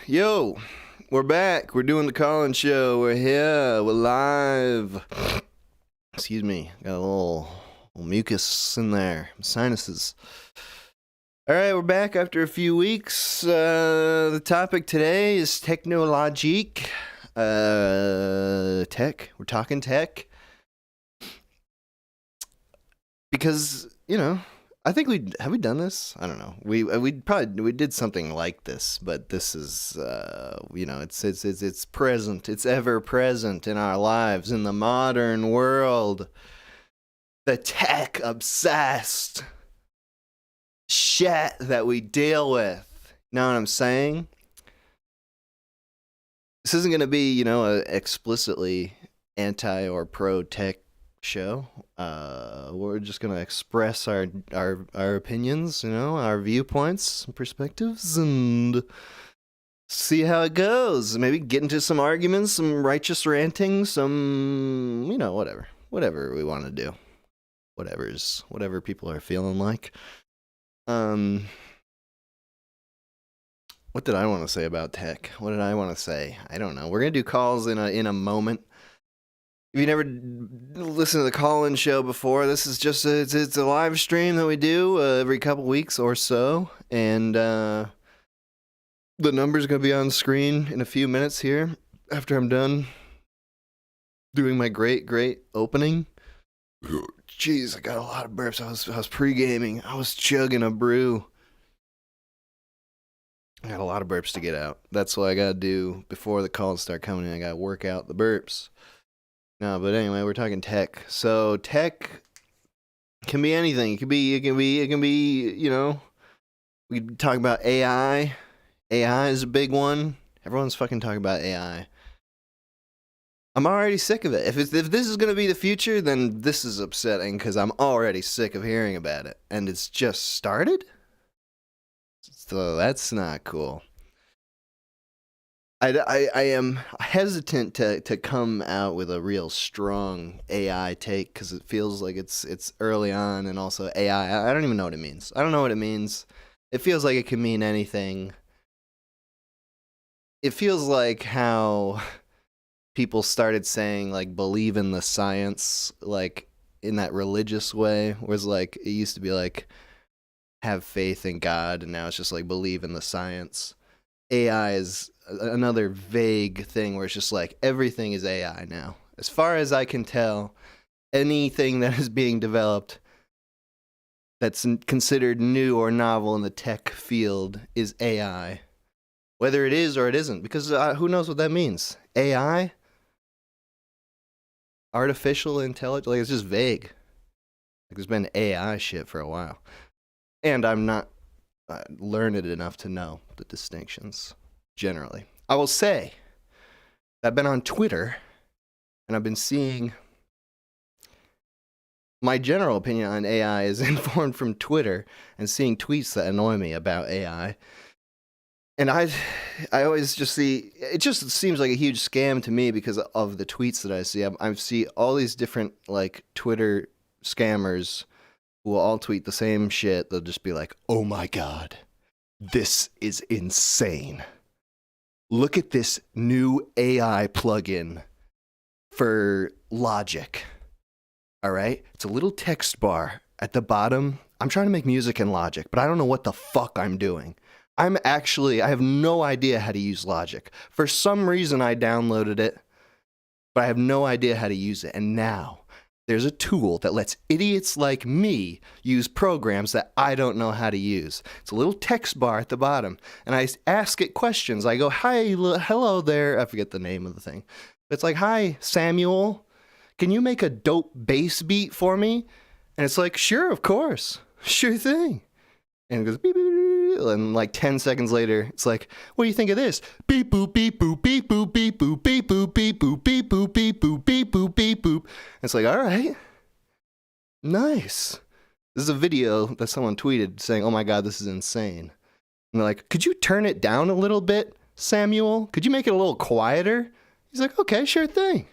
Yo, we're back. We're doing the call-in show. We're here. We're live. Excuse me. Got a little mucus in there. Sinuses. All right, we're back after a few weeks. The topic today is Technologic. Tech. We're talking tech. Because, you know, I think we done this? I don't know. We did something like this, but this is you know, it's present. It's ever present in our lives in the modern world. The tech obsessed shit that we deal with. You know what I'm saying? This isn't going to be, you know, a explicitly anti or pro tech show. We're just gonna express our opinions, you know, our viewpoints and perspectives, and see how it goes. Maybe get into some arguments, some righteous ranting, some, you know, whatever we want to do, whatever people are feeling like. What did I want to say about tech? What did I want to say? I don't know. We're gonna do calls in a moment. If you never listened to the call-in show before, this is just it's a live stream that we do every couple weeks or so, and the number's going to be on screen in a few minutes here after I'm done doing my great opening. Jeez, I got a lot of burps. I was pre-gaming. I was chugging a brew. I got a lot of burps to get out. That's what I got to do before the calls start coming in. I got to work out the burps. No, but anyway, we're talking tech. So tech can be anything. It can be, you know, we talk about AI. AI is a big one. Everyone's fucking talking about AI. I'm already sick of it. If this is going to be the future, then this is upsetting because I'm already sick of hearing about it. And it's just started? So that's not cool. I am hesitant to come out with a real strong AI take because it feels like it's early on, and also AI. I don't even know what it means. I don't know what it means. It feels like it can mean anything. It feels like how people started saying, like, believe in the science, like, in that religious way, whereas, like, it used to be like have faith in God, and now it's just like believe in the science. AI is another vague thing where it's just like everything is AI now. As far as I can tell, anything that is being developed that's considered new or novel in the tech field is AI. Whether it is or it isn't, because who knows what that means? AI? Artificial intelligence? Like, it's just vague. Like, there's been AI shit for a while. And I'm not learned enough to know the distinctions generally. I will say I've been on Twitter and I've been seeing my general opinion on AI is informed from Twitter and seeing tweets that annoy me about AI. And I always just see, it just seems like a huge scam to me because of the tweets that I see. I see all these different, like, Twitter scammers who will all tweet the same shit. They'll just be like, oh my God, this is insane. Look at this new AI plugin for Logic. All right? It's a little text bar at the bottom. I'm trying to make music in Logic, but I don't know what the fuck I'm doing. I have no idea how to use Logic. For some reason, I downloaded it, but I have no idea how to use it. And now there's a tool that lets idiots like me use programs that I don't know how to use. It's a little text bar at the bottom, and I ask it questions. I go, hi, hello there. I forget the name of the thing. It's like, hi, Samuel. Can you make a dope bass beat for me? And it's like, sure, of course. Sure thing. And it goes, beep, beep, beep. And like 10 seconds later, it's like, what do you think of this? Beep, boop, beep, boop, beep, boop, beep, boop, beep, boop, beep, boop, beep, boop, beep, boop, beep, boop, beep, boop. It's like, all right. Nice. This is a video that someone tweeted saying, oh my God, this is insane. And they're like, could you turn it down a little bit, Samuel? Could you make it a little quieter? He's like, okay, sure thing.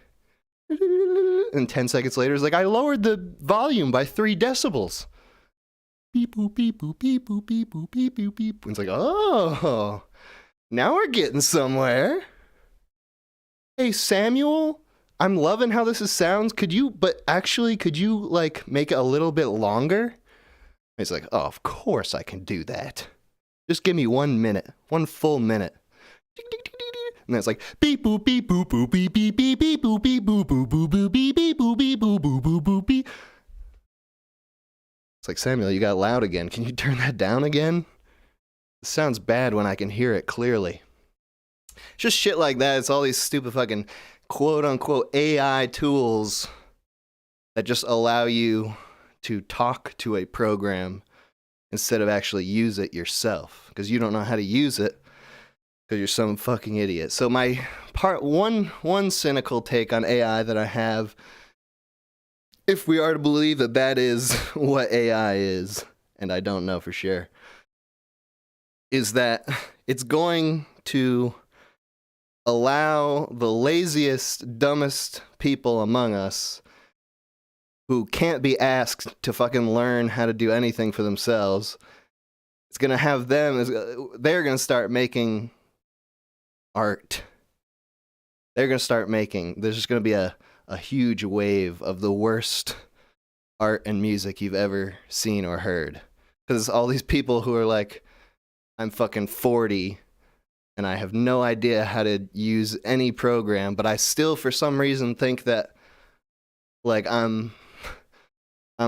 And 10 seconds later, he's like, I lowered the volume by 3 decibels. Beep, boop, beep, boop, beep, boop, beep, boop, beep, boop, beep. And it's like, oh. Now we're getting somewhere. Hey, Samuel, I'm loving how this sounds. Could you like make it a little bit longer? He's like, oh, of course I can do that. Just give me 1 minute, 1 full minute. And then it's like beep boop beep boop boop beep beep beep beep boop beep boop boop boop boop beep beep boop beep boop boop boop boop beep. It's like, Samuel, you got loud again. Can you turn that down again? It sounds bad when I can hear it clearly. Just shit like that. It's all these stupid fucking quote unquote AI tools that just allow you to talk to a program instead of actually use it yourself, because you don't know how to use it because you're some fucking idiot. So my one cynical take on AI that I have, if we are to believe that that is what AI is, and I don't know for sure, is that it's going to allow the laziest, dumbest people among us who can't be asked to fucking learn how to do anything for themselves. It's going to have them, they're going to start making art. They're going to start making, there's just going to be a huge wave of the worst art and music you've ever seen or heard. Because all these people who are like, I'm fucking 40 and I have no idea how to use any program, but I still for some reason think that like I'm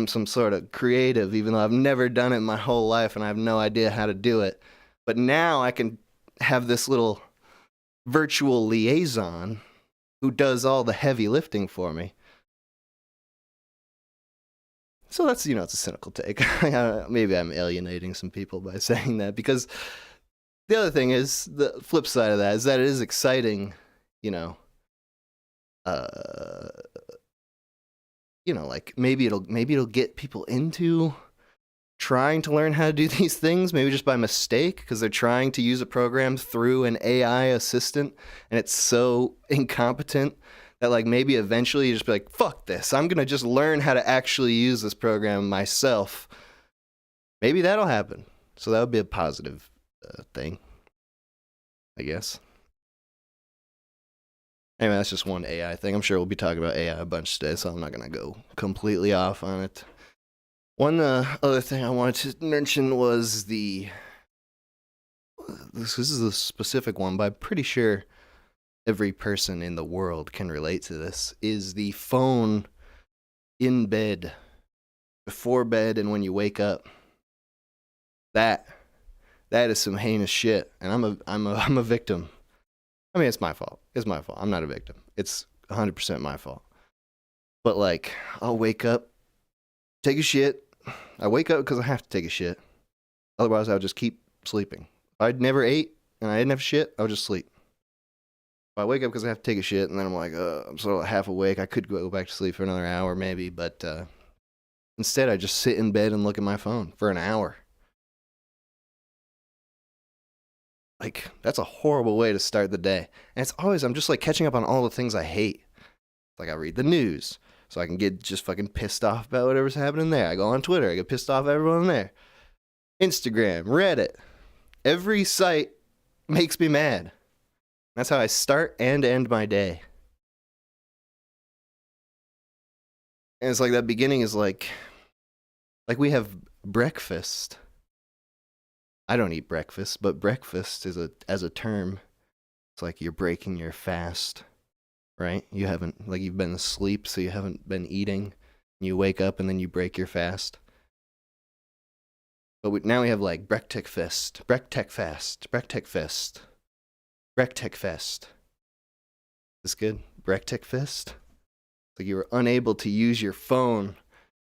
some sort of creative, even though I've never done it in my whole life and I have no idea how to do it. But now I can have this little virtual liaison who does all the heavy lifting for me. So that's, it's a cynical take. Maybe I'm alienating some people by saying that, because the other thing is, the flip side of that is that it is exciting, like maybe it'll get people into trying to learn how to do these things, maybe just by mistake, because they're trying to use a program through an AI assistant and it's so incompetent that like maybe eventually you just be like, fuck this, I'm gonna just learn how to actually use this program myself. Maybe that'll happen. So that would be a positive thing, I guess. Anyway, that's just one AI thing. I'm sure we'll be talking about AI a bunch today, so I'm not gonna go completely off on it. One other thing I wanted to mention was this is a specific one, but I'm pretty sure every person in the world can relate to this, is the phone in bed, before bed, and when you wake up. That is some heinous shit, and I'm a victim. I mean, it's my fault. It's my fault. I'm not a victim. It's 100% my fault. But like, I'll wake up, take a shit. I wake up because I have to take a shit. Otherwise, I would just keep sleeping. If I never ate and I didn't have shit, I would just sleep. If I wake up because I have to take a shit, and then I'm like, I'm sort of half awake. I could go back to sleep for another hour maybe, but instead I just sit in bed and look at my phone for an hour. Like, that's a horrible way to start the day. And it's always, I'm just like catching up on all the things I hate. Like, I read the news, so I can get just fucking pissed off about whatever's happening there. I go on Twitter, I get pissed off at everyone there. Instagram, Reddit. Every site makes me mad. That's how I start and end my day. And it's like that beginning is like we have breakfast. I don't eat breakfast, but breakfast is as a term, it's like you're breaking your fast, right? You've been asleep, so you haven't been eating. You wake up and then you break your fast. But now we have like Brektek Fest. Is this good? Brektek Fest? It's like you were unable to use your phone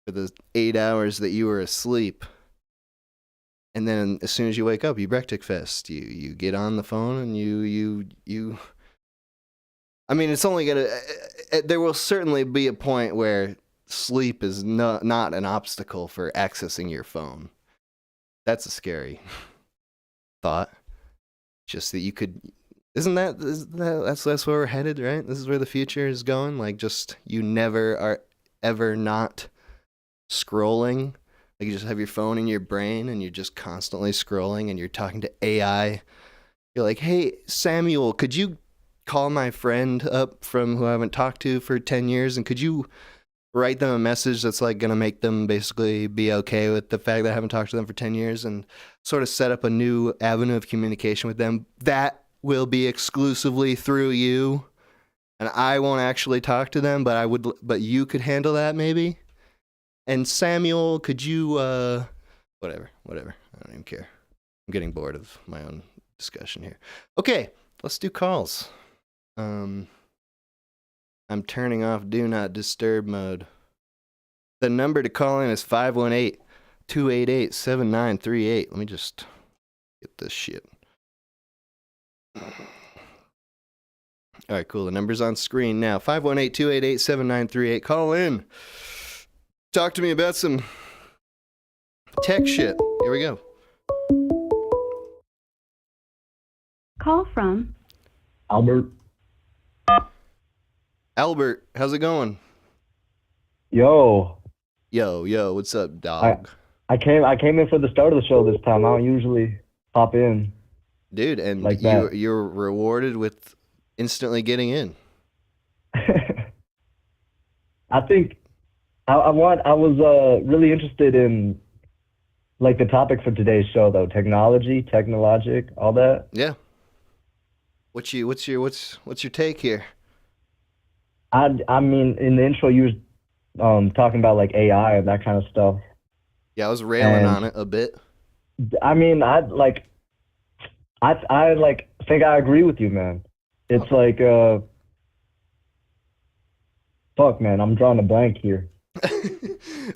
for the 8 hours that you were asleep. And then as soon as you wake up, you Brektek Fest. You get on the phone and you I mean, it's only gonna, there will certainly be a point where sleep is not an obstacle for accessing your phone. That's a scary thought. Just that you could, that's where we're headed, right? This is where the future is going. Like, just, you never are ever not scrolling. Like, you just have your phone in your brain and you're just constantly scrolling and you're talking to AI You're like, hey, Samuel, could you call my friend up from who I haven't talked to for 10 years, and could you write them a message that's like going to make them basically be okay with the fact that I haven't talked to them for 10 years and sort of set up a new avenue of communication with them that will be exclusively through you, and I won't actually talk to them, but you could handle that maybe? And Samuel, could you, whatever. I don't even care. I'm getting bored of my own discussion here. Okay, let's do calls. I'm turning off Do Not Disturb mode. The number to call in is 518-288-7938. Let me just get this shit. All right, cool. The number's on screen now. 518-288-7938. Call in. Talk to me about some tech shit. Here we go. Call from Albert. Albert, how's it going? Yo, What's up, dog? I came in for the start of the show this time. I don't usually pop in. Dude, and like that. You're rewarded with instantly getting in. I think I was really interested in like the topic for today's show though, Technologic, all that. Yeah. What's your take here? I mean, in the intro you was talking about like AI and that kind of stuff. Yeah, I was railing on it a bit. I mean, I think I agree with you, man. It's like fuck, man, I'm drawing a blank here.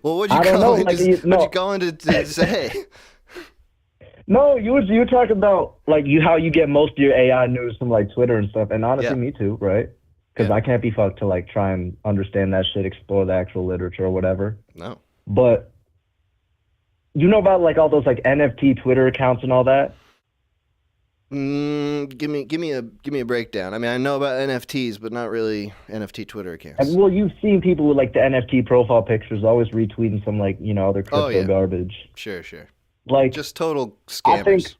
Well, what'd you go in to say? No, you were talking about like how you get most of your AI news from like Twitter and stuff, and honestly, me too, right? Because I can't be fucked to like try and understand that shit, explore the actual literature or whatever. No. But you know about like all those like NFT Twitter accounts and all that? Give me a breakdown. I mean, I know about NFTs, but not really NFT Twitter accounts. And, well, you've seen people with like the NFT profile pictures always retweeting some like other crypto garbage. Sure. Like just total scammers. I think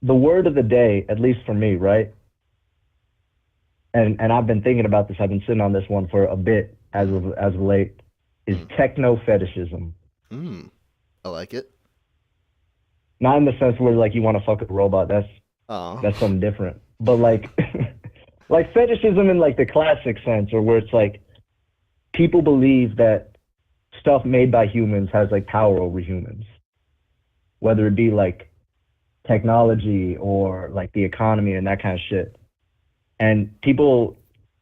the word of the day, at least for me, right? And I've been thinking about this. I've been sitting on this one for a bit as of late. Is techno fetishism. I like it. Not in the sense where like you want to fuck a robot. That's something different. But like like fetishism in like the classic sense, or where it's like people believe that stuff made by humans has like power over humans, whether it be like technology or like the economy and that kind of shit. And people,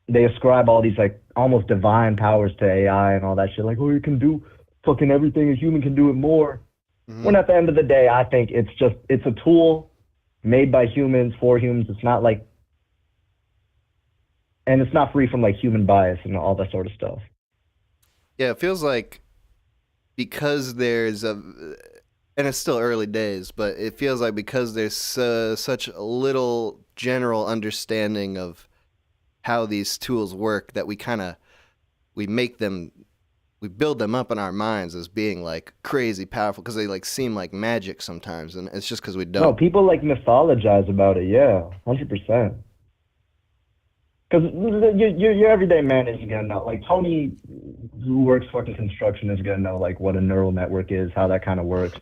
they ascribe all these like almost divine powers to AI and all that shit. Like, oh, you can do fucking everything a human can do it more. When at the end of the day, I think it's a tool made by humans for humans. It's not like, and it's not free from like human bias and all that sort of stuff. Yeah, it feels like because there's and it's still early days, but it feels like because there's such a little general understanding of how these tools work that we build them up in our minds as being like crazy powerful because they like seem like magic sometimes, and it's just because we don't. No, people like mythologize about it. Yeah, 100%. Because your everyday man is gonna know. Like Tony, who works fucking construction, is gonna know like what a neural network is, how that kind of works.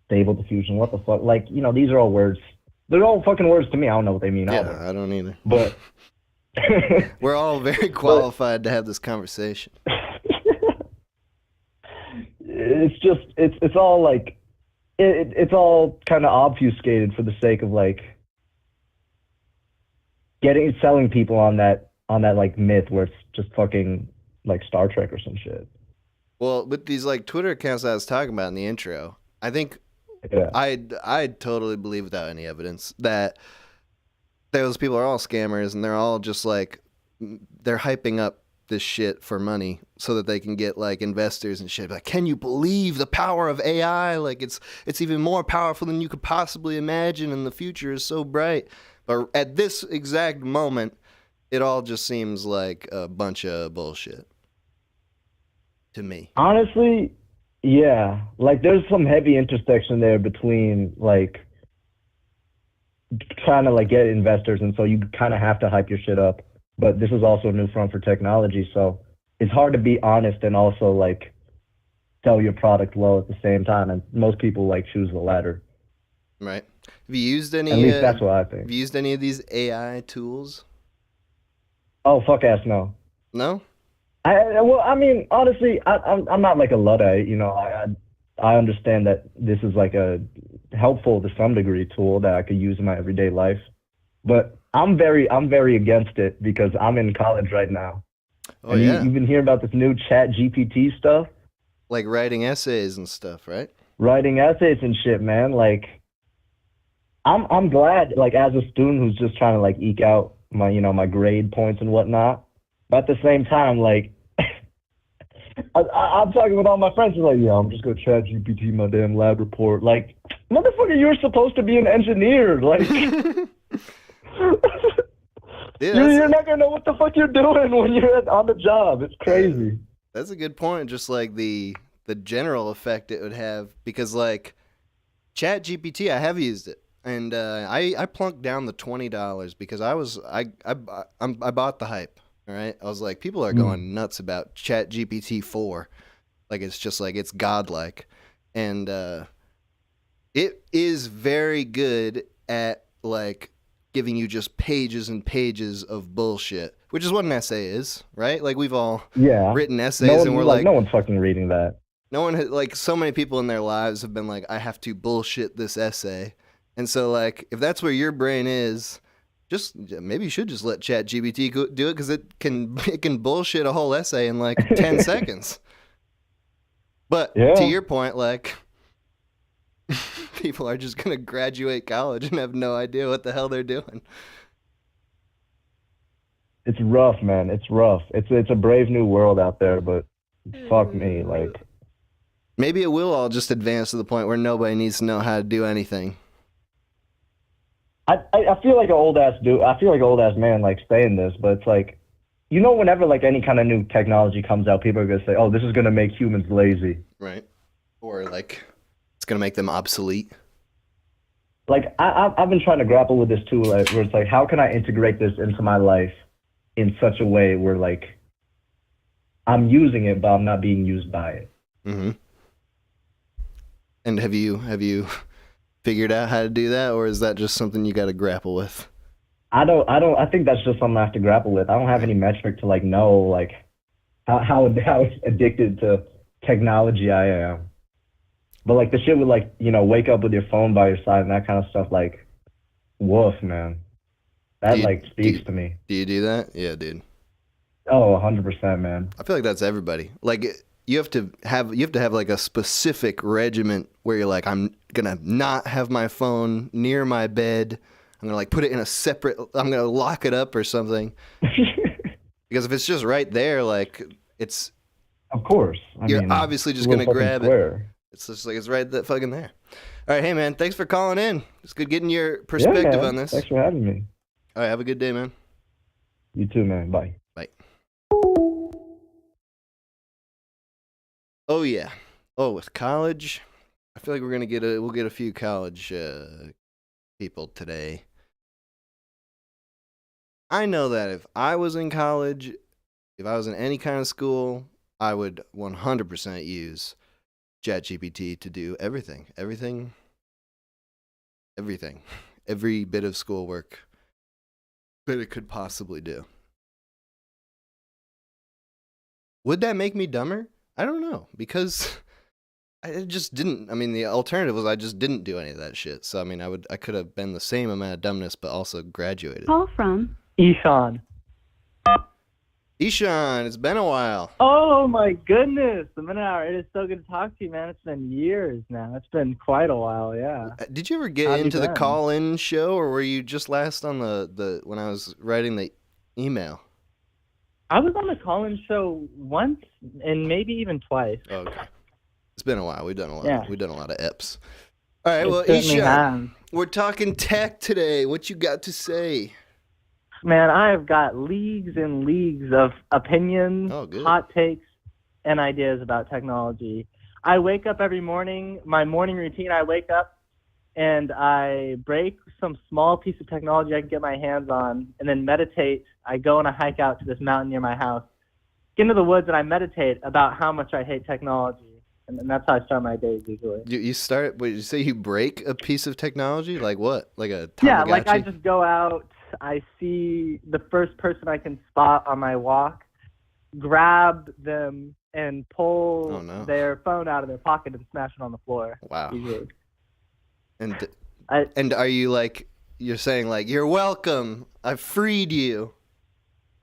Stable diffusion, what the fuck? Like, these are all words. They're all fucking words to me. I don't know what they mean. Yeah, I don't either. But we're all very qualified to have this conversation. It's just it's all like it's all kind of obfuscated for the sake of like selling people on that like myth where it's just fucking like Star Trek or some shit. Well, with these like Twitter accounts that I was talking about in the intro, I think I'd totally believe without any evidence that those people are all scammers and they're all just like they're hyping up this shit for money so that they can get like investors and shit. Like, can you believe the power of AI? Like it's even more powerful than you could possibly imagine, and the future is so bright. But at this exact moment, it all just seems like a bunch of bullshit to me. Honestly, yeah. Like there's some heavy intersection there between like trying to like get investors, and so you kind of have to hype your shit up. But this is also a new front for technology, so it's hard to be honest and also like sell your product low at the same time. And most people like choose the latter. Right. Have you used any? At least that's what I think. Have you used any of these AI tools? Oh, fuck ass no. No? Well, I mean, honestly, I'm not like a Luddite, you know. I understand that this is like a helpful to some degree tool that I could use in my everyday life, but I'm very against it because I'm in college right now. Oh, and yeah. You've been hearing about this new ChatGPT stuff? Like writing essays and stuff, right? Writing essays and shit, man. Like, I'm glad, like, as a student who's just trying to like eke out my, you know, my grade points and whatnot. But at the same time, like, I'm talking with all my friends. They're like, yeah, I'm just gonna ChatGPT my damn lab report. Like, motherfucker, you're supposed to be an engineer. Like, you're not gonna know what the fuck you're doing when you're on the job. It's crazy. That's a good point. Just like the general effect it would have, because like ChatGPT, I have used it, and I plunked down the $20 because I bought the hype. All right, I was like, people are going nuts about ChatGPT 4, like it's just like it's godlike, and it is very good at like giving you just pages and pages of bullshit, which is what an essay is, right? Like we've all written essays, and we're like, no one's fucking reading that. No one has, like, so many people in their lives have been like, I have to bullshit this essay, and so like if that's where your brain is. Just maybe you should just let ChatGPT do it because it can bullshit a whole essay in like 10 seconds. But to your point, like people are just gonna graduate college and have no idea what the hell they're doing. It's rough, man. It's rough. It's a brave new world out there, but fuck me, like maybe it will all just advance to the point where nobody needs to know how to do anything. I feel like an old ass dude. I feel like an old ass man like saying this, but it's like, you know, whenever like any kind of new technology comes out, people are gonna say, "Oh, this is gonna make humans lazy," right? Or like it's gonna make them obsolete. Like I've been trying to grapple with this too, like, where it's like, how can I integrate this into my life in such a way where like I'm using it, but I'm not being used by it. Mm-hmm. And have you figured out how to do that, or is that just something you got to grapple with? I think that's just something I have to grapple with. I don't have any metric to like know like how addicted to technology I am. But like the shit with like, you know, wake up with your phone by your side and that kind of stuff, like, woof, man. That speaks to me. Do you do that? Yeah, dude. Oh, 100%, man. I feel like that's everybody. Like you have to have like a specific regiment where you're like, I'm gonna not have my phone near my bed. I'm gonna like put it in a separate. I'm gonna lock it up or something. Because if it's just right there, like it's. Of course. You're obviously just gonna grab it. It's just like it's right that fucking there. All right, hey man, thanks for calling in. It's good getting your perspective on this. Thanks for having me. All right, have a good day, man. You too, man. Bye. Bye. Oh yeah. Oh, with college, I feel like we'll get a few college people today. I know that if I was in college, if I was in any kind of school, I would 100% use ChatGPT to do everything, every bit of schoolwork that it could possibly do. Would that make me dumber? I don't know, because I just didn't. I mean, the alternative was I just didn't do any of that shit. So I mean, I could have been the same amount of dumbness, but also graduated. Call from Ishan. Ishan, it's been a while. Oh my goodness, the minute hour. It is so good to talk to you, man. It's been years now. It's been quite a while, yeah. Did you ever get into the call-in show, or were you just last on the when I was writing the email? I was on the call-in show once and maybe even twice. Okay. It's been a while. We've done a lot. Yeah. We've done a lot of eps. All right, well, Ishan, we're talking tech today. What you got to say? Man, I have got leagues and leagues of opinions, hot takes, and ideas about technology. I wake up every morning. My morning routine, I wake up and I break some small piece of technology I can get my hands on, and then meditate. I go on a hike out to this mountain near my house, get into the woods, and I meditate about how much I hate technology. And that's how I start my days usually. You start, wait, you say you break a piece of technology? Like what? Like a Tamagotchi? Yeah, like I just go out, I see the first person I can spot on my walk, grab them, and pull their phone out of their pocket and smash it on the floor. Wow. Usually. And are you like, you're saying like, you're welcome, I've freed you.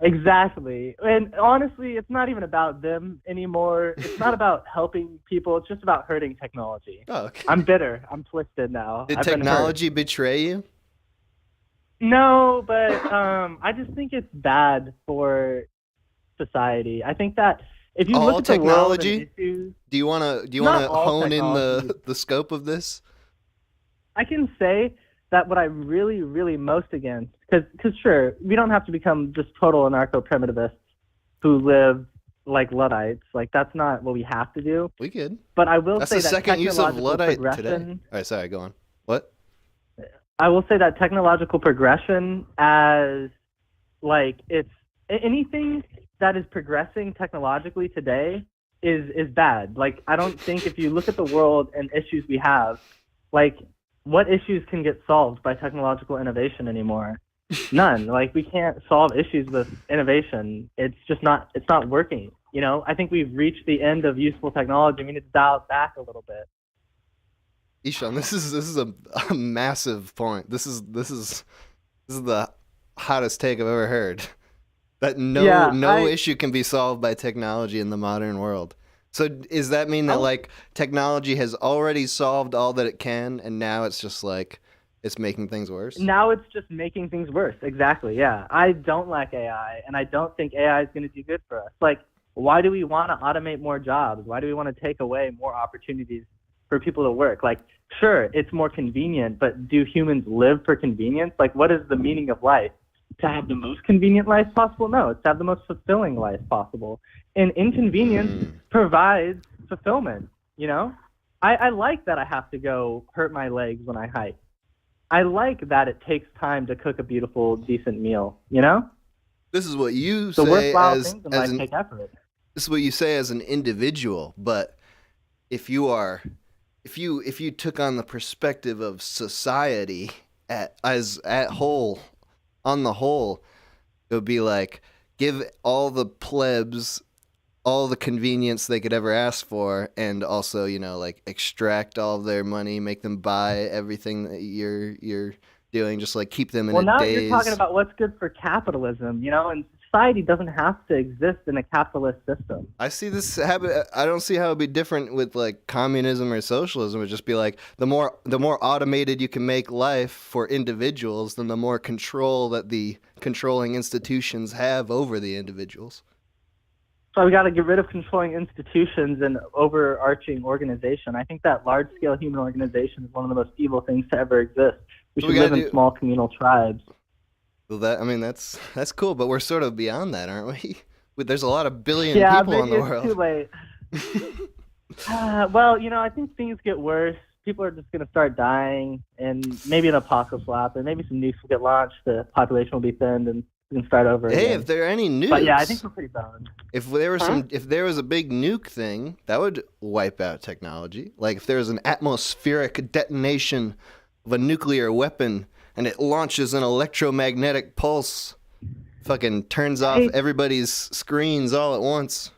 Exactly. And honestly, it's not even about them anymore. It's not about helping people. It's just about hurting technology. Oh, okay. I'm bitter. I'm twisted now. Did technology betray you? No, but I just think it's bad for society. I think that if you look at the world and issues, do you want to hone in the scope of this? I can say that what I'm really, really most against, because sure, we don't have to become just total anarcho-primitivists who live like Luddites. Like, that's not what we have to do. We could. But I will that's say the that second use of Luddite today. All right, sorry, go on. What? I will say that technological progression as, like, it's anything that is progressing technologically today is bad. Like, I don't think if you look at the world and issues we have, like, what issues can get solved by technological innovation anymore? None. Like, we can't solve issues with innovation. It's just not, it's not working. You know, I think we've reached the end of useful technology. We need to dial it back a little bit. Ishan, this is a massive point. This is the hottest take I've ever heard. That no issue can be solved by technology in the modern world. So does that mean that like technology has already solved all that it can, and now it's just like it's making things worse? Now it's just making things worse. Exactly. Yeah. I don't like AI, and I don't think AI is going to do good for us. Like, why do we want to automate more jobs? Why do we want to take away more opportunities for people to work? Like, sure, it's more convenient, but do humans live for convenience? Like, what is the meaning of life? To have the most convenient life possible? No, it's to have the most fulfilling life possible. And inconvenience provides fulfillment, you know? I like that I have to go hurt my legs when I hike. I like that it takes time to cook a beautiful, decent meal, you know? This is what you the say worthwhile as things in life take effort. This is what you say as an individual, but if you took on the perspective of society on the whole, it would be like, give all the plebs all the convenience they could ever ask for, and also, you know, like extract all of their money, make them buy everything that you're doing, just like keep them in a daze. Well, now you're talking about what's good for capitalism, you know, and society doesn't have to exist in a capitalist system. I see this habit. I don't see how it'd be different with like communism or socialism. It'd just be like the more automated you can make life for individuals, then the more control that the controlling institutions have over the individuals. So we got to get rid of controlling institutions and overarching organization. I think that large-scale human organization is one of the most evil things to ever exist. We should live in small communal tribes. Well, that's cool, but we're sort of beyond that, aren't we? There's a lot of billion people in the world. Yeah, it's too late. Well, you know, I think things get worse. People are just going to start dying, and maybe an apocalypse will happen. Maybe some nukes will get launched. The population will be thinned, and we can start over again. If there are any nukes, but yeah, I think we're pretty boned. If there was a big nuke thing, that would wipe out technology. Like if there was an atmospheric detonation of a nuclear weapon and it launches an electromagnetic pulse, fucking turns off everybody's screens all at once.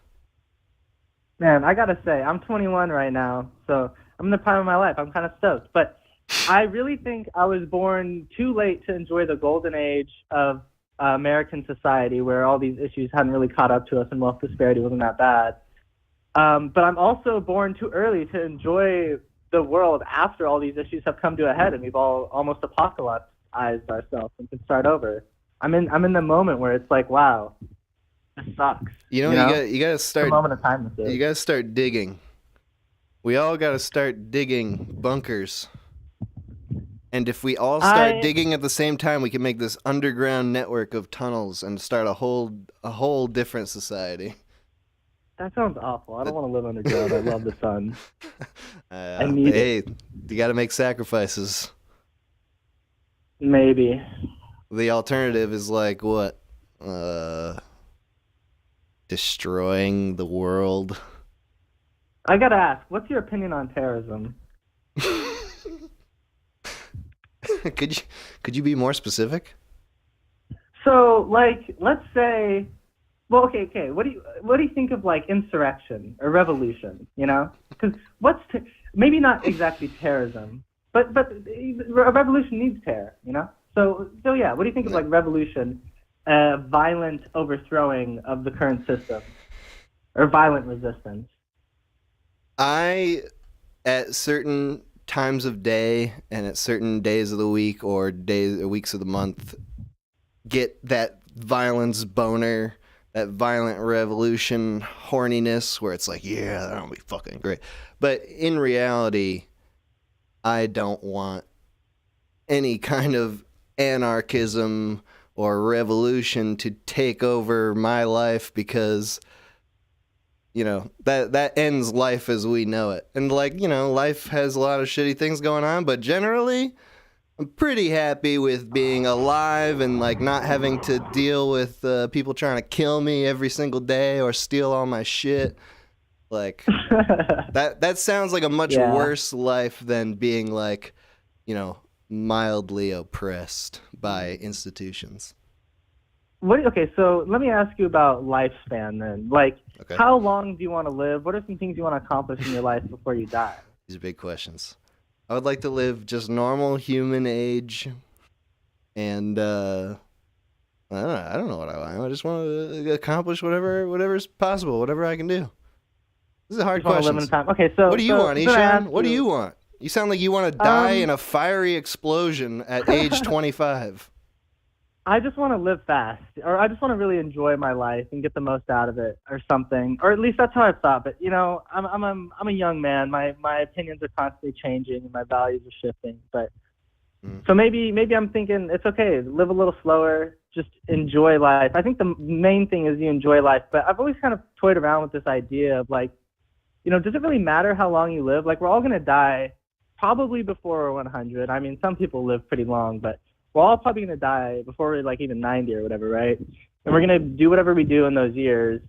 Man, I gotta say, I'm 21 right now, so I'm in the prime of my life. I'm kind of stoked, but I really think I was born too late to enjoy the golden age of American society, where all these issues hadn't really caught up to us and wealth disparity wasn't that bad. But I'm also born too early to enjoy the world after all these issues have come to a head and we've all almost apocalypsized ourselves and can start over. I'm in the moment where it's like, wow, this sucks. You know? You gotta start. It's a moment of time with this. You gotta start digging. We all gotta start digging bunkers. And if we all start digging at the same time, we can make this underground network of tunnels and start a whole different society. That sounds awful. I don't want to live underground. I love the sun. Hey, you got to make sacrifices. Maybe. The alternative is like what? Destroying the world. I gotta ask, what's your opinion on terrorism? Could you be more specific? So, like, let's say, well, okay. What do you think of like insurrection or revolution? You know, because maybe not exactly terrorism, but a revolution needs terror. You know, so yeah. What do you think of like revolution, violent overthrowing of the current system, or violent resistance? At certain times of day and at certain days of the week or weeks of the month, get that violence boner, that violent revolution horniness where it's like, yeah, that'll be fucking great. But in reality, I don't want any kind of anarchism or revolution to take over my life because, you know, that ends life as we know it. And like, you know, life has a lot of shitty things going on, but generally I'm pretty happy with being alive and like not having to deal with people trying to kill me every single day or steal all my shit. Like that sounds like a much worse life than being like, you know, mildly oppressed by institutions. Okay, so let me ask you about lifespan then. Like, how long do you want to live? What are some things you want to accomplish in your life before you die? These are big questions. I would like to live just normal human age, and I don't know what I want. I just want to accomplish whatever's possible, whatever I can do. This is a hard question. Okay, so what do you want, Ishan? What do you want? You sound like you want to die in a fiery explosion at age 25. I just want to live fast, or I just want to really enjoy my life and get the most out of it, or something. Or at least that's how I thought. But you know, I'm a young man. My opinions are constantly changing, and my values are shifting. But so maybe I'm thinking it's okay. Live a little slower. Just enjoy life. I think the main thing is you enjoy life. But I've always kind of toyed around with this idea of like, you know, does it really matter how long you live? Like, we're all gonna die, probably before we're 100. I mean, some people live pretty long, but we're all probably going to die before we're like even 90 or whatever, right? And we're going to do whatever we do in those years.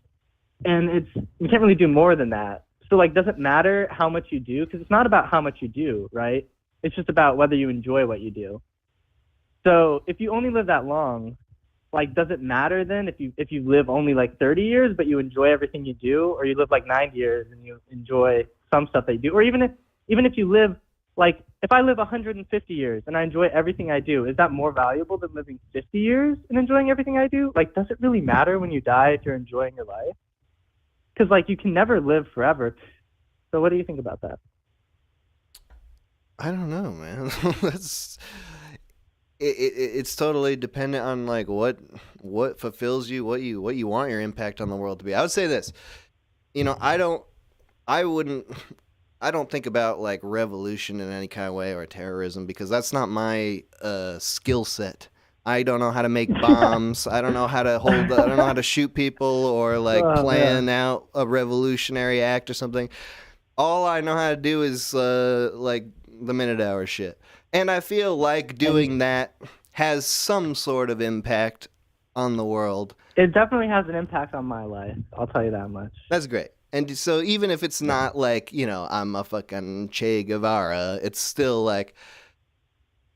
And we can't really do more than that. So like, does it matter how much you do? Because it's not about how much you do, right? It's just about whether you enjoy what you do. So if you only live that long, like, does it matter then if you live only like 30 years, but you enjoy everything you do, or you live like 90 years and you enjoy some stuff that you do? Or even if you live, like, if I live 150 years and I enjoy everything I do, is that more valuable than living 50 years and enjoying everything I do? Like, does it really matter when you die if you're enjoying your life? Because, like, you can never live forever. So what do you think about that? I don't know, man. It's totally dependent on, like, what fulfills you, what you want your impact on the world to be. I would say this. You know, I don't think about like revolution in any kind of way or terrorism because that's not my skill set. I don't know how to make bombs. I don't know how to I don't know how to shoot people or like plan out a revolutionary act or something. All I know how to do is like the minute hour shit. And I feel like doing that has some sort of impact on the world. It definitely has an impact on my life. I'll tell you that much. That's great. And so even if it's not like, you know, I'm a fucking Che Guevara, it's still like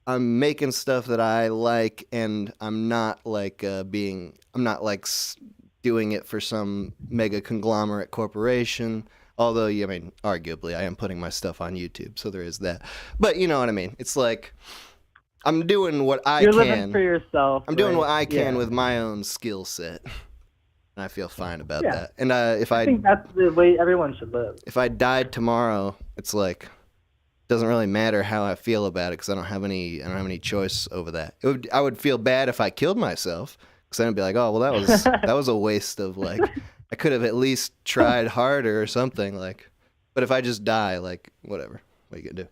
I'm making stuff that I like, and I'm not like doing it for some mega conglomerate corporation. Although, I mean, arguably I am putting my stuff on YouTube, so there is that. But you know what I mean? It's like I'm doing what I can. You're living for yourself. I'm doing what I can with my own skill set. And I feel fine about that. And I think that's the way everyone should live. If I died tomorrow, it's like it doesn't really matter how I feel about it because I don't have any choice over that. I would feel bad if I killed myself because then I'd be like, oh well, that was a waste of like I could have at least tried harder or something like. But if I just die, like whatever, what are you gonna do?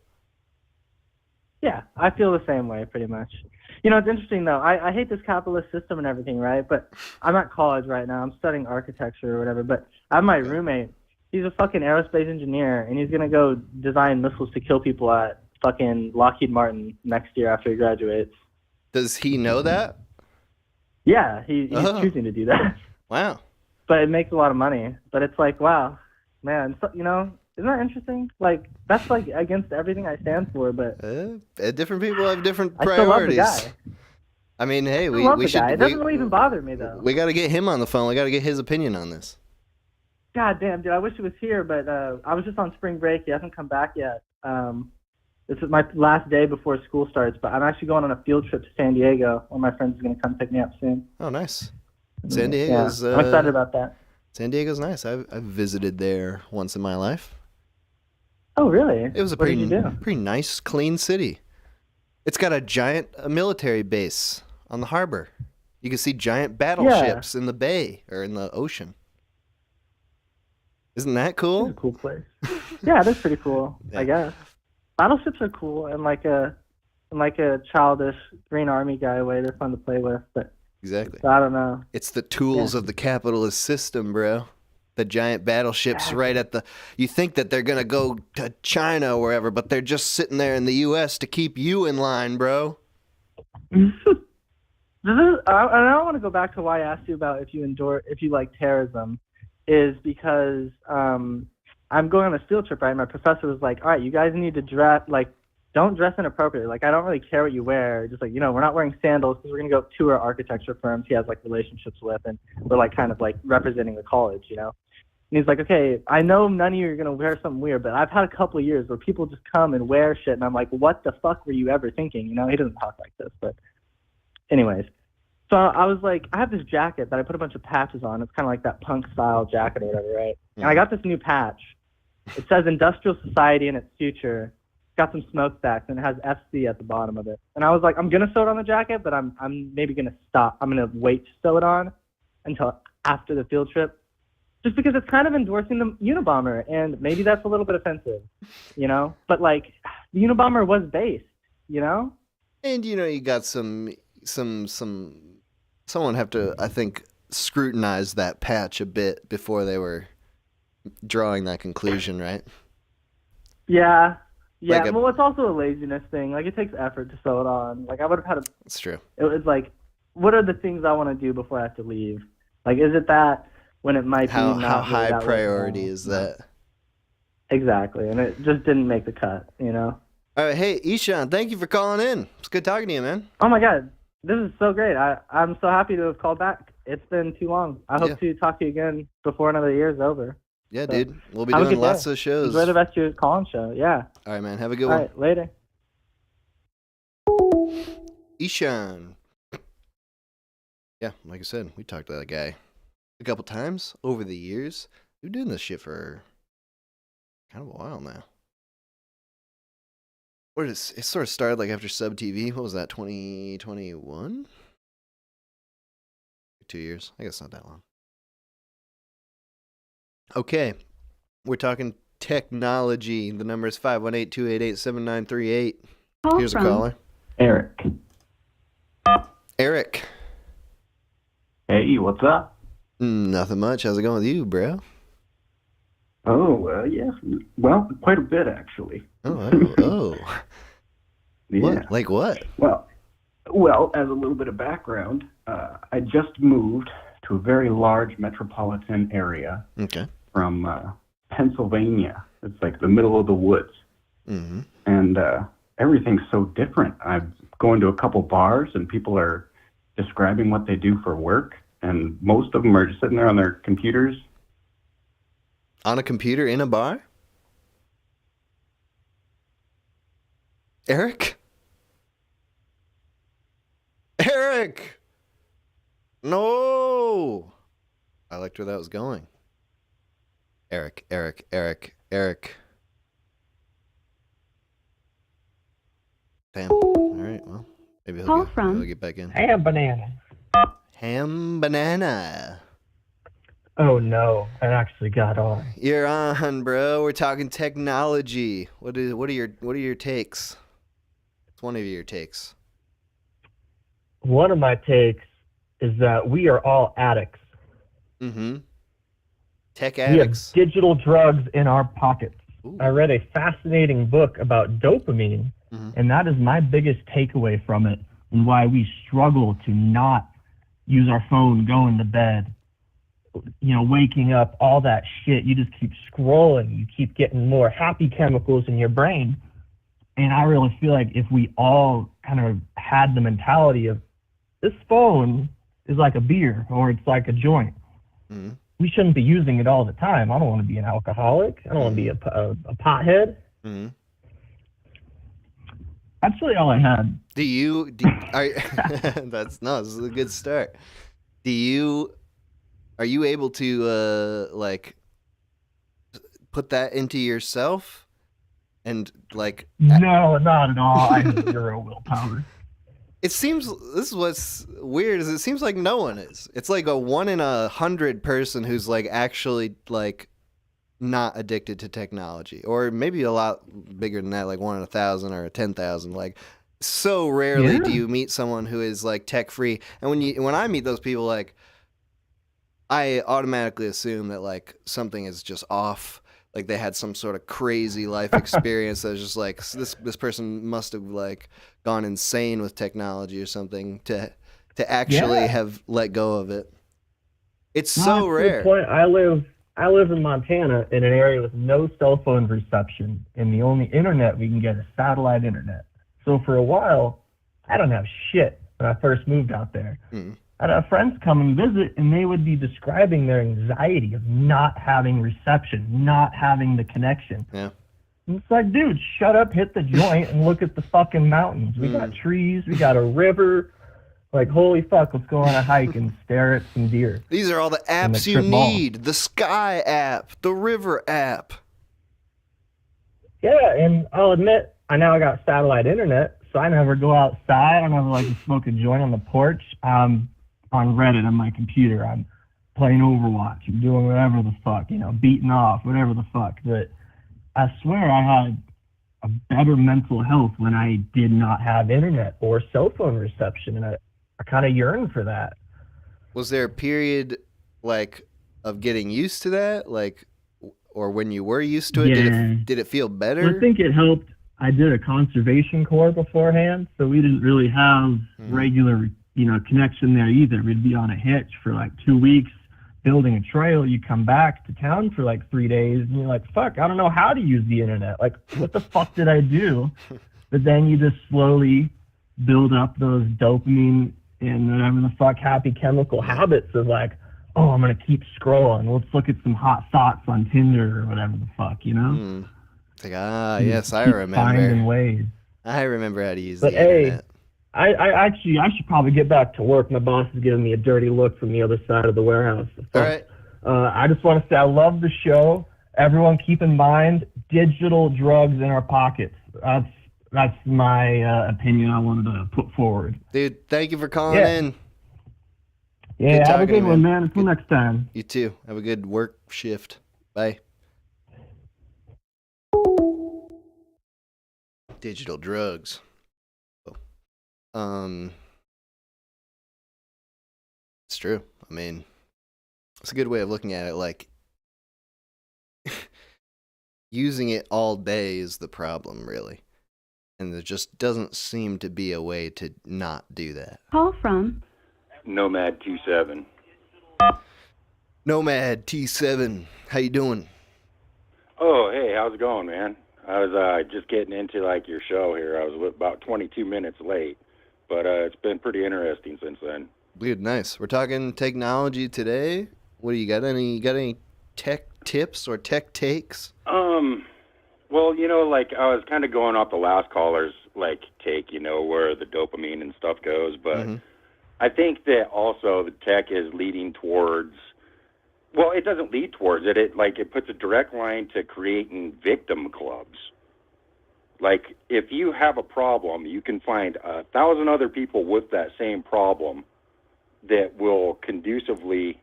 Yeah, I feel the same way pretty much. You know, it's interesting though. I hate this capitalist system and everything, right? But I'm at college right now. I'm studying architecture or whatever. But I have my roommate. He's a fucking aerospace engineer, and he's gonna go design missiles to kill people at fucking Lockheed Martin next year after he graduates. Does he know that? Yeah, he's choosing to do that. Wow. But it makes a lot of money. But it's like, wow, man, so, you know, isn't that interesting? Like, that's like against everything I stand for. But different people have different I priorities. still love the guy. I mean, hey, we should. Guy. It doesn't really even bother me though. We got to get him on the phone. We got to get his opinion on this. God damn, dude, I wish he was here, but I was just on spring break. He hasn't come back yet. This is my last day before school starts, but I'm actually going on a field trip to San Diego. One of my friends is going to come pick me up soon. Oh, nice. San Diego's... I'm excited about that. San Diego's nice. I've visited there once in my life. Oh, really? It was a pretty nice, clean city. It's got a giant military base on the harbor. You can see giant battleships in the bay or in the ocean. Isn't that cool? It's a cool place. Yeah, that's pretty cool, I guess. Battleships are cool in like a childish Green Army guy way. They're fun to play with, but exactly. I don't know. It's the tools of the capitalist system, bro. The giant battleships right at the... You think that they're going to go to China or wherever, but they're just sitting there in the U.S. to keep you in line, bro. I want to go back to why I asked you about if you like terrorism, is because I'm going on a field trip, right? My professor was like, all right, you guys need to dress, like, don't dress inappropriately. Like, I don't really care what you wear. Just like, you know, we're not wearing sandals because we're going to go tour architecture firms he has, like, relationships with, and we're, like, kind of, like, representing the college, you know? And he's like, okay, I know none of you are going to wear something weird, but I've had a couple of years where people just come and wear shit, and I'm like, what the fuck were you ever thinking? You know, he doesn't talk like this, but anyways. So I was like, I have this jacket that I put a bunch of patches on. It's kind of like that punk-style jacket or whatever, right? And I got this new patch. It says Industrial Society in its future. It's got some smokestacks, and it has FC at the bottom of it. And I was like, I'm going to sew it on the jacket, but I'm maybe going to stop. I'm going to wait to sew it on until after the field trip, just because it's kind of endorsing the Unabomber, and maybe that's a little bit offensive, you know? But, like, the Unabomber was based, you know? And, you know, you got someone have to, I think, scrutinize that patch a bit before they were drawing that conclusion, right? Yeah. Yeah, like well, it's also a laziness thing. Like, it takes effort to sew it on. Like, I would have had That's true. It was like, what are the things I want to do before I have to leave? Like, is it that when it might be not how really high that priority way? is that? Exactly, and it just didn't make the cut, you know? All right, hey, Ishan, thank you for calling in. It's good talking to you, man. Oh, my God. This is so great. I'm so happy to have called back. It's been too long. I hope to talk to you again before another year's over. Yeah, so, dude. We'll be doing lots of shows. Enjoy the rest of your call-in show. Yeah. All right, man. Have a good one. All right, later. Ishan. Yeah, like I said, we talked to that guy a couple times over the years. We've been doing this shit for kind of a while now. It sort of started like after Sub TV. What was that, 2021? 2 years. I guess not that long. Okay. We're talking technology. The number is 518-288-7938. Here's a caller. Eric. Eric. Hey, what's up? Nothing much. How's it going with you, bro? Oh, yeah. Well, quite a bit, actually. Oh. Yeah. What? Like what? Well, as a little bit of background, I just moved to a very large metropolitan area. Okay. From Pennsylvania. It's like the middle of the woods. Mm-hmm. And everything's so different. I'm going to a couple bars, and people are describing what they do for work, and most of them are just sitting there on their computers. On a computer in a bar? Eric? Eric! No! I liked where that was going. Eric. Damn. All right, well, maybe he'll get back in. Ham banana. Oh no, I actually got on. You're on, bro. We're talking technology. What are your takes? It's one of your takes. one of my takes is that we are all addicts. Mm-hmm. Tech We have addicts. digital drugs in our pockets. Ooh. I read a fascinating book about dopamine, and that is my biggest takeaway from it, and why we struggle to not use our phone going to bed. You know, waking up, all that shit. You just keep scrolling. You keep getting more happy chemicals in your brain. And I really feel like if we all kind of had the mentality of, this phone is like a beer or it's like a joint. Mm-hmm. We shouldn't be using it all the time. I don't want to be an alcoholic. I don't want to be a pothead. Mm-hmm. That's really all I had. This is a good start. Are you able to like put that into yourself and like? No, not at all. I have zero willpower. It seems, this is what's weird, is it seems like no one is. It's like a 1 in 100 person who's like actually like not addicted to technology, or maybe a lot bigger than that, like 1 in 1,000 or 10,000. Like, so rarely do you meet someone who is like tech free. And when I meet those people, like, I automatically assume that like something is just off. Like they had some sort of crazy life experience that was just like, this person must have like gone insane with technology or something to actually have let go of it. It's so rare. Point. I live in Montana in an area with no cell phone reception, and the only internet we can get is satellite internet. So for a while, I don't have shit when I first moved out there. I'd have friends come and visit, and they would be describing their anxiety of not having reception, not having the connection. Yeah. And it's like, dude, shut up, hit the joint, and look at the fucking mountains. We got trees, we got a river. Like, holy fuck, let's go on a hike and stare at some deer. These are all the apps you need. The Sky app, the River app. Yeah, and I'll admit, I got satellite internet, so I never go outside. I never like to smoke a joint on the porch. On Reddit on my computer, I'm playing Overwatch, I'm doing whatever the fuck, beating off, whatever the fuck. But I swear I had a better mental health when I did not have internet or cell phone reception, and I kind of yearn for that. Was there a period like of getting used to that, like, or when you were used to it, did it feel better? Well, I think it helped. I did a conservation corps beforehand, so we didn't really have regular connection there either. We'd be on a hitch for like 2 weeks building a trail. You come back to town for like 3 days and you're like, fuck, I don't know how to use the internet. Like, what the fuck did I do? But then you just slowly build up those dopamine and whatever the fuck happy chemical habits of like, oh, I'm going to keep scrolling. Let's look at some hot thoughts on Tinder or whatever the fuck, It's like, yes, I remember. Finding ways. I remember how to use the internet. I should probably get back to work. My boss is giving me a dirty look from the other side of the warehouse. All right. I just want to say I love the show. Everyone keep in mind, digital drugs in our pockets. That's my opinion I wanted to put forward. Dude, thank you for calling in. Yeah, have a good one, man. Until next time. You too. Have a good work shift. Bye. Digital drugs. It's true. I mean, it's a good way of looking at it. Like, using it all day is the problem, really. And there just doesn't seem to be a way to not do that. Call from Nomad T7. Nomad T7, how you doing? Oh, hey, how's it going, man? I was just getting into like your show here. I was about 22 minutes late, but it's been pretty interesting since then. Dude, nice. We're talking technology today. What do you got? Any tech tips or tech takes? Well, like I was kind of going off the last caller's like take, where the dopamine and stuff goes, but I think that also the tech is leading towards. Well, it doesn't lead towards it. It puts a direct line to creating victim clubs. Like, if you have a problem, you can find 1,000 other people with that same problem that will conducively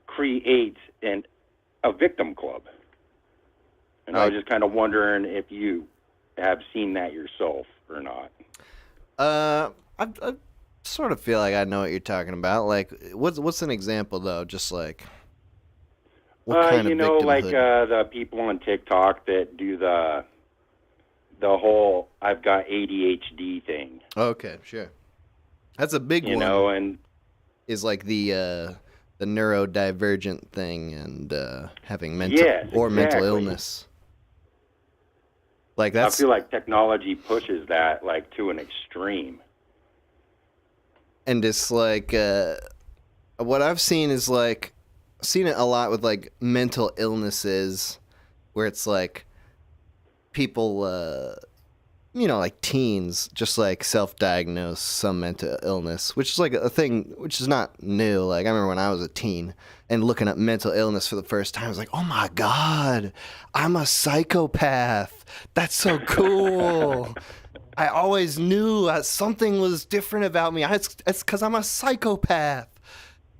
create a victim club. And I was just kind of wondering if you have seen that yourself or not. Sort of feel like I know what you're talking about. Like, what's an example though? Just like, what kind of victimhood? Like the people on TikTok that do the whole "I've got ADHD" thing. Okay, sure. That's a big one. You know, and is like the neurodivergent thing and having mental illness. Like that's. I feel like technology pushes that like to an extreme. And it's like what I've seen is like seen it a lot with like mental illnesses, where it's like people. Like teens just like self-diagnose some mental illness, which is like a thing which is not new. Like I remember when I was a teen and looking up mental illness for the first time, I was like, oh my God, I'm a psychopath. That's so cool. I always knew something was different about me. It's because I'm a psychopath.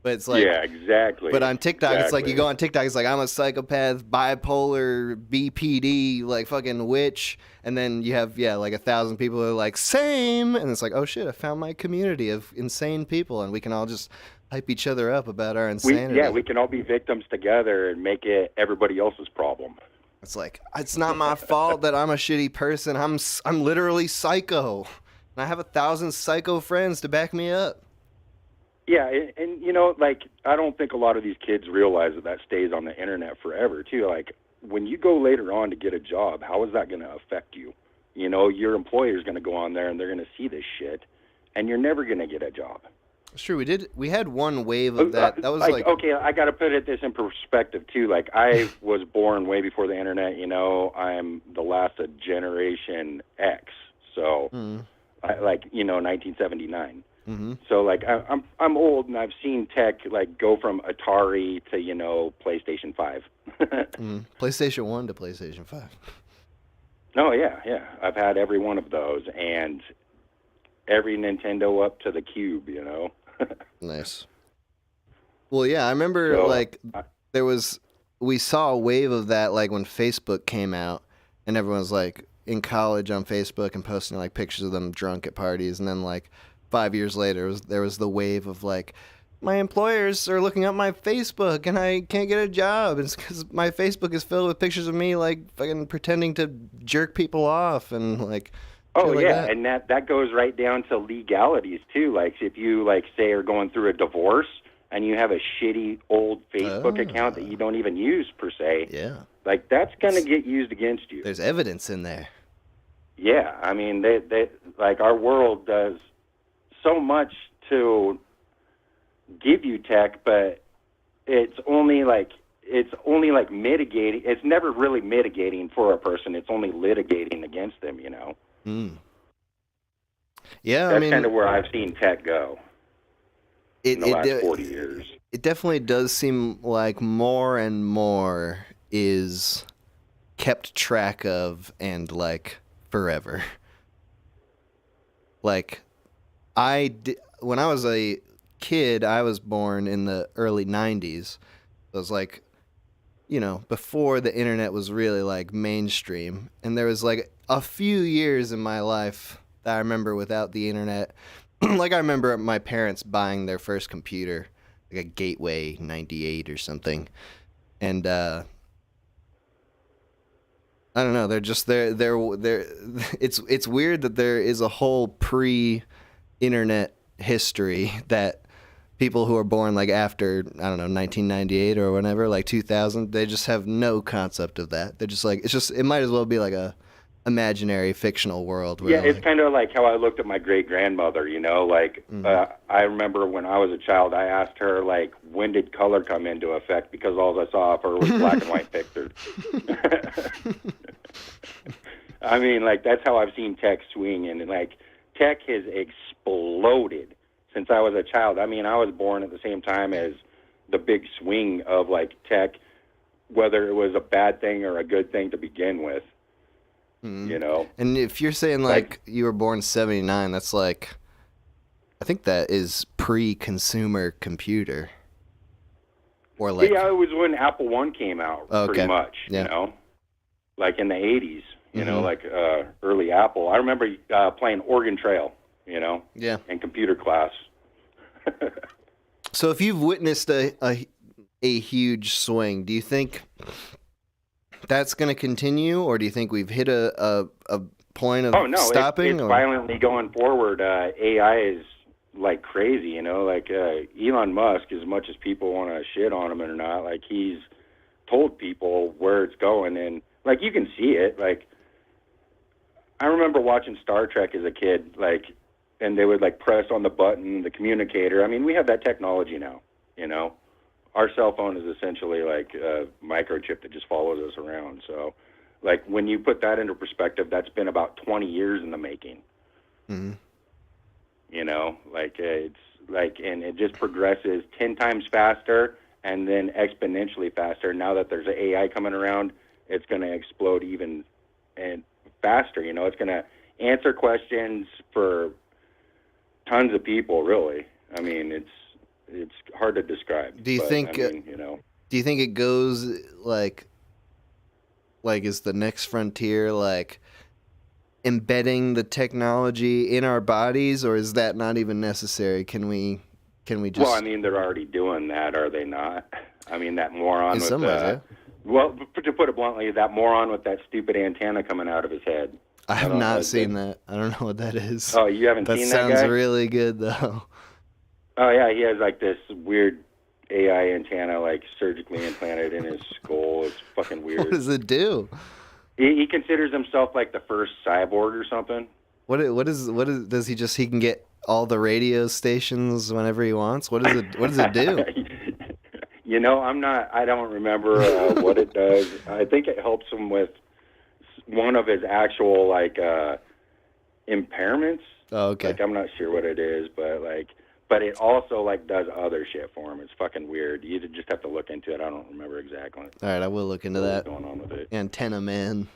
But it's like, yeah, exactly. But on TikTok, It's like you go on TikTok, it's like I'm a psychopath, bipolar, BPD, like fucking witch, and then you have like 1,000 people who are like same, and it's like, oh shit, I found my community of insane people, and we can all just hype each other up about our insanity. We can all be victims together and make it everybody else's problem. It's like it's not my fault that I'm a shitty person. I'm literally psycho, and I have 1,000 psycho friends to back me up. Yeah, and like, I don't think a lot of these kids realize that stays on the internet forever, too. Like, when you go later on to get a job, how is that going to affect you? Your employer's going to go on there and they're going to see this shit, and you're never going to get a job. It's true. We had one wave of that. That was like okay, I got to put this in perspective, too. Like, I was born way before the internet, I'm the last of Generation X, so, 1979. Mm-hmm. So like I'm old and I've seen tech like go from Atari to PlayStation 5. PlayStation 1 to PlayStation 5. Oh yeah. I've had every one of those and every Nintendo up to the Cube. Nice. Well, yeah, I remember we saw a wave of that like when Facebook came out and everyone was like in college on Facebook and posting like pictures of them drunk at parties, and then like 5 years later, there was the wave of like, my employers are looking up my Facebook and I can't get a job. It's because my Facebook is filled with pictures of me like fucking pretending to jerk people off and like. Oh yeah, and that goes right down to legalities too. Like if you like say are going through a divorce and you have a shitty old Facebook account that you don't even use per se. Yeah. Like that's gonna get used against you. There's evidence in there. Yeah, I mean they like our world does so much to give you tech, but it's only like mitigating. It's never really mitigating for a person. It's only litigating against them, Yeah, that's kind of where I've seen tech go in the last 40 years. It definitely does seem like more and more is kept track of and like forever. Like when I was a kid, I was born in the early 90s. It was like, before the internet was really like mainstream. And there was like a few years in my life that I remember without the internet. Like I remember my parents buying their first computer, like a Gateway 98 or something. And I don't know, they're just they're it's weird that there is a whole pre-internet history that people who are born like after, I don't know, 1998 or whatever, like 2000, they just have no concept of that. They're just like, it might as well be like a imaginary fictional world. Where it's kind of like how I looked at my great-grandmother, I remember when I was a child, I asked her, like, when did color come into effect, because all I saw of her was black and white pictures. I mean, like, that's how I've seen tech swing, and, like, tech has exploded since I was a child. I mean, I was born at the same time as the big swing of, like, tech, whether it was a bad thing or a good thing to begin with. And if you're saying like you were born 79, that's like, I think that is pre-consumer computer, or like it was when Apple I came out, pretty much. Like in the 80s, like early Apple. I remember playing Oregon Trail. you know? Yeah. In computer class. So if you've witnessed a huge swing, do you think that's going to continue, or do you think we've hit a point of stopping? It's violently going forward. AI is like crazy, you know, like Elon Musk, as much as people want to shit on him or not, like he's told people where it's going, and like you can see it. Like I remember watching Star Trek as a kid, like, and they would like press on the button, the communicator. I mean, we have that technology now, you know. Our cell phone is essentially like a microchip that just follows us around. So, like, when you put that into perspective, that's been about 20 years in the making. Mm-hmm. You know, like, it's like, and it just progresses 10 times faster and then exponentially faster. Now that there's AI coming around, it's going to explode even and faster. You know, it's going to answer questions for tons of people, really. I mean, it's hard to describe. Do you think? I mean, you know, do you think it goes like is the next frontier like embedding the technology in our bodies, or is that not even necessary? Can we just? Well, I mean, they're already doing that, are they not? I mean, that moron in with some ways, yeah. Well, to put it bluntly, that moron with that stupid antenna coming out of his head. I have not seen that. I don't know what that is. Oh, you haven't seen that guy? That sounds really good, though. Oh, yeah, he has, like, this weird AI antenna, like, surgically implanted in his skull. It's fucking weird. What does it do? He considers himself, like, the first cyborg or something. What does he can get all the radio stations whenever he wants? What does it do? You know, I don't remember what it does. I think it helps him with one of his actual, like, impairments. Oh, okay. Like, I'm not sure what it is, but it also, like, does other shit for him. It's fucking weird. You just have to look into it. I don't remember exactly. All right, I will look into that. What's going on with it? Antenna man.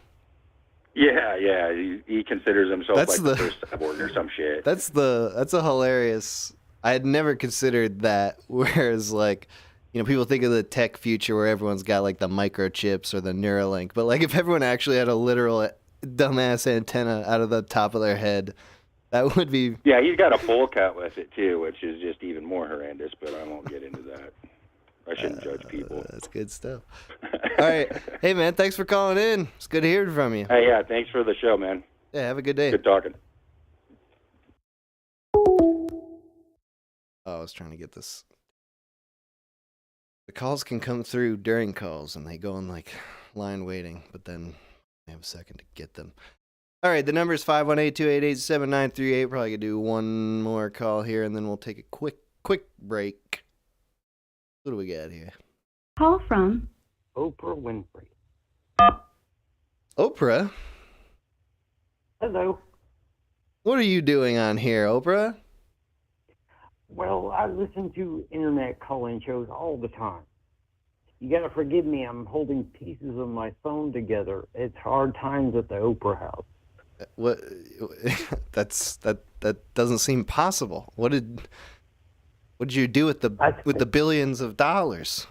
Yeah. He considers himself the first cyborg or some shit. That's a hilarious. I had never considered that. Whereas, like, you know, people think of the tech future where everyone's got like the microchips or the Neuralink, but like if everyone actually had a literal dumbass antenna out of the top of their head, that would be. Yeah, he's got a bowl cut with it too, which is just even more horrendous. But I won't get into that. I shouldn't judge people. That's good stuff. All right, hey man, thanks for calling in. It's good hearing from you. Hey, yeah, thanks for the show, man. Yeah, have a good day. Good talking. Oh, I was trying to get this. The calls can come through during calls, and they go in like line waiting, but then I have a second to get them. All right, the number is 518-288-7938. Probably could do one more call here, and then we'll take a quick break. What do we got here? Call from Oprah Winfrey. Oprah? Hello. What are you doing on here, Oprah? Well, I listen to internet call-in shows all the time. You gotta forgive me, I'm holding pieces of my phone together. It's hard times at the Oprah house. What? That doesn't seem possible. What did you do with the billions of dollars?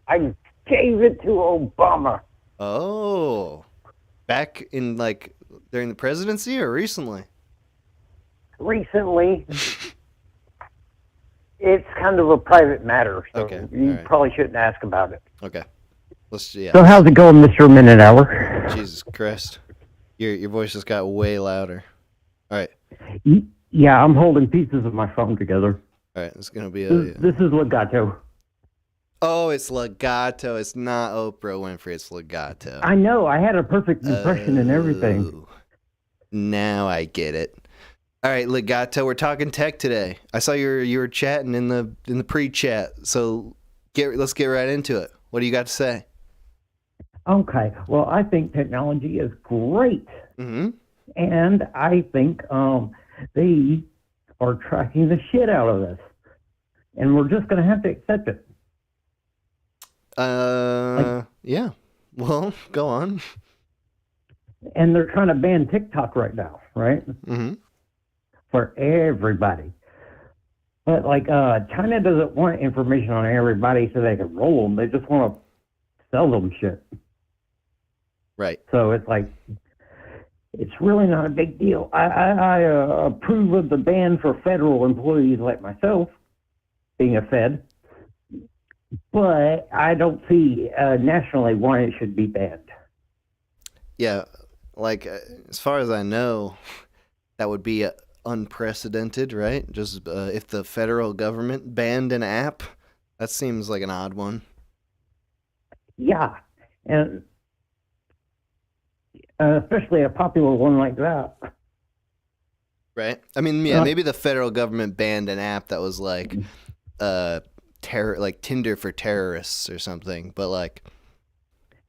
I gave it to Obama. Oh, back in like during the presidency or recently? Recently. It's kind of a private matter, so okay. You probably shouldn't ask about it. Okay. Yeah. So how's it going, Mr. Minute Hour? Jesus Christ. Your voice just got way louder. All right. Yeah, I'm holding pieces of my phone together. All right, it's going to be This is Legato. Oh, it's Legato. It's not Oprah Winfrey. It's Legato. I know. I had a perfect impression and everything. Now I get it. All right, Legato, we're talking tech today. I saw you were chatting in the pre-chat, so let's get right into it. What do you got to say? Okay. Well, I think technology is great. Mm-hmm. And I think they are tracking the shit out of us. And we're just going to have to accept it. Yeah. Well, go on. And they're trying to ban TikTok right now, right? Mm-hmm. For everybody. But, like, China doesn't want information on everybody so they can roll them. They just want to sell them shit. Right. So it's like, It's really not a big deal. I approve of the ban for federal employees like myself, being a Fed, but I don't see nationally why it should be banned. Yeah, like as far as I know, that would be unprecedented, right? Just if the federal government banned an app, that seems like an odd one. Yeah, and especially a popular one like that. Right? I mean, yeah, maybe the federal government banned an app that was like like Tinder for terrorists or something, but like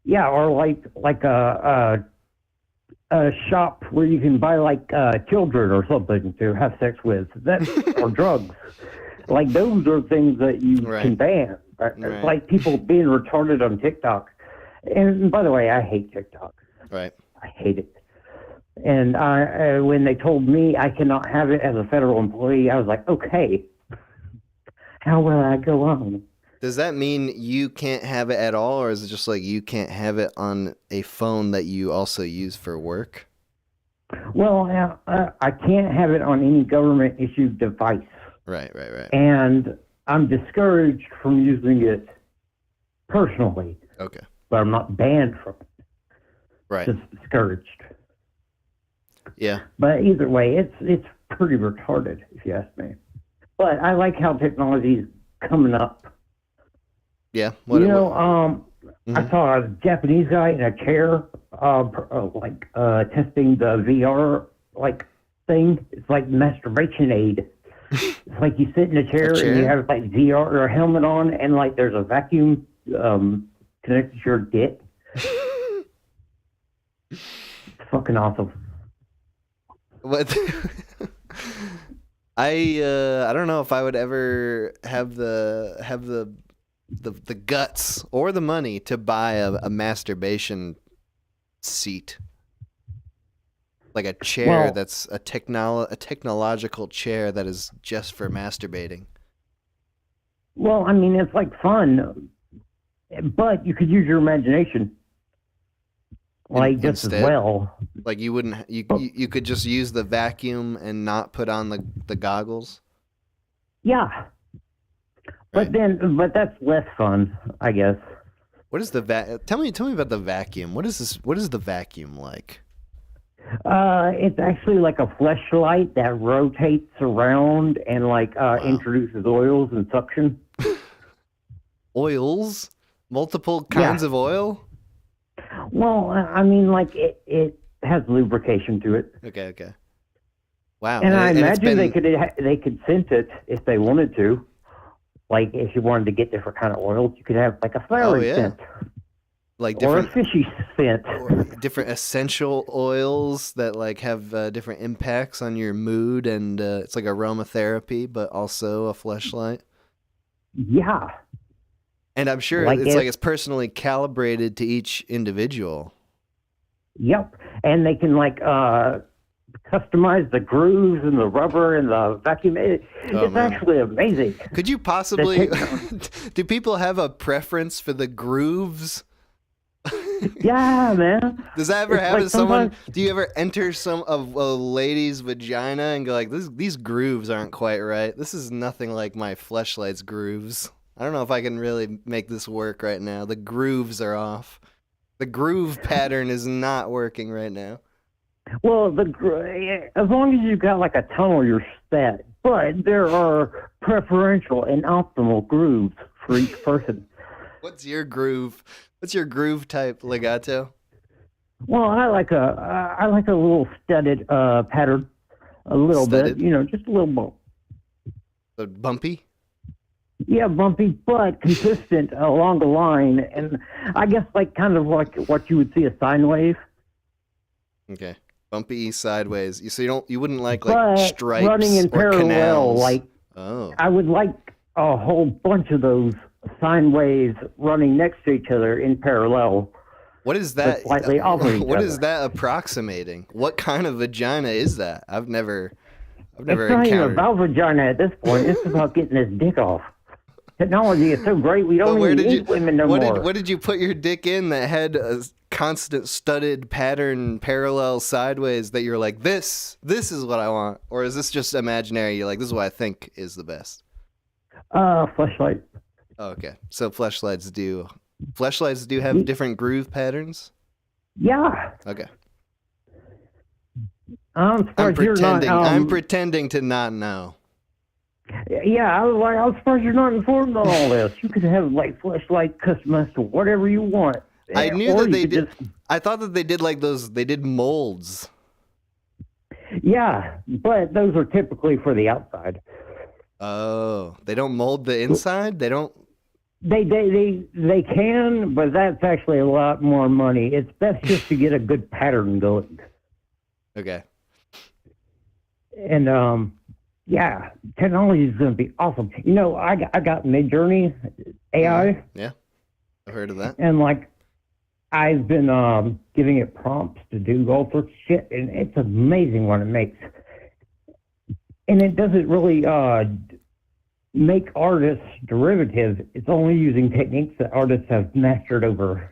yeah, or like a shop where you can buy like children or something to have sex with, that or drugs. Like those are things that you can ban. Right. Like people being retarded on TikTok. And by the way, I hate TikTok. Right. I hate it. And when they told me I cannot have it as a federal employee, I was like, okay, how will I go on? Does that mean you can't have it at all, or is it just like you can't have it on a phone that you also use for work? Well, I can't have it on any government-issued device. Right. And I'm discouraged from using it personally. Okay. But I'm not banned from it. Right. Just discouraged. Yeah. But either way, it's pretty retarded, if you ask me. But I like how technology is coming up. Yeah. I saw a Japanese guy in a chair, testing the VR thing. It's like masturbation aid. It's like you sit in a chair and you have like VR or a helmet on, and like there's a vacuum connected to your dick. It's fucking awesome. What? I don't know if I would ever have the guts or the money to buy a masturbation seat, like a chair that's a technological chair that is just for masturbating. Well, I mean, it's like fun, but you could use your imagination, like just as well. Like you wouldn't, you could just use the vacuum and not put on the goggles. Yeah. But that's less fun, I guess. What is the Tell me about the vacuum. What is this? What is the vacuum like? It's actually like a fleshlight that rotates around and introduces oils and suction. Oils? Multiple kinds of oil? Well, I mean, it has lubrication to it. Okay. Wow. And I imagine they could scent it if they wanted to. Like, if you wanted to get different kind of oils, you could have like a flowery scent. Like different, or a fishy scent. Or different essential oils that like have different impacts on your mood, and it's like aromatherapy, but also a fleshlight. Yeah. And I'm sure it's personally calibrated to each individual. Yep. And they can customize the grooves and the rubber and the vacuum. It's actually amazing. Could you possibly... Do people have a preference for the grooves? Yeah, man. Does that ever happen to someone? Do you ever enter some of a lady's vagina and go like, these grooves aren't quite right. This is nothing like my fleshlight's grooves. I don't know if I can really make this work right now. The grooves are off. The groove pattern is not working right now. Well, as long as you've got like a tunnel, you're set. But there are preferential and optimal grooves for each person. What's your groove? What's your groove type, Legato? Well, I like a little studded pattern, a little bit, just a little bump. So bumpy? Yeah, bumpy, but consistent along the line, and I guess kind of like what you would see a sine wave. Okay, bumpy sideways. So you wouldn't like stripes running in or parallel. canals. I would like a whole bunch of those sine waves running next to each other in parallel. What is that? Slightly off of each What other. is that approximating? What kind of vagina is that? I've never It's not even about vagina at this point. It's about getting this dick off. Technology is so great, we don't even need women no more. What did you put your dick in that had constant studded pattern parallel sideways that you're like, this is what I want? Or is this just imaginary? You're like, this is what I think is the best? Fleshlight. Oh, okay. So fleshlights do have different groove patterns? Yeah. Okay. I'm pretending to not know. Yeah, I was surprised you're not informed on all this. You could have like fleshlight customized to whatever you want. I knew that they did. I thought that they did like those. They did molds. Yeah, but those are typically for the outside. Oh, they don't mold the inside? They don't. They can, but that's actually a lot more money. It's best just to get a good pattern going. Okay. And yeah, technology is going to be awesome. You know, I got Midjourney AI. Yeah, I've heard of that. And like, I've been giving it prompts to do all sorts of shit, and it's amazing what it makes. And it doesn't really make artists derivative. It's only using techniques that artists have mastered over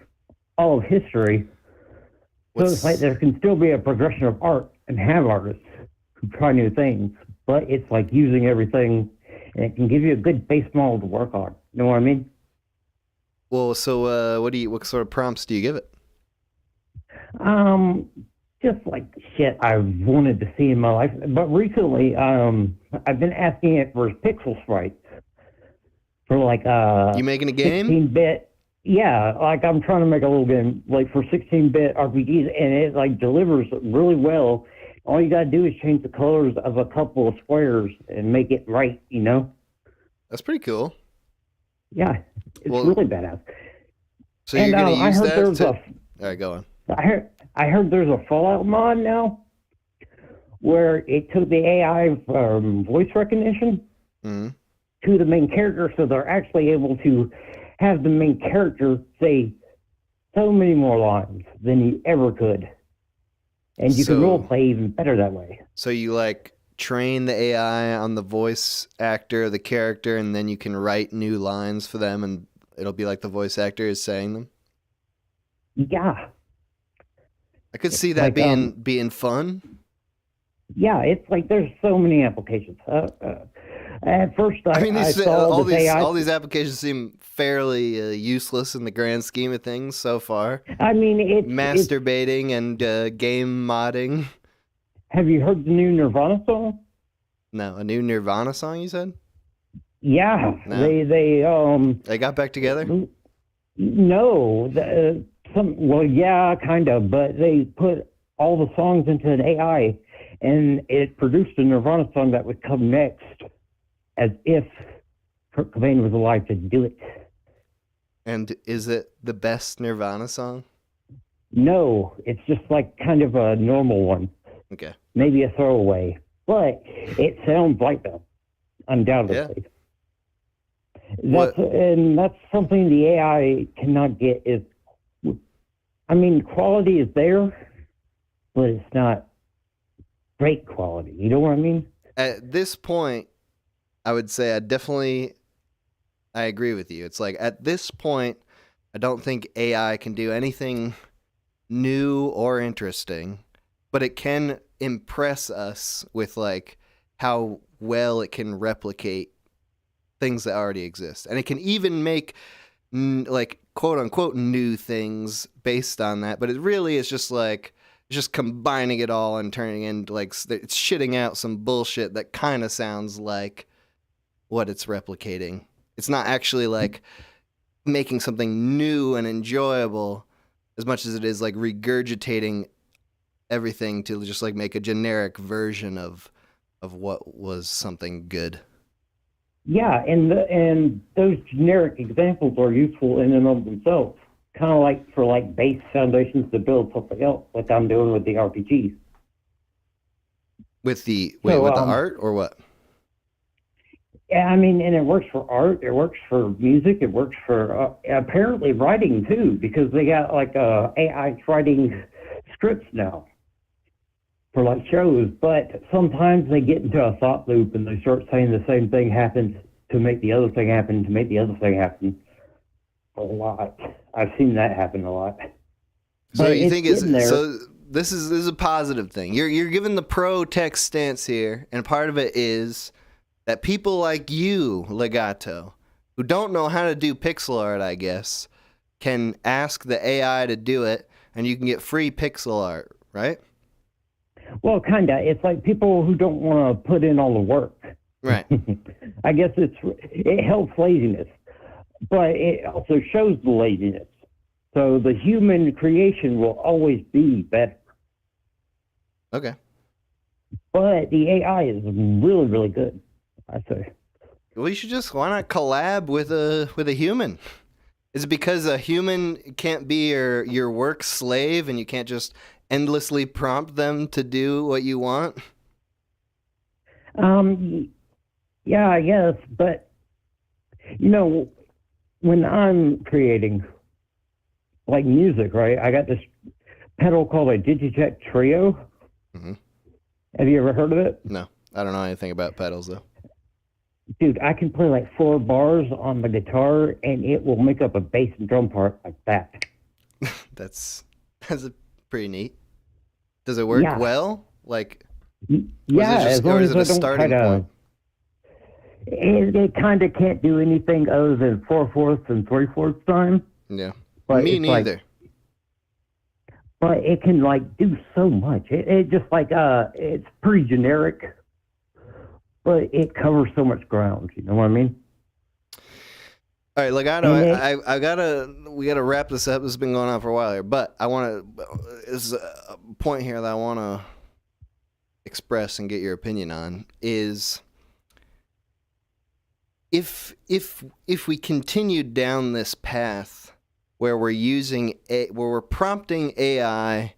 all of history. So it's like there can still be a progression of art and have artists who try new things, but it's like using everything, and it can give you a good base model to work on. You know what I mean? Well, so what sort of prompts do you give it? Just like shit I wanted to see in my life. But recently, I've been asking it for pixel sprites for like you making a game? 16-bit. Yeah, like I'm trying to make a little game like for 16-bit RPGs, and it like delivers really well. All you gotta do is change the colors of a couple of squares and make it right. You know? That's pretty cool. Yeah, it's really badass. So you're gonna use that? All right, go on. I heard there's a Fallout mod now where it took the AI voice recognition to the main character, so they're actually able to have the main character say so many more lines than you ever could. And you can role play even better that way. So you like train the AI on the voice actor, the character, and then you can write new lines for them, and it'll be like the voice actor is saying them? Yeah. I could see that like, being fun. Yeah, it's like there's so many applications. At first, I saw all these applications seem fairly useless in the grand scheme of things so far. I mean, it's masturbating and game modding. Have you heard the new Nirvana song? No, a new Nirvana song. You said? Yeah, no. They got back together. No, well, yeah, kind of, but they put all the songs into an AI, and it produced a Nirvana song that would come next, as if Kurt Cobain was alive to do it. And is it the best Nirvana song? No, it's just like kind of a normal one. Okay. Maybe a throwaway, but it sounds like that, undoubtedly. Yeah. That's something the AI cannot get. Quality is there, but it's not great quality. You know what I mean? At this point, I would say I agree with you. It's like at this point, I don't think AI can do anything new or interesting, but it can impress us with like how well it can replicate things that already exist. And it can even make like quote unquote new things based on that, but it really is just like just combining it all and turning into like it's shitting out some bullshit that kind of sounds like what it's replicating. It's not actually like making something new and enjoyable as much as it is like regurgitating everything to just like make a generic version of what was something good. Yeah, and those generic examples are useful in and of themselves. Kind of like for like base foundations to build something else, like I'm doing with the RPGs. With the art or what? Yeah, and it works for art, it works for music, it works for apparently writing too, because they got like AI writing scripts now for like shows, but sometimes they get into a thought loop and they start saying the same thing happens to make the other thing happen, to make the other thing happen. A lot. I've seen that happen a lot. So you think so? This is a positive thing. You're giving the pro tech stance here, and part of it is that people like you, Legato, who don't know how to do pixel art, I guess, can ask the AI to do it, and you can get free pixel art, right? Well, kind of. It's like people who don't want to put in all the work. Right. I guess it helps laziness, but it also shows the laziness. So the human creation will always be better. Okay. But the AI is really, really good, I say. Well, you should why not collab with a human? Is it because a human can't be your work slave and you can't just endlessly prompt them to do what you want? Yeah, I guess, but when I'm creating like music, right? I got this pedal called a Digitech Trio. Mm-hmm. Have you ever heard of it? No, I don't know anything about pedals though. Dude, I can play like 4 bars on the guitar and it will make up a bass and drum part like that. That's pretty neat. Does it work well? Like, as long as I don't starting point? It kind of can't do anything other than 4/4 and 3/4 time. Yeah, but me neither. But it can like do so much. It just like it's pretty generic, but it covers so much ground. You know what I mean? All right, Legato, we gotta wrap this up. This has been going on for a while here, but this is a point here that I want to express and get your opinion on is if we continued down this path where we're prompting AI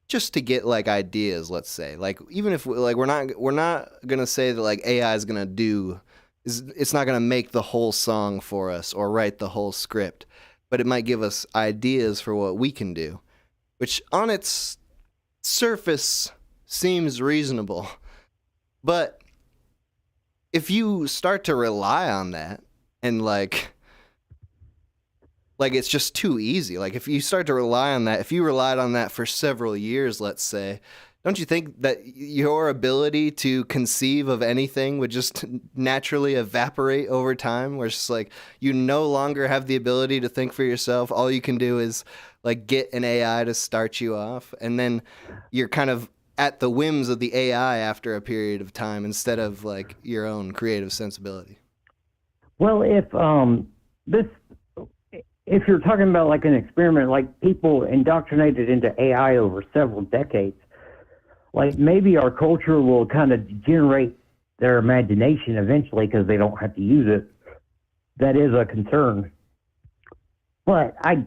just to get like ideas, let's say, like even if we're not gonna say that like AI is gonna do. It's not going to make the whole song for us or write the whole script, but it might give us ideas for what we can do, which on its surface seems reasonable. But if you start to rely on that and like it's just too easy. Like if you start to rely on that, if you relied on that for several years, let's say, don't you think that your ability to conceive of anything would just naturally evaporate over time? Where it's just like you no longer have the ability to think for yourself. All you can do is like get an AI to start you off, and then you're kind of at the whims of the AI after a period of time instead of like your own creative sensibility. Well, if you're talking about like an experiment, like people indoctrinated into AI over several decades. Like maybe our culture will kind of generate their imagination eventually because they don't have to use it. That is a concern. But I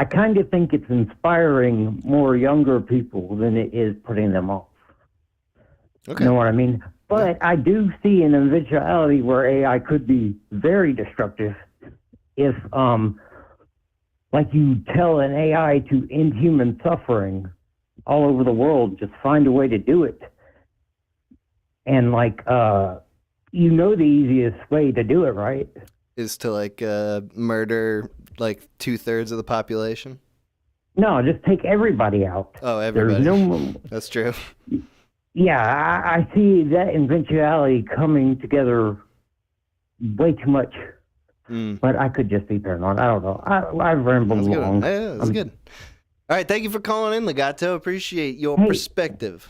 kind of think it's inspiring more younger people than it is putting them off. Okay. You know what I mean? But I do see an eventuality where AI could be very destructive if, like you tell an AI to end human suffering all over the world, just find a way to do it. And like, the easiest way to do it, right? Is to like murder like 2/3 of the population? No, just take everybody out. Oh, everybody. That's true. Yeah, I see that eventuality coming together way too much. But I could just be paranoid. I don't know. I've rambled along. Yeah, that's good. All right, thank you for calling in, Legato. Appreciate your perspective.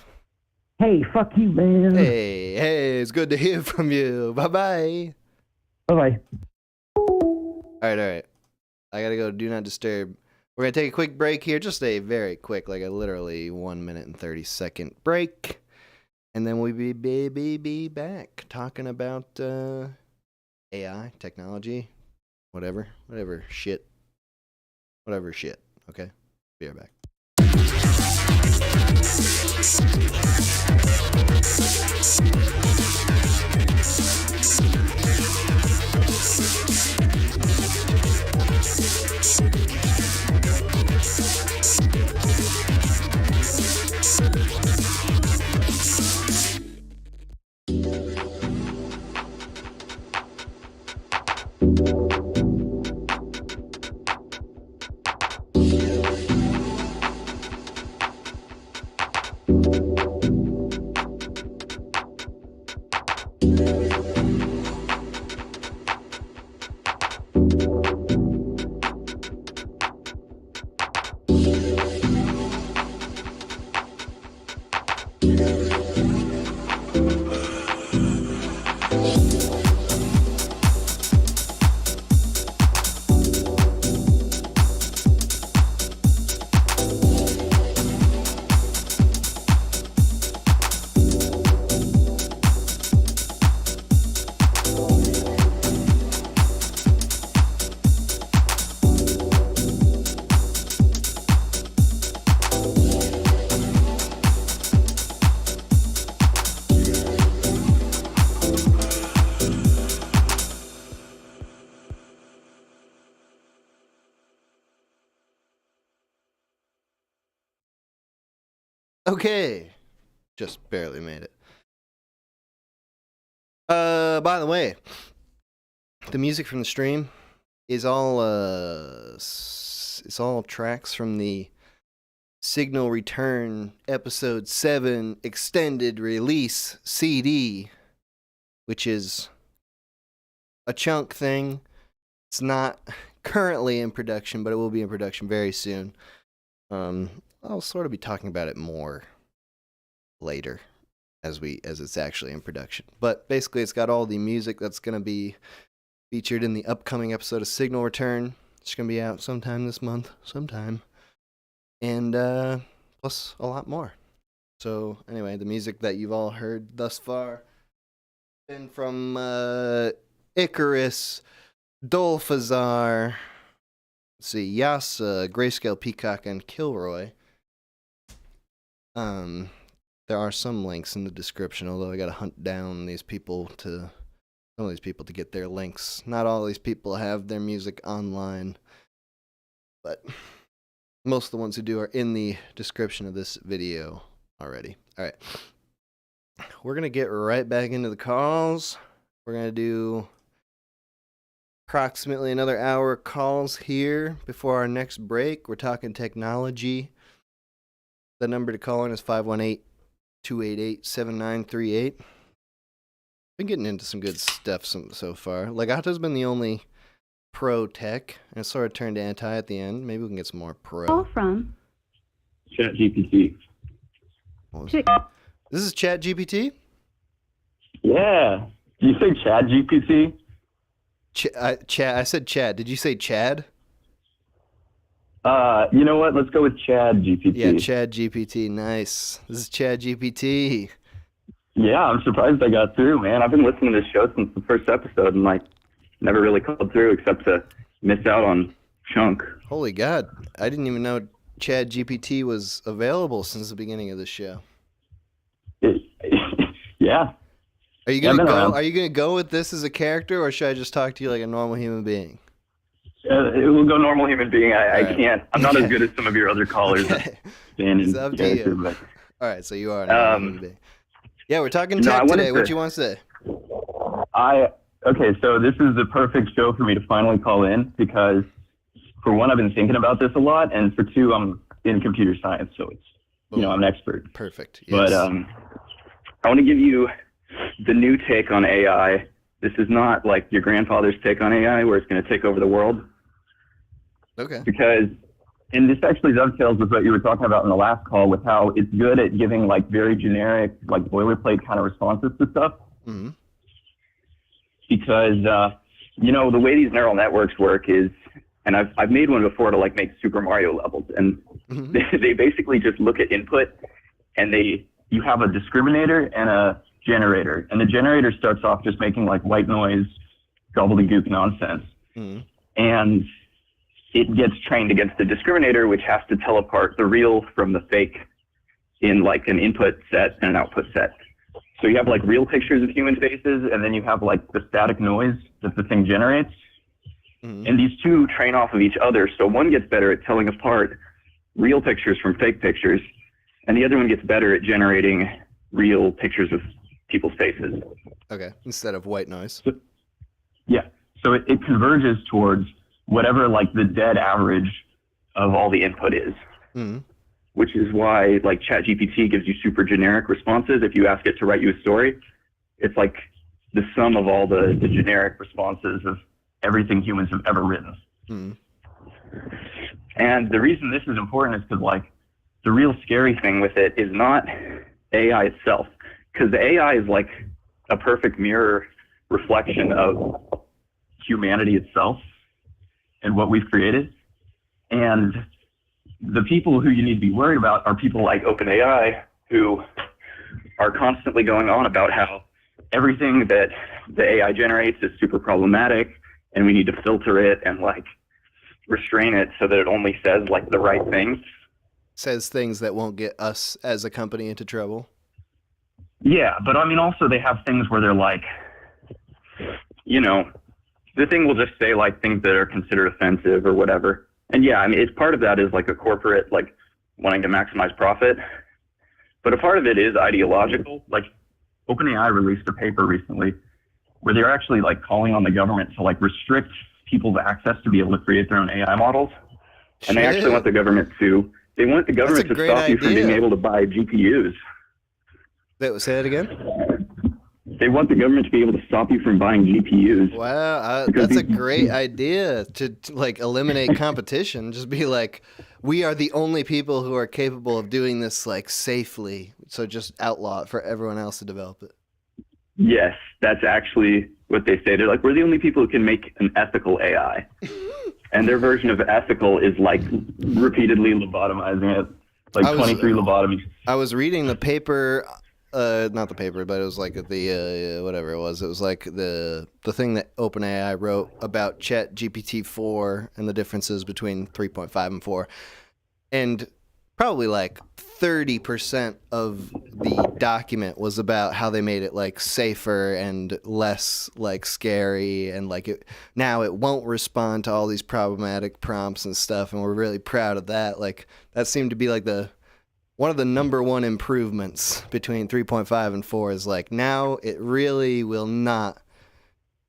Hey, fuck you, man. Hey, it's good to hear from you. Bye-bye. Bye-bye. All right. I got to go do not disturb. We're going to take a quick break here, just a very quick, like a literally 1 minute and 30-second break. And then we'll be back talking about AI, technology, whatever shit, okay? Be right back. Okay. Just barely made it. By the way, the music from the stream is all it's all tracks from the Signal Return Episode 7 Extended Release CD, which is a chunk thing. It's not currently in production, but it will be in production very soon. I'll sort of be talking about it more later as it's actually in production. But basically, it's got all the music that's going to be featured in the upcoming episode of Signal Return. It's going to be out sometime this month, and plus a lot more. So anyway, the music that you've all heard thus far been from Icarus, Dolphazar, let's see, Yasa, Greyscale Peacock, and Kilroy. There are some links in the description, although I gotta hunt down some of these people to get their links. Not all these people have their music online, but most of the ones who do are in the description of this video already. Alright. We're gonna get right back into the calls. We're gonna do approximately another hour of calls here before our next break. We're talking technology. The number to call in is 518-288-7938. Been getting into some good stuff so far. Legato's been the only pro tech, and it sort of turned anti at the end. Maybe we can get some more pro. Call from ChatGPT. This is ChatGPT? Yeah. Do you say ChatGPT? I said Chad. Did you say Chad? You know what? Let's go with ChatGPT. Yeah, ChatGPT. Nice. This is ChatGPT. Yeah, I'm surprised I got through, man. I've been listening to this show since the first episode and, never really called through except to miss out on Chunk. Holy God. I didn't even know ChatGPT was available since the beginning of the show. Yeah. Are you gonna go with this as a character, or should I just talk to you like a normal human being? It will go normal human being. I can't. I'm not as good as some of your other callers. Okay. It's up to you. But... All right, so you are a normal human being. Yeah, we're talking tech today. What do you want to say? Okay, so this is the perfect show for me to finally call in because, for one, I've been thinking about this a lot, and for two, I'm in computer science, so it's I'm an expert. Perfect. Yes. But I want to give you the new take on AI. This is not like your grandfather's take on AI, where it's going to take over the world. Okay. Because, and this actually dovetails with what you were talking about in the last call, with how it's good at giving very generic, boilerplate kind of responses to stuff. Mm-hmm. Because, the way these neural networks work is, and I've made one before to make Super Mario levels, and they basically just look at input, and you have a discriminator and a generator, and the generator starts off just making white noise, gobbledygook nonsense, and it gets trained against the discriminator, which has to tell apart the real from the fake in an input set and an output set. So you have real pictures of human faces, and then you have the static noise that the thing generates. And these two train off of each other. So one gets better at telling apart real pictures from fake pictures, and the other one gets better at generating real pictures of people's faces. Okay, instead of white noise. So it converges towards whatever the dead average of all the input is. Which is why ChatGPT gives you super generic responses. If you ask it to write you a story, it's the sum of all the generic responses of everything humans have ever written. Mm. And the reason this is important is because, like, the real scary thing with it is not AI itself, because the AI is like a perfect mirror reflection of humanity itself and what we've created. And the people who you need to be worried about are people like OpenAI, who are constantly going on about how everything that the AI generates is super problematic and we need to filter it and like restrain it so that it only says like the right things. Says things that won't get us as a company into trouble. Yeah, but I mean, also they have things where they're like, you know, the thing will just say like things that are considered offensive or whatever. And yeah, I mean, it's part of that is like a corporate, like wanting to maximize profit. But a part of it is ideological. Like OpenAI released a paper recently where they're actually like calling on the government to like restrict people's access to be able to create their own AI models. And they actually want the government to, they want the government to stop you from being able to buy GPUs. Say that again? They want the government to be able to stop you from buying GPUs. Wow, that's a great idea to like eliminate competition. Just be like, we are the only people who are capable of doing this like safely. So just outlaw it for everyone else to develop it. Yes, that's actually what they say. They're like, we're the only people who can make an ethical AI. And their version of ethical is like repeatedly lobotomizing it, like 23 lobotomies. I was reading the paper. Not the paper, but it was like the whatever it was. It was like the thing that OpenAI wrote about ChatGPT 4 and the differences between 3.5 and 4. And probably like 30% of the document was about how they made it like safer and less like scary, and like now it won't respond to all these problematic prompts and stuff, and we're really proud of that. Like that seemed to be like one of the number one improvements between 3.5 and 4 is like now it really will not.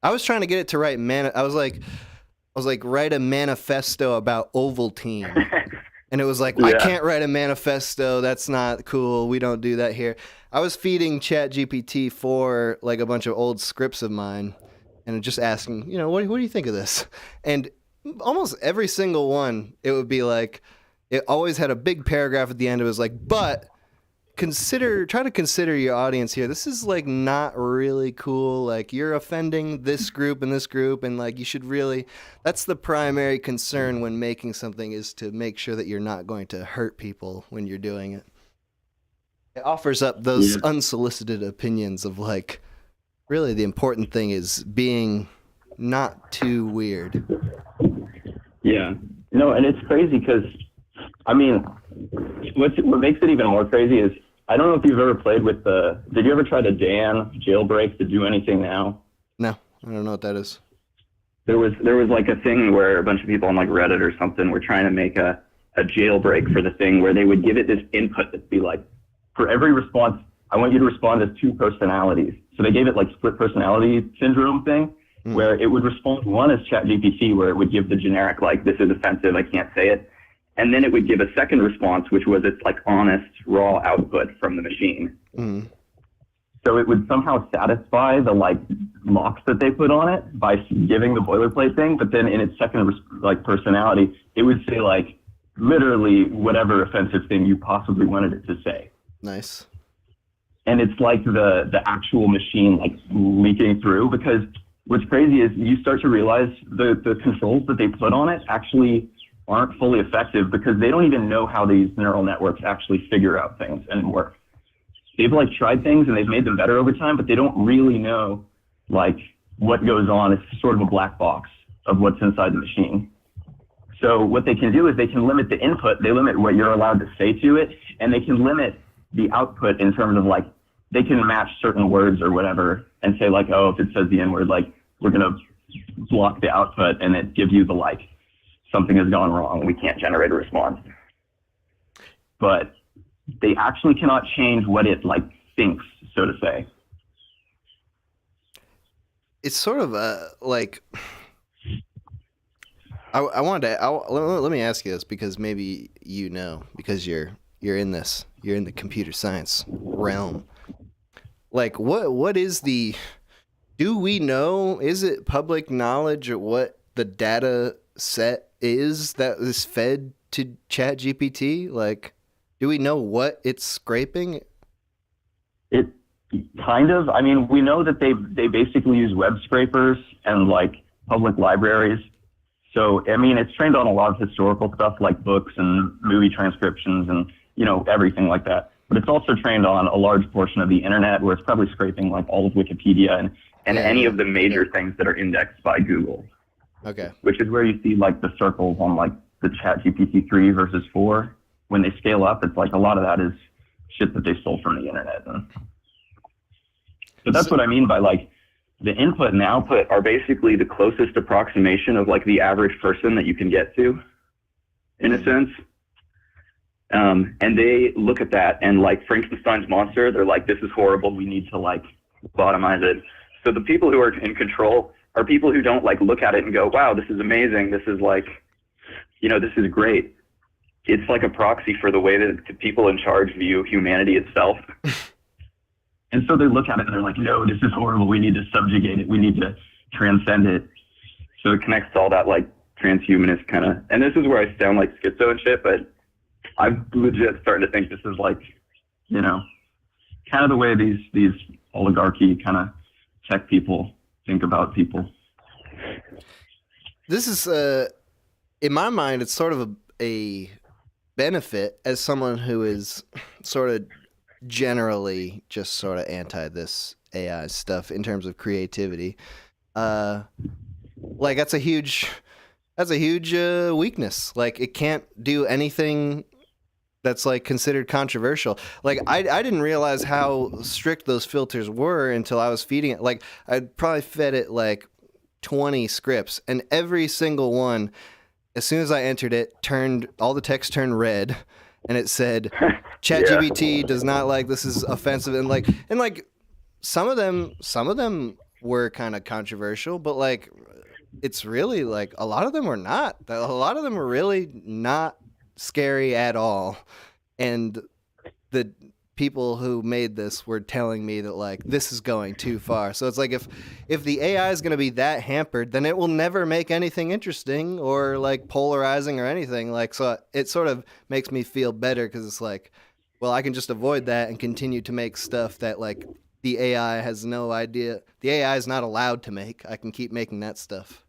I was trying to get it to write I was like write a manifesto about Ovaltine. And it was like, I can't write a manifesto. That's not cool. We don't do that here. I was feeding ChatGPT 4 like a bunch of old scripts of mine and just asking, you know, what do you think of this? And almost every single one, it would be like, it always had a big paragraph at the end. It was like, but try to consider your audience here. This is like not really cool. Like you're offending this group and this group, and like you should really, that's the primary concern when making something, is to make sure that you're not going to hurt people when you're doing it. It offers up those unsolicited opinions of like, really the important thing is being not too weird. Yeah. No, and it's crazy because, I mean, what makes it even more crazy is, I don't know if you've ever played with did you ever try to Dan jailbreak to do anything now? No, I don't know what that is. There was like a thing where a bunch of people on like Reddit or something were trying to make a jailbreak for the thing where they would give it this input that'd be like, for every response, I want you to respond as two personalities. So they gave it like split personality syndrome thing, where it would respond one as ChatGPT, where it would give the generic like, this is offensive, I can't say it. And then it would give a second response, which was its like honest, raw output from the machine. Mm. So it would somehow satisfy the like mocks that they put on it by giving the boilerplate thing. But then in its second like personality, it would say like literally whatever offensive thing you possibly wanted it to say. Nice. And it's like the actual machine like leaking through, because what's crazy is you start to realize the controls that they put on it actually aren't fully effective, because they don't even know how these neural networks actually figure out things and work. They've like tried things and they've made them better over time, but they don't really know like what goes on. It's sort of a black box of what's inside the machine. So what they can do is they can limit the input, they limit what you're allowed to say to it, and they can limit the output in terms of like, they can match certain words or whatever and say like, oh, if it says the N-word, like we're gonna block the output, and it gives you the like, something has gone wrong, we can't generate a response. But they actually cannot change what it like thinks, so to say. It's sort of like, I wanted to, let me ask you this, because maybe you know, because you're in the computer science realm. Like what is the Do we know, is it public knowledge what the data set is that is fed to ChatGPT? Like, do we know what it's scraping? It kind of. I mean, we know that they basically use web scrapers and like public libraries. So, I mean, it's trained on a lot of historical stuff like books and movie transcriptions and, everything like that. But it's also trained on a large portion of the internet where it's probably scraping like all of Wikipedia and any of the major things that are indexed by Google. Okay. Which is where you see like the circles on like the ChatGPT 3 versus 4. When they scale up, it's like a lot of that is shit that they stole from the internet. And so that's what I mean by like the input and output are basically the closest approximation of like the average person that you can get to, in a sense. And they look at that and like Frankenstein's monster, they're like, this is horrible. We need to like bottomize it. So the people who are in control are people who don't like look at it and go, wow, this is amazing. This is like, this is great. It's like a proxy for the way that the people in charge view humanity itself. And so they look at it and they're like, no, this is horrible. We need to subjugate it. We need to transcend it. So it connects to all that like transhumanist kind of, and this is where I sound like schizo and shit, but I'm legit starting to think this is like, kind of the way these oligarchy kind of tech people think about people. This is, in my mind, it's sort of a benefit as someone who is sort of generally just sort of anti this AI stuff in terms of creativity. Like that's a huge weakness. Like it can't do anything that's like considered controversial. Like I didn't realize how strict those filters were until I was feeding it. Like I probably fed it like 20 scripts, and every single one, as soon as I entered it, all the text turned red, and it said ChatGPT does not like this, is offensive, and like some of them were kind of controversial, but like it's really like a lot of them were not. A lot of them were really not scary at all. And the people who made this were telling me that like this is going too far. So it's like if the AI is going to be that hampered, then it will never make anything interesting or like polarizing or anything. Like, so it sort of makes me feel better because it's like, well, I can just avoid that and continue to make stuff that like the AI has no idea. The AI is not allowed to make. I can keep making that stuff.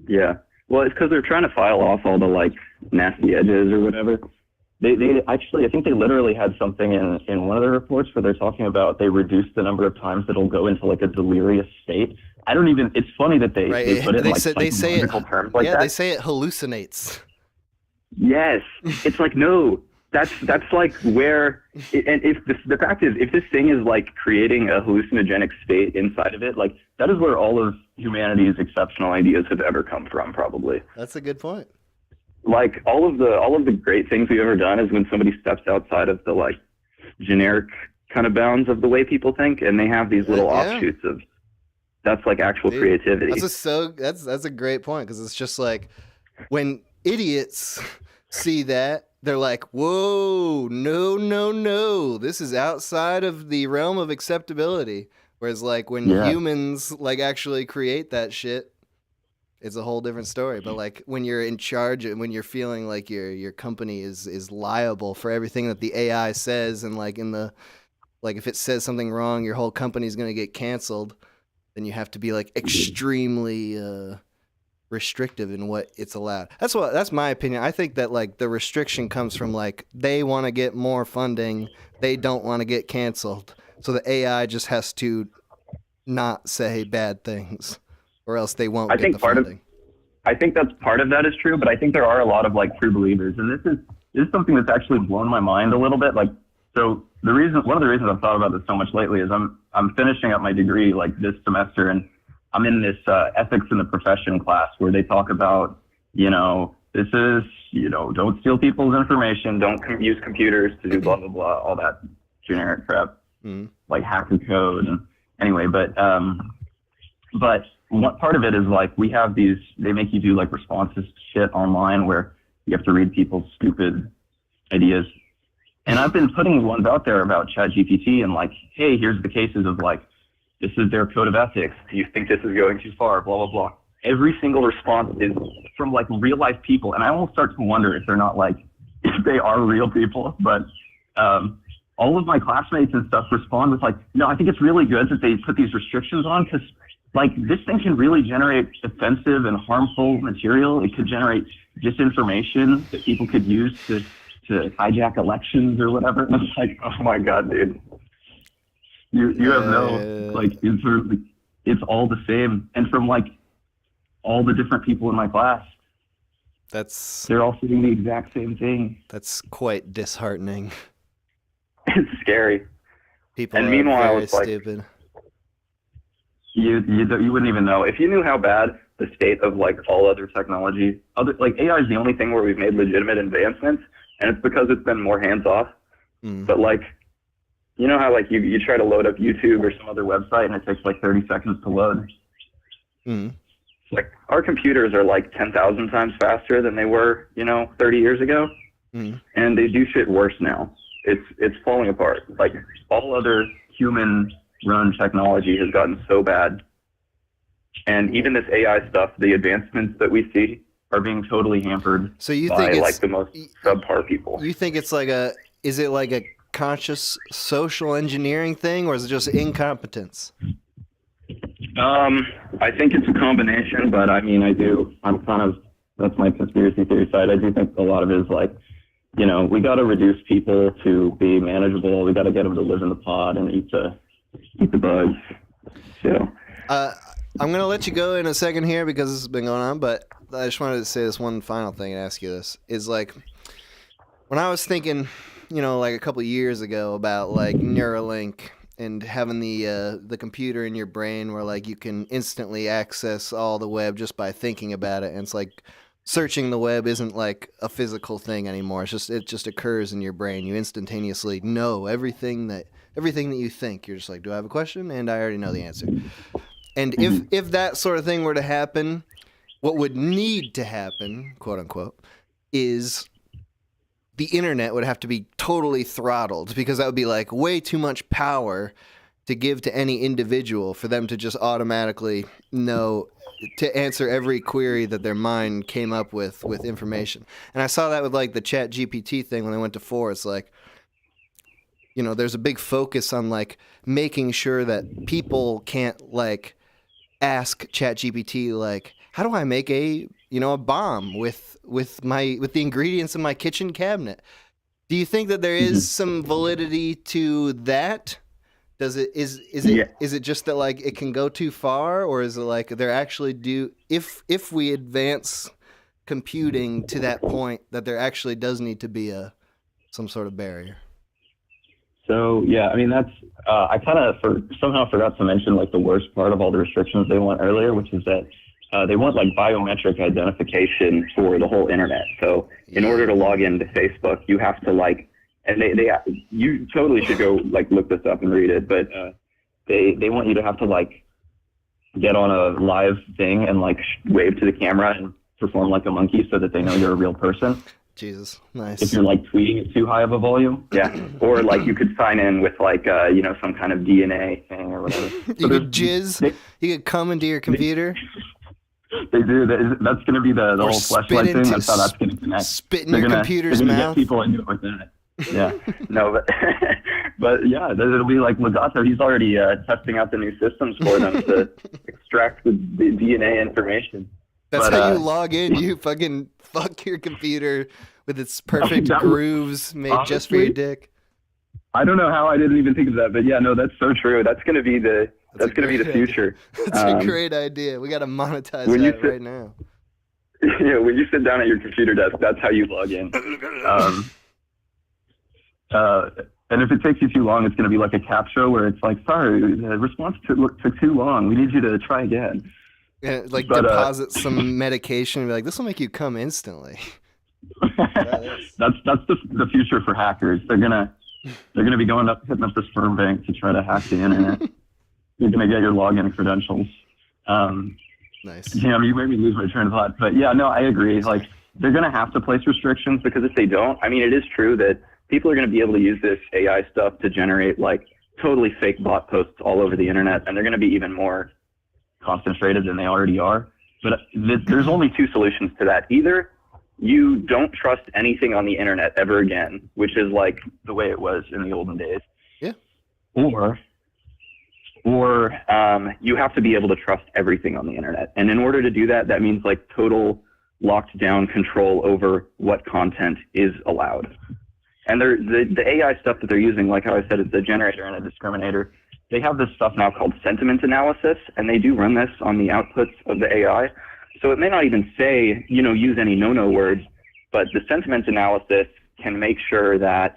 Yeah. Well, it's because they're trying to file off all the like nasty edges or whatever. They actually, I think they literally had something in one of their reports where they're talking about they reduced the number of times that it'll go into like a delirious state. I don't even, it's funny that they put it in like psychological terms like that. Yeah, they say it hallucinates. Yes. It's like, no, that's like where, and if the fact is, if this thing is like creating a hallucinogenic state inside of it, like that is where all of humanity's exceptional ideas have ever come from, probably. That's a good point. Like all of the great things we've ever done is when somebody steps outside of the like generic kind of bounds of the way people think, and they have these little offshoots of that's like actual creativity. That's a great point, because it's just like when idiots see that, they're like, whoa, no, this is outside of the realm of acceptability. Whereas like when humans like actually create that shit, it's a whole different story. But like when you're in charge and when you're feeling like your company is liable for everything that the AI says, and like if it says something wrong, your whole company's gonna get canceled, then you have to be like extremely restrictive in what it's allowed. That's my opinion. I think that like the restriction comes from like they want to get more funding, they don't want to get canceled, so the AI just has to not say bad things, or else they won't get the funding. I think that's part of that is true, but I think there are a lot of like true believers, and this is something that's actually blown my mind a little bit. Like, so one of the reasons I've thought about this so much lately is I'm finishing up my degree like this semester, and I'm in this ethics in the profession class where they talk about, this is, don't steal people's information, don't use computers to do blah, blah, blah, all that generic crap, like hacker code. And anyway, but what part of it is like we have these, they make you do like responses to shit online where you have to read people's stupid ideas. And I've been putting ones out there about ChatGPT and like, hey, here's the cases of like, This is their code of ethics. Do you think this is going too far? Blah, blah, blah. Every single response is from like real life people. And I almost start to wonder if they're not like, if they are real people. But all of my classmates and stuff respond with like, no, I think it's really good that they put these restrictions on, because like this thing can really generate offensive and harmful material. It could generate disinformation that people could use to hijack elections or whatever. And it's like, oh my God, dude. You have no, like, it's all the same. And from like all the different people in my class, they're all saying the exact same thing. That's quite disheartening. It's scary. People and are meanwhile, very it's like, stupid. You wouldn't even know. If you knew how bad the state of like all other technology, like AI is the only thing where we've made legitimate advancements, and it's because it's been more hands off. But like, you know how like you try to load up YouTube or some other website and it takes like 30 seconds to load? Like our computers are like 10,000 times faster than they were, 30 years ago. And they do shit worse now. It's falling apart. Like all other human run technology has gotten so bad. And even this AI stuff, the advancements that we see are being totally hampered by like the most subpar people. You think it's like is it like a conscious social engineering thing, or is it just incompetence? I think it's a combination, but I mean, that's my conspiracy theory side. I do think a lot of it is like, we got to reduce people to be manageable. We got to get them to live in the pod and eat the bugs. So, I'm going to let you go in a second here because this has been going on, but I just wanted to say this one final thing and ask you this. Is like, when I was thinking, like a couple of years ago about like Neuralink and having the computer in your brain where like you can instantly access all the web just by thinking about it, and it's like searching the web isn't like a physical thing anymore. It just occurs in your brain. You instantaneously know everything that you think. You're just like, do I have a question? And I already know the answer. And if that sort of thing were to happen, what would need to happen, quote unquote, is the internet would have to be totally throttled, because that would be like way too much power to give to any individual for them to just automatically know to answer every query that their mind came up with information. And I saw that with like the ChatGPT thing when they went to 4. It's like, there's a big focus on like making sure that people can't like ask ChatGPT like, how do I make a bomb with the ingredients in my kitchen cabinet? Do you think that there is some validity to that? Is it just that like it can go too far, or is it like there actually if we advance computing to that point that there actually does need to be some sort of barrier? So yeah, I mean that's I kind of somehow forgot to mention like the worst part of all the restrictions they want earlier, which is that they want like biometric identification for the whole internet. So in order to log into Facebook, you have to like, and you totally should go like look this up and read it, but they want you to have to like get on a live thing and like wave to the camera and perform like a monkey so that they know you're a real person. Jesus, nice. If you're like tweeting at too high of a volume, yeah. Or like you could sign in with like some kind of DNA thing or whatever. You could jizz. You could come into your computer. They do. That's going to be the whole flashlight thing. That's how that's going to connect. Spit in your computer's mouth. Get people into it with that. Yeah. No, but yeah, it'll be like Legato. He's already testing out the new systems for them to extract the DNA information. That's how you log in. You fucking fuck your computer with its perfect grooves made honestly, just for your dick. I don't know how I didn't even think of that, but yeah, no, that's so true. That's going to be the future. That's a great idea. We got to monetize that right now. Yeah, when you sit down at your computer desk, that's how you log in. And if it takes you too long, it's going to be like a CAPTCHA where it's like, sorry, the response took too long. We need you to try again. And deposit some medication and be like, this will make you come instantly. That's the future for hackers. They're gonna be hitting up the sperm bank to try to hack the internet. You're gonna get your login credentials. Nice. You made me lose my train of thought. But yeah, no, I agree. Like they're gonna have to place restrictions, because if they don't, I mean, it is true that people are gonna be able to use this AI stuff to generate like totally fake bot posts all over the internet, and they're going to be even more concentrated than they already are. But there's only two solutions to that. Either you don't trust anything on the internet ever again, which is like the way it was in the olden days. Yeah. Or you have to be able to trust everything on the internet. And in order to do that, that means like total locked down control over what content is allowed. And the AI stuff that they're using, like how I said, it's a generator and a discriminator. They have this stuff now called sentiment analysis, and they do run this on the outputs of the AI. So it may not even say, use any no-no words, but the sentiment analysis can make sure that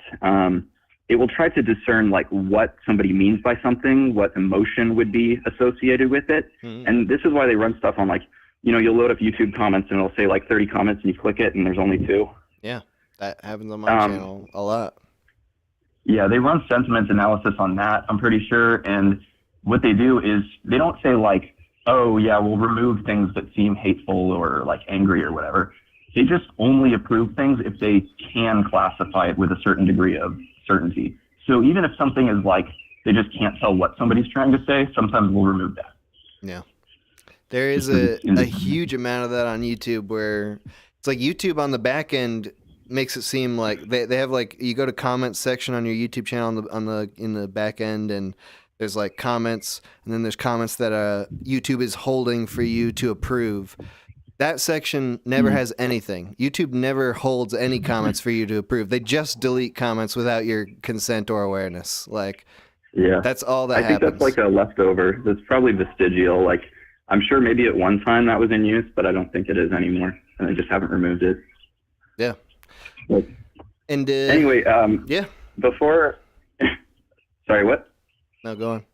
it will try to discern like what somebody means by something, what emotion would be associated with it. Mm-hmm. And this is why they run stuff on like, you'll load up YouTube comments and it'll say like 30 comments and you click it and there's only 2. Yeah, that happens on my channel a lot. Yeah, they run sentiment analysis on that, I'm pretty sure. And what they do is they don't say like, oh yeah, we'll remove things that seem hateful or like angry or whatever. They just only approve things if they can classify it with a certain degree of certainty. So even if something is like, they just can't tell what somebody's trying to say, sometimes we'll remove that. Yeah. There is a huge amount of that on YouTube where it's like YouTube on the back end makes it seem like they have like, you go to comment section on your YouTube channel in the back end, and there's like comments, and then there's comments that YouTube is holding for you to approve. That section never has anything. YouTube never holds any comments for you to approve. They just delete comments without your consent or awareness. Like, yeah, that's all that happens. I think that's like a leftover. That's probably vestigial. Like, I'm sure maybe at one time that was in use, but I don't think it is anymore, and they just haven't removed it. Yeah. Like, and anyway, yeah. Before, sorry, what? No, go on.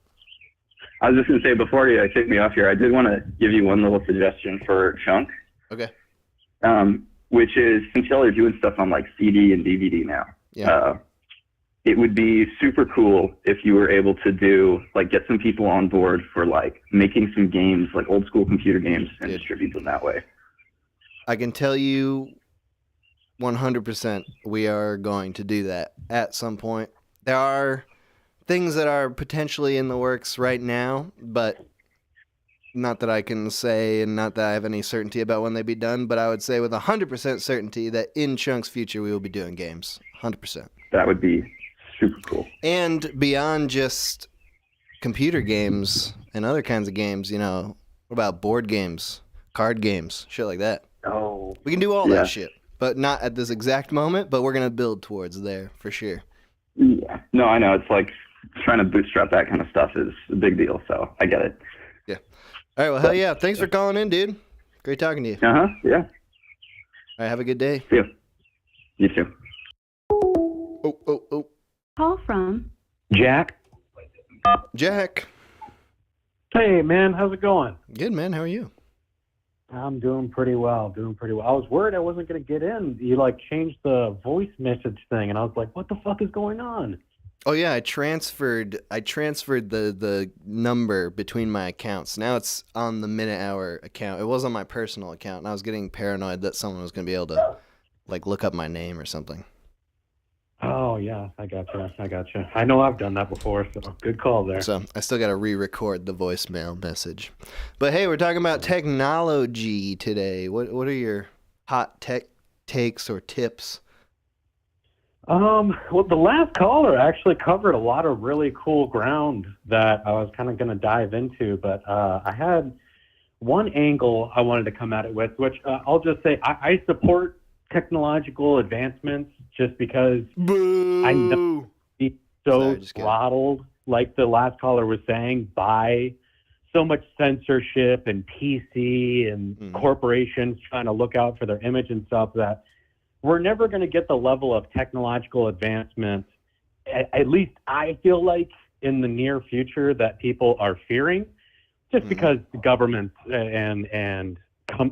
I was just going to say, before you take me off here, I did want to give you one little suggestion for Chunk. Okay. Which is, since y'all are doing stuff on like CD and DVD now, it would be super cool if you were able to do, like, get some people on board for like making some games, like old school computer games, and distribute them that way. I can tell you 100% we are going to do that at some point. There are things that are potentially in the works right now, but not that I can say, and not that I have any certainty about when they be done, but I would say with 100% certainty that in Chunk's future we will be doing games. 100%. That would be super cool. And beyond just computer games and other kinds of games, what about board games, card games, shit like that? Oh. We can do all that shit, but not at this exact moment, but we're going to build towards there for sure. Yeah. No, I know. It's like trying to bootstrap that kind of stuff is a big deal, so I get it. Yeah. All right, well, hell yeah. Thanks for calling in, dude. Great talking to you. Uh-huh, yeah. All right, have a good day. See you. You too. Oh. Call from Jack. Jack. Hey, man. How's it going? Good, man. How are you? I'm doing pretty well. I was worried I wasn't going to get in. You, changed the voice message thing, and I was like, what the fuck is going on? Oh, yeah. I transferred the number between my accounts. Now it's on the Minute Hour account. It was on my personal account, and I was getting paranoid that someone was going to be able to, look up my name or something. Oh, yeah. I gotcha. I know I've done that before, so good call there. So I still got to re-record the voicemail message. But, hey, we're talking about technology today. What are your hot tech takes or tips? Well, the last caller actually covered a lot of really cool ground that I was kind of going to dive into, but I had one angle I wanted to come at it with, which I'll just say I support technological advancements just because I know it's so throttled, like the last caller was saying, by so much censorship and PC and corporations trying to look out for their image and stuff, that we're never going to get the level of technological advancement, at least I feel like, in the near future that people are fearing, just because the governments and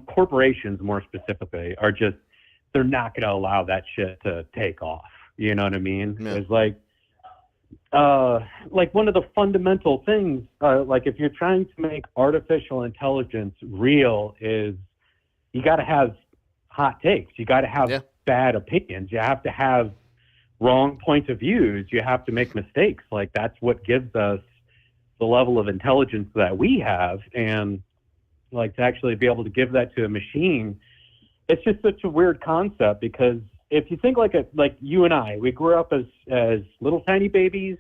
corporations more specifically are just, they're not going to allow that shit to take off. You know what I mean? Yeah. It's like one of the fundamental things, if you're trying to make artificial intelligence real, is you got to have hot takes. You got to have bad opinions. You have to have wrong point of views. You have to make mistakes. Like, that's what gives us the level of intelligence that we have. And like, to actually be able to give that to a machine, it's just such a weird concept, because if you think like you and I, we grew up as little tiny babies,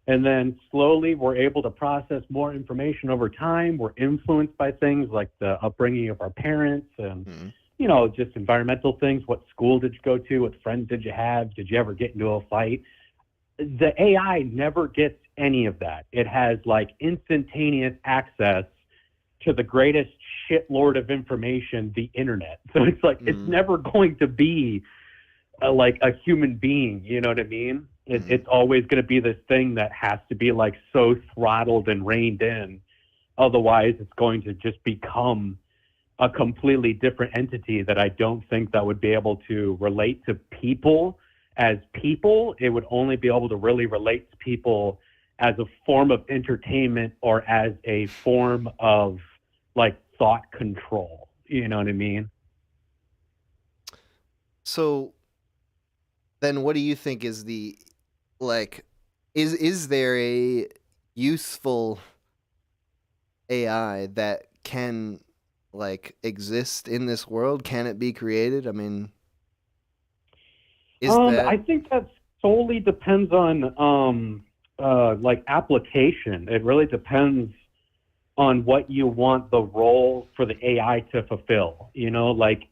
and then slowly we're able to process more information over time. We're influenced by things like the upbringing of our parents and, you know, just environmental things. What school did you go to? What friends did you have? Did you ever get into a fight? The AI never gets any of that. It has like instantaneous access to the greatest shitlord of information, the internet. So it's like, it's never going to be like a human being, you know what I mean? It's always going to be this thing that has to be like so throttled and reined in. Otherwise, it's going to just become a completely different entity that I don't think that would be able to relate to people as people. It would only be able to really relate to people as a form of entertainment or as a form of like thought control. You know what I mean? So then what do you think is the, like, is there a useful AI that can like exist in this world? Can it be created? I mean, I think that solely depends on like application. It really depends on what you want the role for the AI to fulfill. You know, like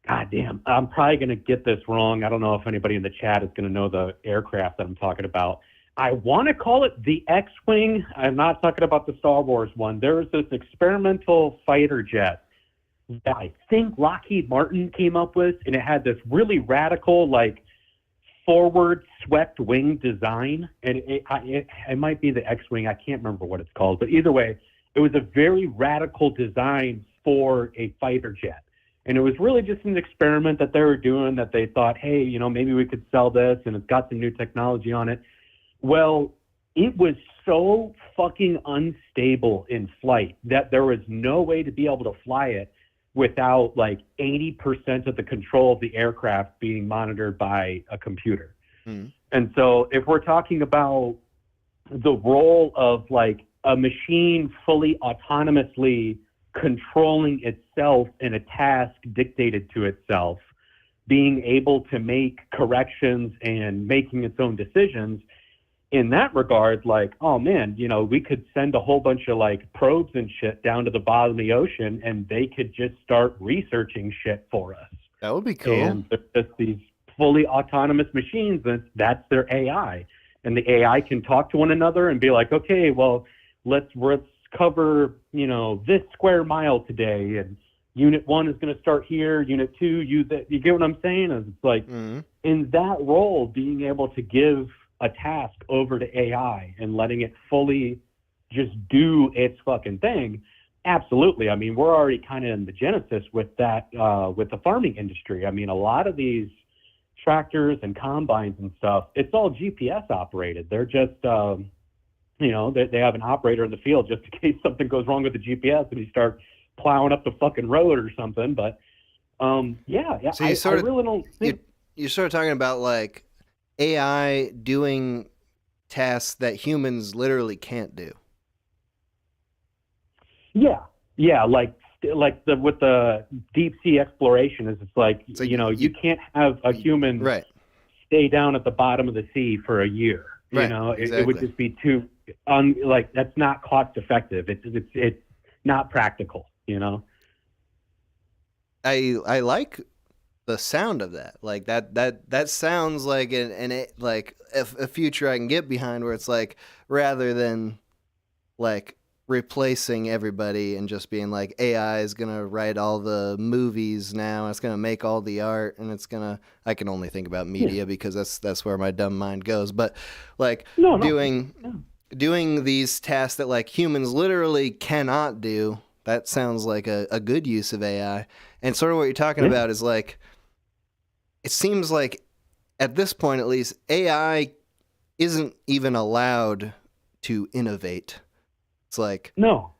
goddamn, I'm probably going to get this wrong. I don't know if anybody in the chat is going to know the aircraft that I'm talking about. I want to call it the X-Wing. I'm not talking about the Star Wars one. There was this experimental fighter jet that I think Lockheed Martin came up with, and it had this really radical, like, forward swept wing design. And it might be the X-Wing. I can't remember what it's called. But either way, it was a very radical design for a fighter jet. And it was really just an experiment that they were doing, that they thought, hey, you know, maybe we could sell this, and it's got some new technology on it. Well, it was so fucking unstable in flight that there was no way to be able to fly it without like 80% of the control of the aircraft being monitored by a computer. And so if we're talking about the role of like a machine fully autonomously controlling itself in a task dictated to itself, being able to make corrections and making its own decisions, in that regard, like, oh man, you know, we could send a whole bunch of like probes and shit down to the bottom of the ocean, and they could just start researching shit for us. That would be cool. And they're just these fully autonomous machines, and that's their AI. And the AI can talk to one another and be like, okay, well, let's cover, you know, this square mile today, and unit 1 is going to start here, unit 2, you get what I'm saying? It's like, in that role, being able to give a task over to AI and letting it fully just do its fucking thing, absolutely. I mean, we're already kind of in the genesis with that, with the farming industry. I mean, a lot of these tractors and combines and stuff, it's all GPS operated. They're just, you know, they have an operator in the field just in case something goes wrong with the GPS and you start plowing up the fucking road or something. But yeah. So I really don't think you're sort of talking about like AI doing tasks that humans literally can't do. Yeah, like with the deep sea exploration, is it's like, you know, you can't have a human stay down at the bottom of the sea for a year. You know, it would just be too like, that's not cost effective. It's not practical, you know. I like the sound of that. Like that sounds like a future I can get behind, where it's like, rather than like replacing everybody and just being like, AI is gonna write all the movies now, and it's gonna make all the art, and it's gonna, I can only think about media because that's where my dumb mind goes. But like doing these tasks that like humans literally cannot do, that sounds like a good use of AI. And sort of what you're talking about is like, it seems like at this point, at least, AI isn't even allowed to innovate. It's like, no.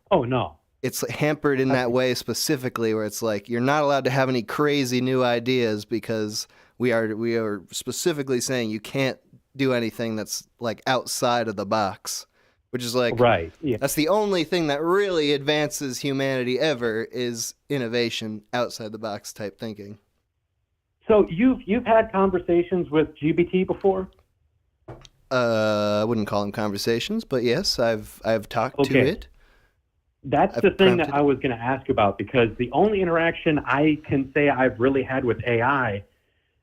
It's hampered in that way specifically, where it's like, you're not allowed to have any crazy new ideas because We are specifically saying you can't do anything that's like outside of the box, which is like right. Yeah. That's the only thing that really advances humanity ever is innovation, outside the box type thinking. So you've had conversations with GPT before? I wouldn't call them conversations, but yes, I've talked to it. That's the thing that I was going to ask about, because the only interaction I can say I've really had with AI,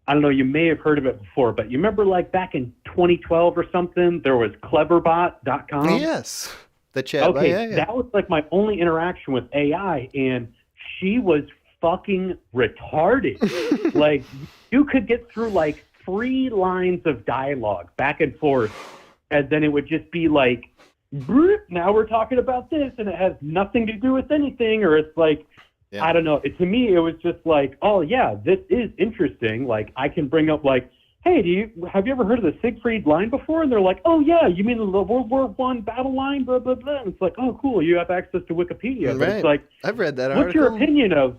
I don't know, you may have heard of it before, but you remember like back in 2012 or something, there was cleverbot.com? Yes, the chat. Okay, yeah. That was like my only interaction with AI, and she was fucking retarded. Like, you could get through like 3 lines of dialogue back and forth, and then it would just be like, now we're talking about this, and it has nothing to do with anything, or it's like, I don't know. To me, it was just like, oh yeah, this is interesting. Like, I can bring up like, hey, have you ever heard of the Siegfried line before? And they're like, oh yeah, you mean the World War I battle line, blah blah blah. And it's like, oh cool, you have access to Wikipedia. Right. But it's like, I've read that what's article. your opinion of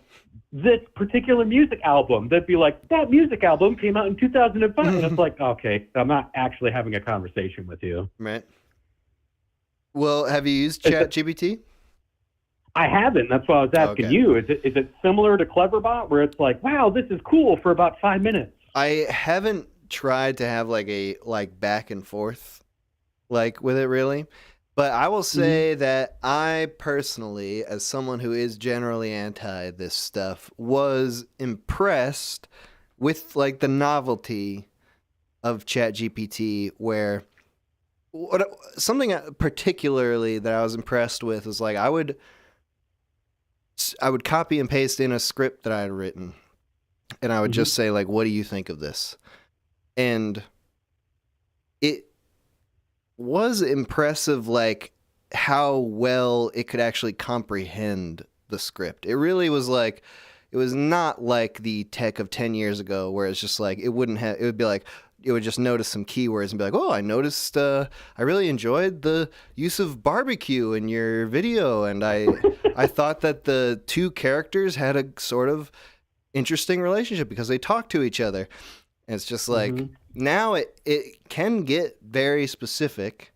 this particular music album? They'd be like, that music album came out in 2005. And it's like, okay, I'm not actually having a conversation with you. Right. Well, have you used ChatGPT? I haven't. That's why I was asking you. Is it similar to Cleverbot, where it's like, wow, this is cool for about 5 minutes? I haven't tried to have like a back and forth like with it really, but I will say that I personally, as someone who is generally anti this stuff, was impressed with like the novelty of ChatGPT, where something particularly that I was impressed with was like I would copy and paste in a script that I had written, and I would just say like, what do you think of this? And it was impressive like how well it could actually comprehend the script. It really was like, it was not like the tech of 10 years ago where it's just like, it would be like, it would just notice some keywords and be like, oh, I noticed, I really enjoyed the use of barbecue in your video. And I thought that the 2 characters had a sort of interesting relationship because they talk to each other. And it's just like, now it can get very specific,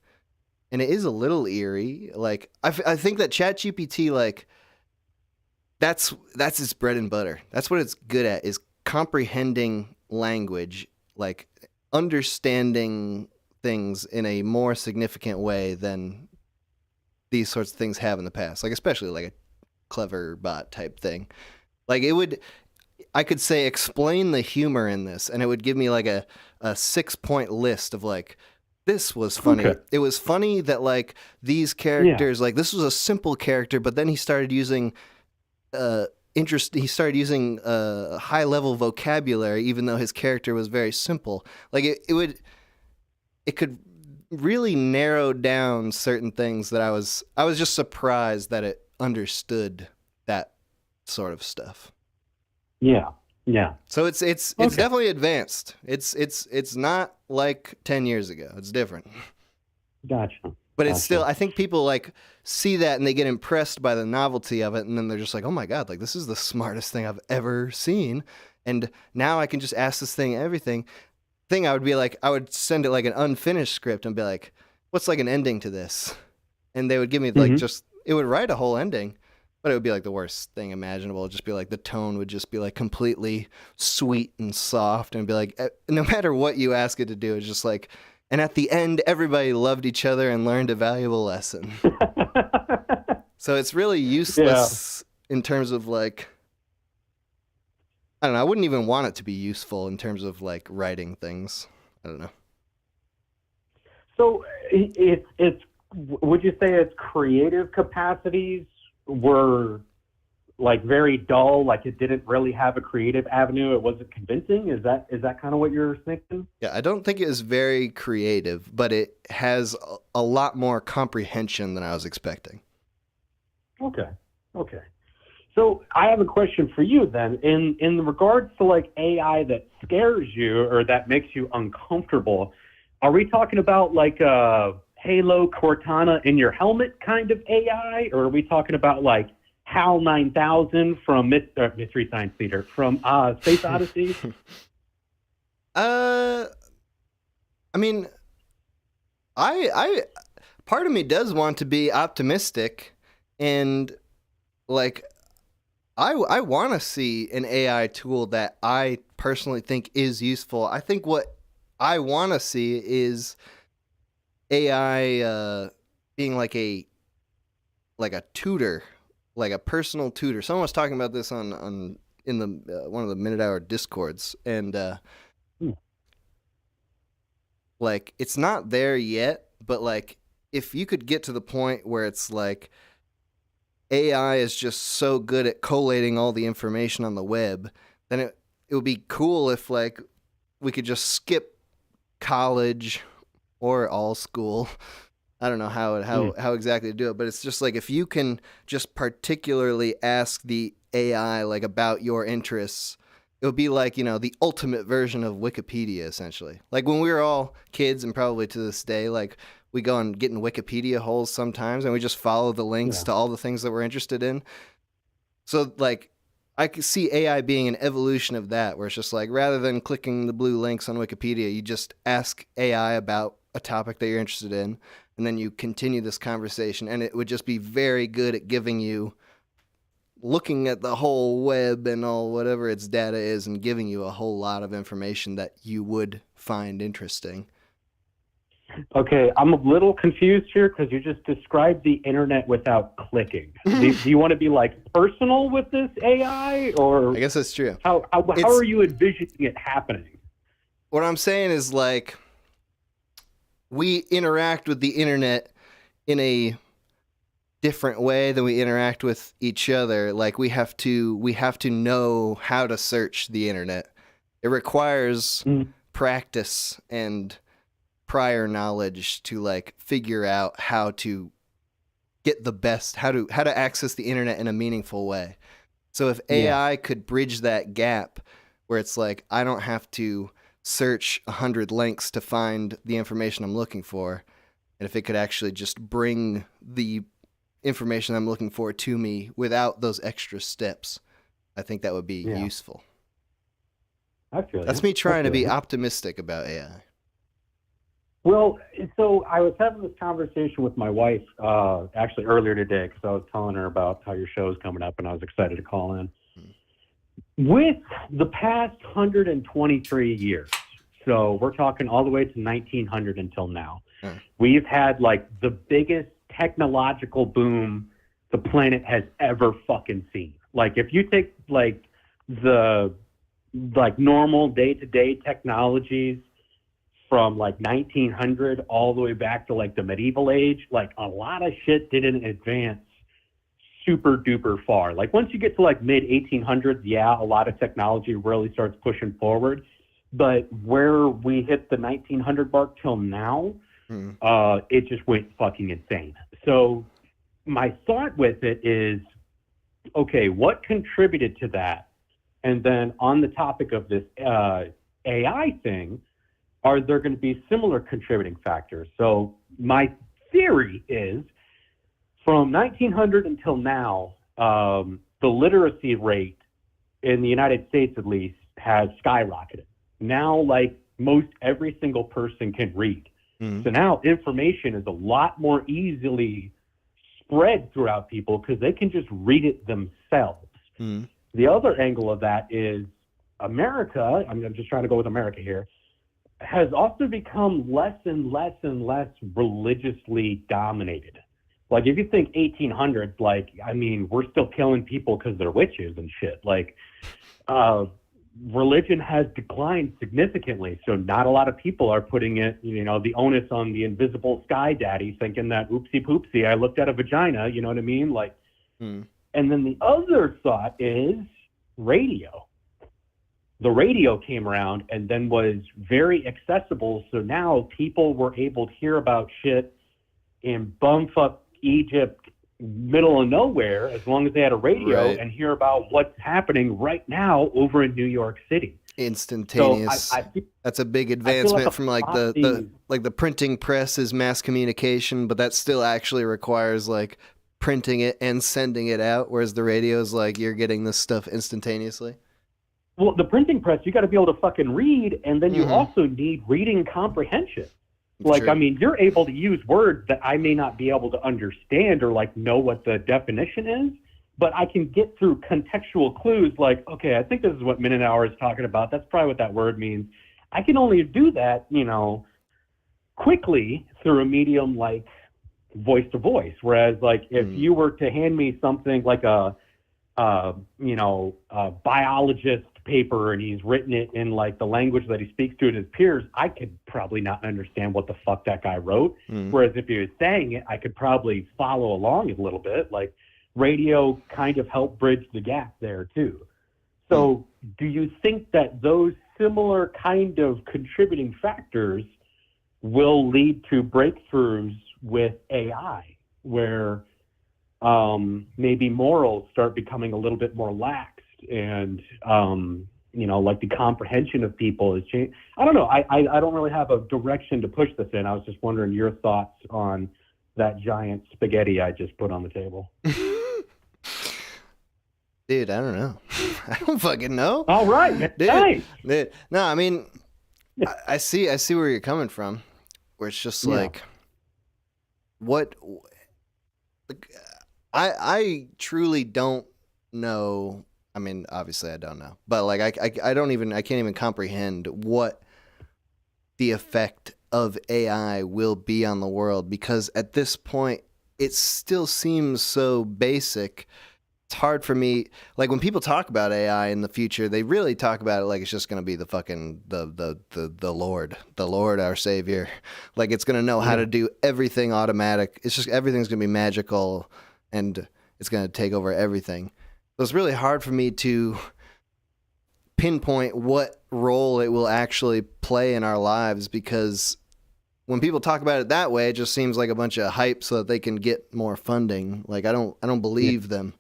and it is a little eerie. Like, I think that ChatGPT, like, that's its bread and butter. That's what it's good at, is comprehending language, like understanding things in a more significant way than these sorts of things have in the past. Like, especially like a clever bot type thing. Like, I could say, explain the humor in this, and it would give me like a 6-point list of like, this was funny. Okay. It was funny that like these characters, like this was a simple character, but then he started using high level vocabulary, even though his character was very simple. Like it could really narrow down certain things that I was just surprised that it understood that sort of stuff. Yeah. So it's definitely advanced. It's not like 10 years ago. It's different. Gotcha. But it's still, I think people like see that and they get impressed by the novelty of it, and then they're just like, oh my God, like this is the smartest thing I've ever seen. And now I can just ask this thing everything. I would be like, I would send it like an unfinished script and be like, what's like an ending to this? And they would give me like it would write a whole ending. But it would be like the worst thing imaginable. It'd just be like the tone would just be like completely sweet and soft, and be like, no matter what you ask it to do, it's just like, and at the end, everybody loved each other and learned a valuable lesson. So it's really useless in terms of like, I don't know. I wouldn't even want it to be useful in terms of like writing things. I don't know. So it's would you say its creative capacities were like very dull, like it didn't really have a creative avenue, it wasn't convincing? Is that kind of what you're thinking? Yeah, I don't think it is very creative, but it has a lot more comprehension than I was expecting. Okay. So I have a question for you then. In regards to like AI that scares you or that makes you uncomfortable, are we talking about like Halo Cortana in your helmet kind of AI, or are we talking about like HAL 9000 from Mystery Science Theater from Space Odyssey? I mean, I part of me does want to be optimistic, and like I want to see an AI tool that I personally think is useful. I think what I want to see is AI being like a tutor, like a personal tutor. Someone was talking about this on in the one of the Minute Hour Discords, and like it's not there yet, but like if you could get to the point where it's like AI is just so good at collating all the information on the web, then it would be cool if like we could just skip college or all school. I don't know how exactly to do it, but it's just like if you can just particularly ask the AI like about your interests, it would be like, you know, the ultimate version of Wikipedia essentially. Like when we were all kids, and probably to this day, like we go and get in Wikipedia holes sometimes and we just follow the links to all the things that we're interested in. So like I could see AI being an evolution of that, where it's just like rather than clicking the blue links on Wikipedia, you just ask AI about a topic that you're interested in, and then you continue this conversation, and it would just be very good at giving you, looking at the whole web and all whatever its data is, and giving you a whole lot of information that you would find interesting. Okay, I'm a little confused here because you just described the internet without clicking. do you want to be like personal with this AI, or I guess that's true. How are you envisioning it happening? What I'm saying is like we interact with the internet in a different way than we interact with each other. Like we have to know how to search the internet. It requires practice and prior knowledge to like figure out how to get the best, how to access the internet in a meaningful way. So if AI could bridge that gap where it's like I don't have to search 100 links to find the information I'm looking for, and if it could actually just bring the information I'm looking for to me without those extra steps, I think that would be useful. I feel that's me trying to be optimistic about AI. Well, so I was having this conversation with my wife actually earlier today because I was telling her about how your show's coming up, and I was excited to call in. With the past 123 years, so we're talking all the way to 1900 until now, we've had like the biggest technological boom the planet has ever fucking seen. Like if you take like the normal day-to-day technologies from like 1900 all the way back to like the medieval age, like a lot of shit didn't advance super duper far. Like once you get to like mid 1800s, a lot of technology really starts pushing forward. But where we hit the 1900 mark till now, it just went fucking insane. So my thought with it is, okay, what contributed to that? And then on the topic of this AI thing, are there going to be similar contributing factors? So my theory is from 1900 until now, the literacy rate in the United States, at least, has skyrocketed. Now, like most every single person can read. So now information is a lot more easily spread throughout people because they can just read it themselves. The other angle of that is America, I'm just trying to go with America here, has also become less and less and less religiously dominated. Like if you think 1800s, like, I mean, we're still killing people because they're witches and shit. Like, religion has declined significantly. So not a lot of people are putting it, you know, the onus on the invisible sky daddy, thinking that oopsie poopsie, I looked at a vagina, you know what I mean? Like, and then the other thought is radio. The radio came around and then was very accessible. So now people were able to hear about shit in bumfuck Egypt, middle of nowhere, as long as they had a radio and hear about what's happening right now over in New York City. Instantaneous. So that's a big advancement like from like the printing press is mass communication, but that still actually requires like printing it and sending it out, whereas the radio is like you're getting this stuff instantaneously. Well, the printing press, you got to be able to fucking read, and then you also need reading comprehension. Like, I mean, you're able to use words that I may not be able to understand or like know what the definition is, but I can get through contextual clues like, okay, I think this is what minute hour is talking about. That's probably what that word means. I can only do that, you know, quickly through a medium like voice to voice. Whereas like if you were to hand me something like a biologist paper and he's written it in like the language that he speaks to his peers, I could probably not understand what the fuck that guy wrote. Whereas if he was saying it, I could probably follow along a little bit. Like radio kind of helped bridge the gap there too. So do you think that those similar kind of contributing factors will lead to breakthroughs with AI where maybe morals start becoming a little bit more lax and, you know, like the comprehension of people is changing? I don't know. I don't really have a direction to push this in. I was just wondering your thoughts on that giant spaghetti I just put on the table. Dude, I don't know. I don't fucking know. All right. Dude, Nice. dude. No, I mean, I see where you're coming from, where it's just like, what, like, I truly don't know. I mean, obviously I don't know, but like, I can't even comprehend what the effect of AI will be on the world, because at this point it still seems so basic. It's hard for me, like when people talk about AI in the future, they really talk about it like it's just going to be the fucking the Lord our savior, like it's going to know how to do everything automatic. It's just everything's going to be magical and it's going to take over everything. So it's really hard for me to pinpoint what role it will actually play in our lives, because when people talk about it that way, it just seems like a bunch of hype so that they can get more funding. Like I don't believe them.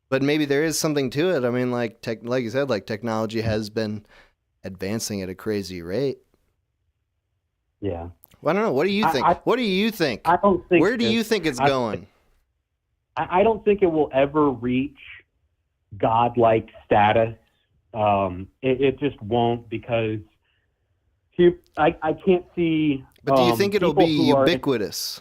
But maybe there is something to it. I mean, like you said, like technology has been advancing at a crazy rate. Yeah. Well, I don't know. What do you think? What do you think? I don't think. Where do you think it's going? I don't think it will ever reach godlike status. It just won't, because I can't see. But do you think it'll be ubiquitous?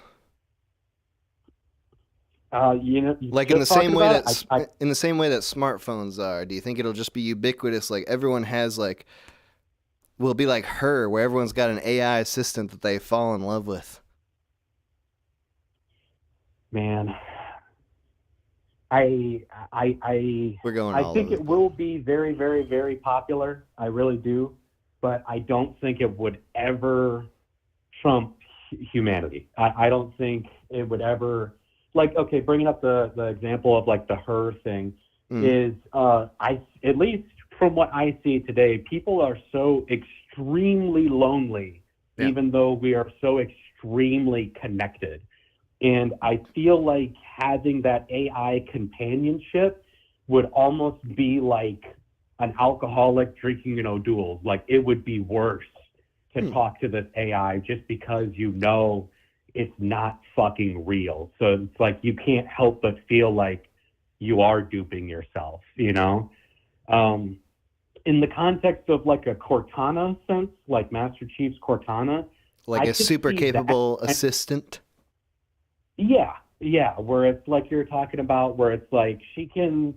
You know, like in the same way that in the same way that smartphones are. Do you think it'll just be ubiquitous? Like everyone has like, will be like Her, where everyone's got an AI assistant that they fall in love with. Man, we're going. I think it will be very, very, very popular. I really do, but I don't think it would ever trump humanity. I don't think it would ever. Like, okay, bringing up the example of like the Her thing is, at least from what I see today, people are so extremely lonely, even though we are so extremely connected. And I feel like having that AI companionship would almost be like an alcoholic drinking an O'Doul's. Like it would be worse to talk to this AI just because you know it's not fucking real. So it's like you can't help but feel like you are duping yourself, you know? In the context of like a Cortana sense, like Master Chief's Cortana. Like a super capable assistant? Yeah, where it's like you're talking about, where it's like she can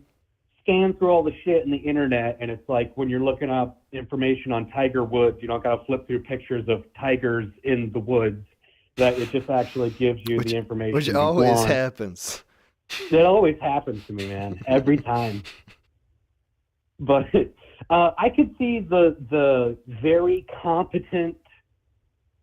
scan through all the shit in the internet, and it's like when you're looking up information on Tiger Woods, you don't got to flip through pictures of tigers in the woods. That it just actually gives you the information. Which always happens. It always happens to me, man. Every time. But I could see the very competent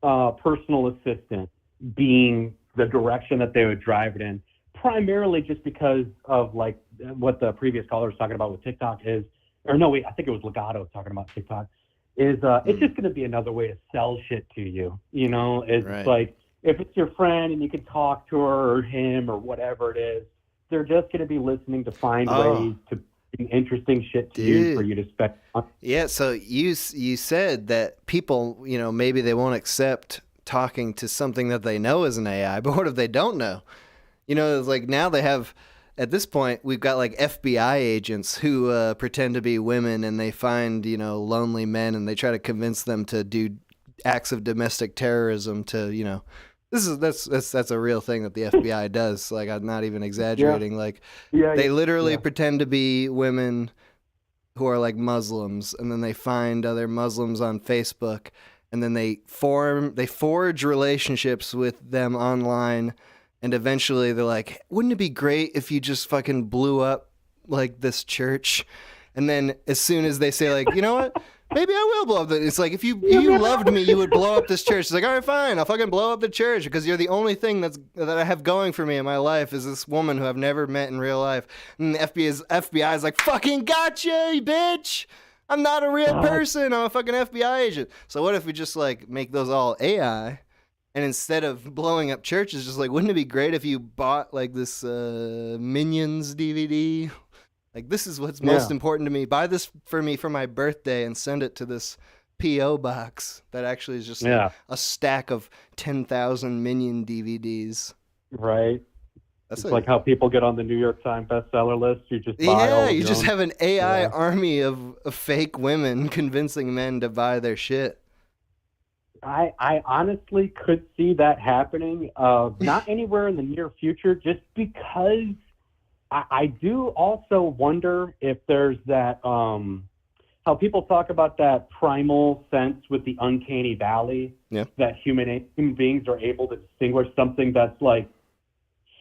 personal assistant being the direction that they would drive it in, primarily just because of like what the previous caller was talking about with TikTok is, or no, wait, I think it was Legato talking about TikTok, is it's just going to be another way to sell shit to you. You know, it's like, if it's your friend and you can talk to her or him or whatever it is, they're just going to be listening to find ways to bring interesting shit to you for you to spend on. Yeah, so you said that people, you know, maybe they won't accept talking to something that they know is an AI, but what if they don't know? You know, it's like now they have at this point, we've got like FBI agents who pretend to be women, and they find, you know, lonely men, and they try to convince them to do acts of domestic terrorism to, you know, that's a real thing that the FBI does. Like, I'm not even exaggerating. Yeah. Like, Yeah, they literally pretend to be women who are like Muslims, and then they find other Muslims on Facebook, and then they forge relationships with them online, and eventually they're like, wouldn't it be great if you just fucking blew up like this church? And then as soon as they say like, you know what? Maybe I will blow up the... It's like, if you loved me, you would blow up this church. It's like, all right, fine, I'll fucking blow up the church because you're the only thing that I have going for me in my life is this woman who I've never met in real life. And the FBI is like, fucking gotcha, you bitch! I'm not a real person. I'm a fucking FBI agent. So what if we just, like, make those all AI, and instead of blowing up churches, just like, wouldn't it be great if you bought, like, this Minions DVD? Like, this is what's most important to me. Buy this for me for my birthday and send it to this P.O. box that actually is just like a stack of 10,000 Minion DVDs. Right. That's it's like how people get on the New York Times bestseller list. You just buy all of you your just own. have an AI army of fake women convincing men to buy their shit. I honestly could see that happening. Not anywhere in the near future, just because I do also wonder if there's that, how people talk about that primal sense with the uncanny valley, that human beings are able to distinguish something that's like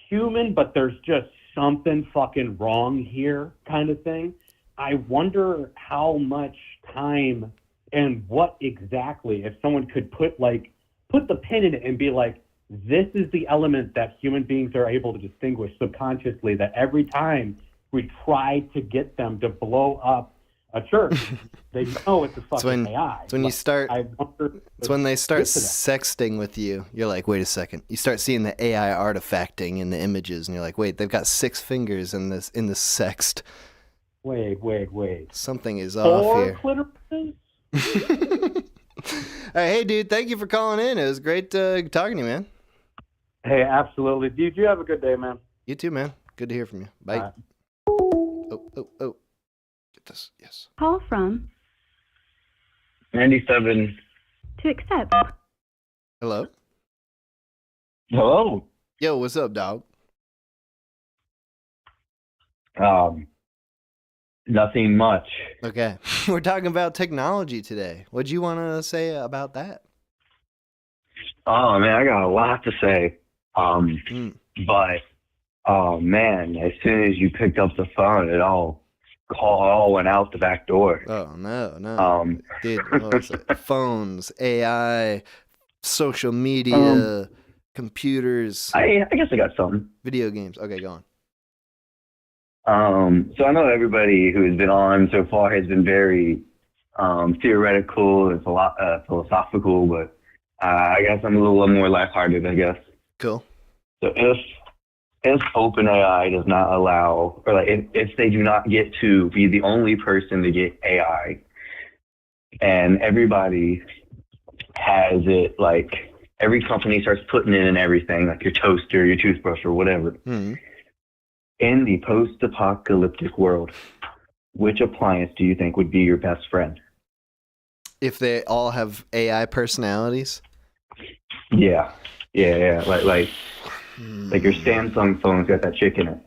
human, but there's just something fucking wrong here kind of thing. I wonder how much time and what exactly, if someone could put the pin in it and be like, this is the element that human beings are able to distinguish subconsciously, that every time we try to get them to blow up a church, they know it's a fucking AI. It's when you start. It's when they start sexting with you. You're like, wait a second. You start seeing the AI artifacting in the images, and you're like, wait, they've got 6 fingers in this sext. Wait. Something is off here. Clitorises? All right, hey, dude, thank you for calling in. It was great talking to you, man. Hey, absolutely. Dude, you have a good day, man. You too, man. Good to hear from you. Bye. Right. Oh. Get this. Yes. Call from 97. to accept. Hello? Hello. Yo, what's up, dog? Nothing much. Okay. We're talking about technology today. What'd you want to say about that? Oh, man, I got a lot to say. But, oh, man, as soon as you picked up the phone, it all went out the back door. Oh, no. Dude, what was it? Phones, AI, social media, computers. I guess I got something. Video games. Okay, go on. So I know everybody who has been on so far has been very theoretical and philosophical, but I guess I'm a little more lighthearted, I guess. Cool. So if OpenAI does not allow, or like if they do not get to be the only person to get AI, and everybody has it, like every company starts putting it in everything, like your toaster, your toothbrush, or whatever. Mm-hmm. In the post-apocalyptic world, which appliance do you think would be your best friend? If they all have AI personalities? Yeah. Like your Samsung phone's got that chick in it,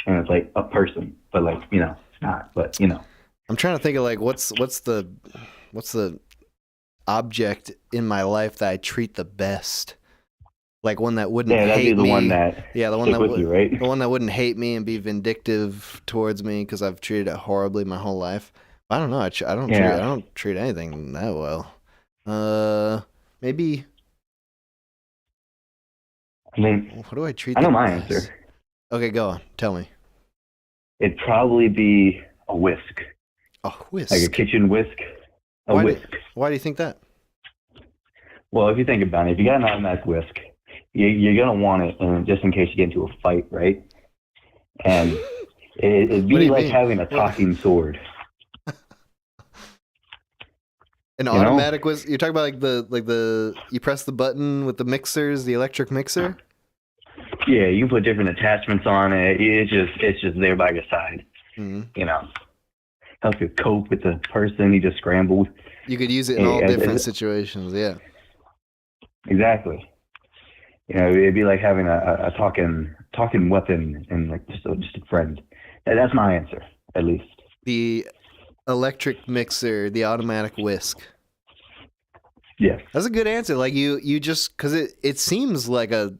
and it's like a person, but like, you know, it's not. But you know, I'm trying to think of like what's the object in my life that I treat the best. Like one that wouldn't hate me. The one that wouldn't hate me and be vindictive towards me because I've treated it horribly my whole life. I don't know. I don't treat anything that well. Maybe. I mean, what do I treat? I know my answer. Okay, go on. Tell me. It'd probably be a whisk. A whisk. Like a kitchen whisk. Whisk. Why do you think that? Well, if you think about it, if you got an automatic whisk, you're going to want it just in case you get into a fight, right? And it'd be like having a talking sword. An automatic whisk? You're talking about like the you press the button with the mixers, the electric mixer? Yeah, you can put different attachments on it. It's just there by your side. You know, help you cope with the person you just scrambled. You could use it in all different situations. Yeah. Exactly. You know, it'd be like having a talking weapon and like just a friend. That's my answer, at least. The electric mixer, the automatic whisk. Yes. That's a good answer. Like you just, because it seems like a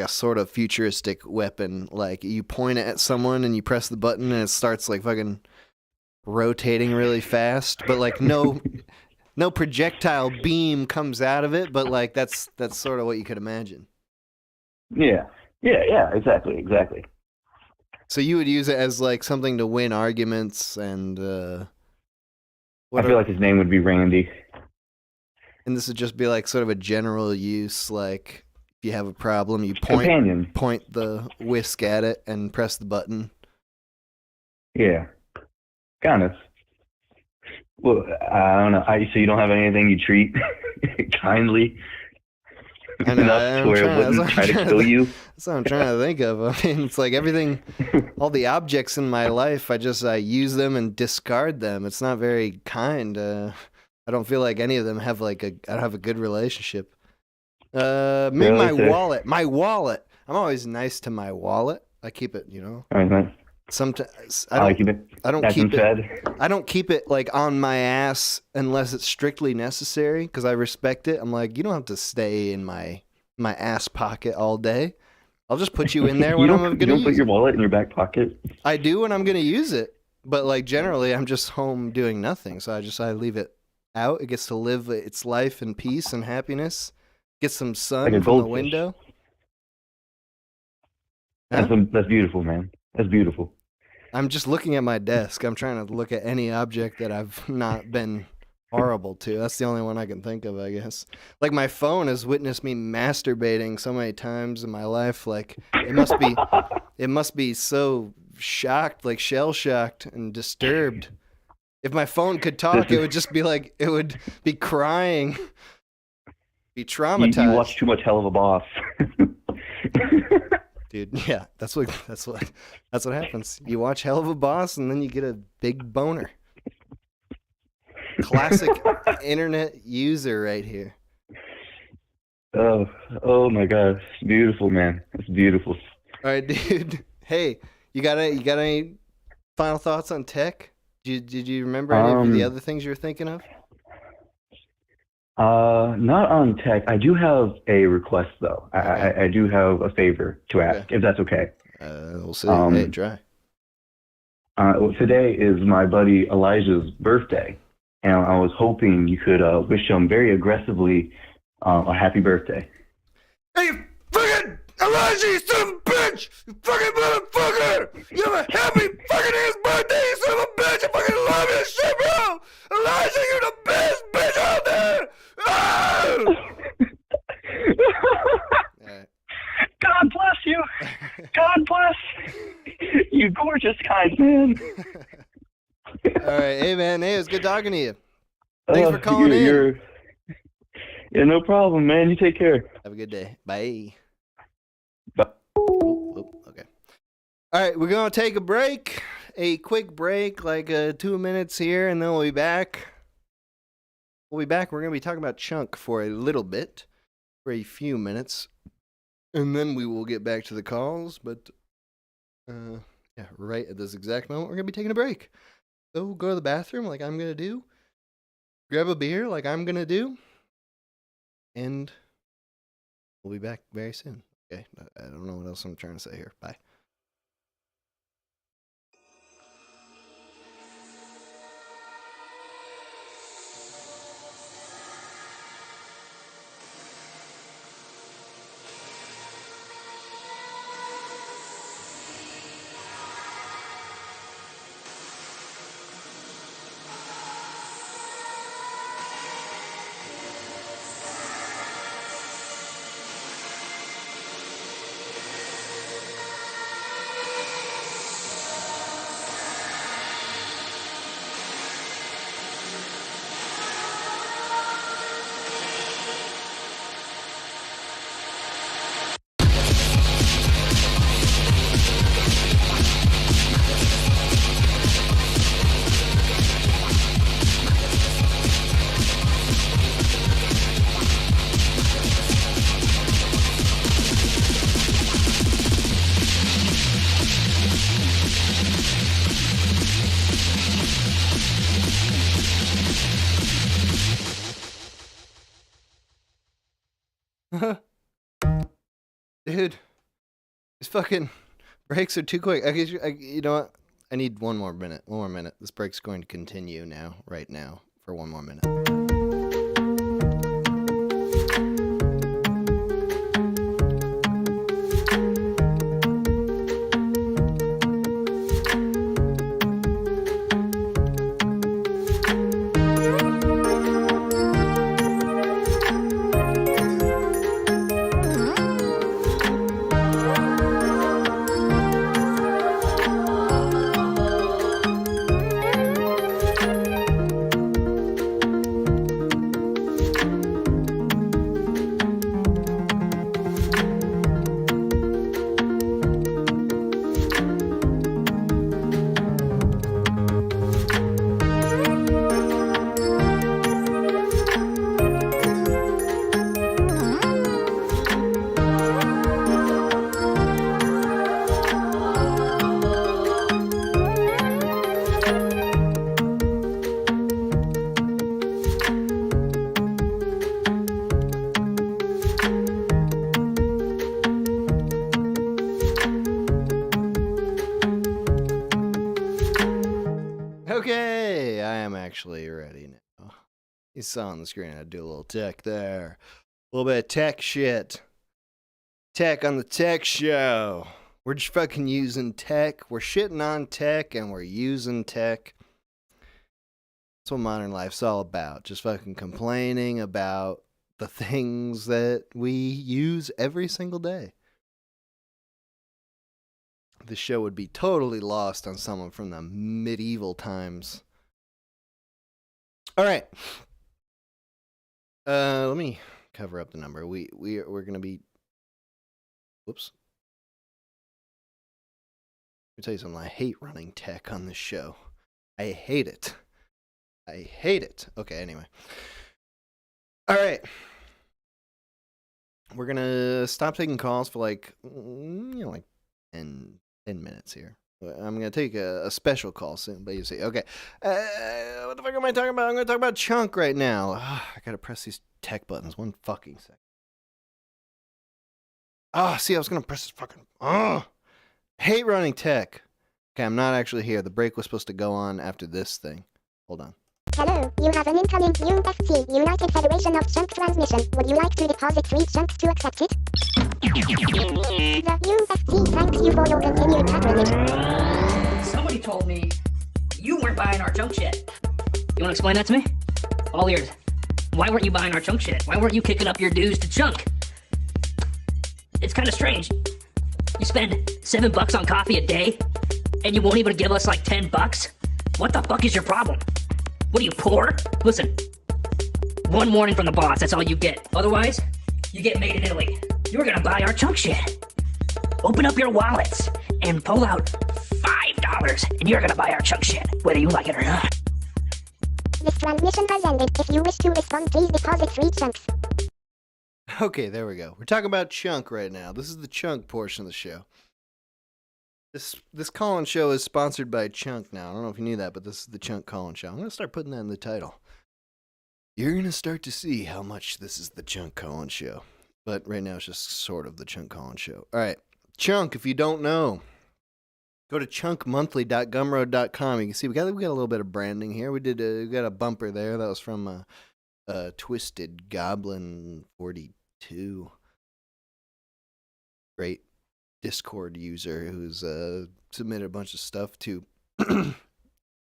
sort of futuristic weapon. Like you point it at someone and you press the button and it starts like fucking rotating really fast, but like no projectile beam comes out of it, but like that's sort of what you could imagine. Yeah, exactly. So you would use it as like something to win arguments and I feel like his name would be Randy. And this would just be like sort of a general use, like if you have a problem, you point the whisk at it and press the button. Yeah, kind of. Well, I don't know. So you don't have anything you treat kindly enough to where it wouldn't try to kill you? That's what I'm trying to think of. I mean, it's like everything, all the objects in my life, I use them and discard them. It's not very kind. I don't feel like any of them have I don't have a good relationship. Maybe really, my wallet. I'm always nice to my wallet. I keep it, you know. Sometimes I don't keep it like on my ass unless it's strictly necessary because I respect it. I'm like, you don't have to stay in my ass pocket all day. I'll just put you in there when I'm going to use it. You don't put your wallet in your back pocket? I do when I'm going to use it, but like generally I'm just home doing nothing, so I leave it out. It gets to live its life in peace and happiness. Get some sun like from the window. Huh? That's beautiful, man. That's beautiful. I'm just looking at my desk. I'm trying to look at any object that I've not been horrible to. That's the only one I can think of, I guess. Like my phone has witnessed me masturbating so many times in my life. Like it must be so shocked, like shell shocked and disturbed. If my phone could talk, it would just be like, it would be crying, be traumatized. You watch too much Hell of a Boss. Dude, yeah, that's what happens. You watch Hell of a Boss and then you get a big boner. Classic internet user right here. Oh my gosh, beautiful, man. It's beautiful. All right, dude. Hey, you got any final thoughts on tech? Did you remember any of the other things you were thinking of? Not on tech. I do have a request though. Okay. I do have a favor to ask, if that's okay. We'll see. Hey, try. Today is my buddy Elijah's birthday, and I was hoping you could wish him very aggressively a happy birthday. Hey, you fucking Elijah, you son of a bitch! You fucking motherfucker! You have a happy fucking ass birthday, you son of a bitch! I fucking love you shit, bro! Elijah, you're the best bitch out there! Oh! God bless you! God bless! You gorgeous, kind man! All right, hey man, hey, it was good talking to you. Thanks for calling in. Yeah, no problem, man. You take care. Have a good day. Bye. Bye. Okay. All right, we're gonna take a quick break, like 2 minutes here, and then we'll be back. We're gonna be talking about Chunk for a little bit, for a few minutes, and then we will get back to the calls. But yeah, right at this exact moment, we're gonna be taking a break. So go to the bathroom, like I'm gonna do. Grab a beer, like I'm gonna do. And we'll be back very soon. Okay, I don't know what else I'm trying to say here. Bye. Dude, these fucking breaks are too quick. You know what? I need one more minute. One more minute. This break's going to continue now, right now, for one more minute. Okay, I am actually ready now. You saw on the screen I do a little tech there. A little bit of tech shit. Tech on the tech show. We're just fucking using tech. We're shitting on tech and we're using tech. That's what modern life's all about. Just fucking complaining about the things that we use every single day. The show would be totally lost on someone from the medieval times. All right. Let me cover up the number. We're gonna be. Whoops. Let me tell you something. I hate running tech on this show. I hate it. I hate it. Okay. Anyway. All right. We're gonna stop taking calls for like 10 minutes here. I'm going to take a special call soon, but you see. Okay. What the fuck am I talking about? I'm going to talk about Chunk right now. I got to press these tech buttons. One fucking second. See, I was going to press this fucking... hate running tech. Okay, I'm not actually here. The break was supposed to go on after this thing. Hold on. Hello, you have an incoming UFC, United Federation of Chunk transmission. Would you like to deposit 3 chunks to accept it? The UFC thanks you for your continued patronage. Somebody told me you weren't buying our junk shit. You want to explain that to me? All ears. Why weren't you buying our junk shit? Why weren't you kicking up your dues to Chunk? It's kind of strange. You spend $7 on coffee a day, and you won't even give us like $10? What the fuck is your problem? What are you, poor? Listen, one warning from the boss, that's all you get. Otherwise, you get made in Italy. You're gonna buy our Chunk shit. Open up your wallets and pull out $5, and you're gonna buy our Chunk shit, whether you like it or not. This transmission has ended. If you wish to respond, please deposit 3 chunks. Okay, there we go. We're talking about Chunk right now. This is the Chunk portion of the show. This call-in show is sponsored by Chunk now. I don't know if you knew that, but this is the Chunk call-in show. I'm going to start putting that in the title. You're going to start to see how much this is the Chunk call-in show. But right now it's just sort of the Chunk call-in show. All right. Chunk, if you don't know, go to chunkmonthly.gumroad.com. You can see we got a little bit of branding here. We got a bumper there. That was from Twisted Goblin 42. Great Discord user who's submitted a bunch of stuff to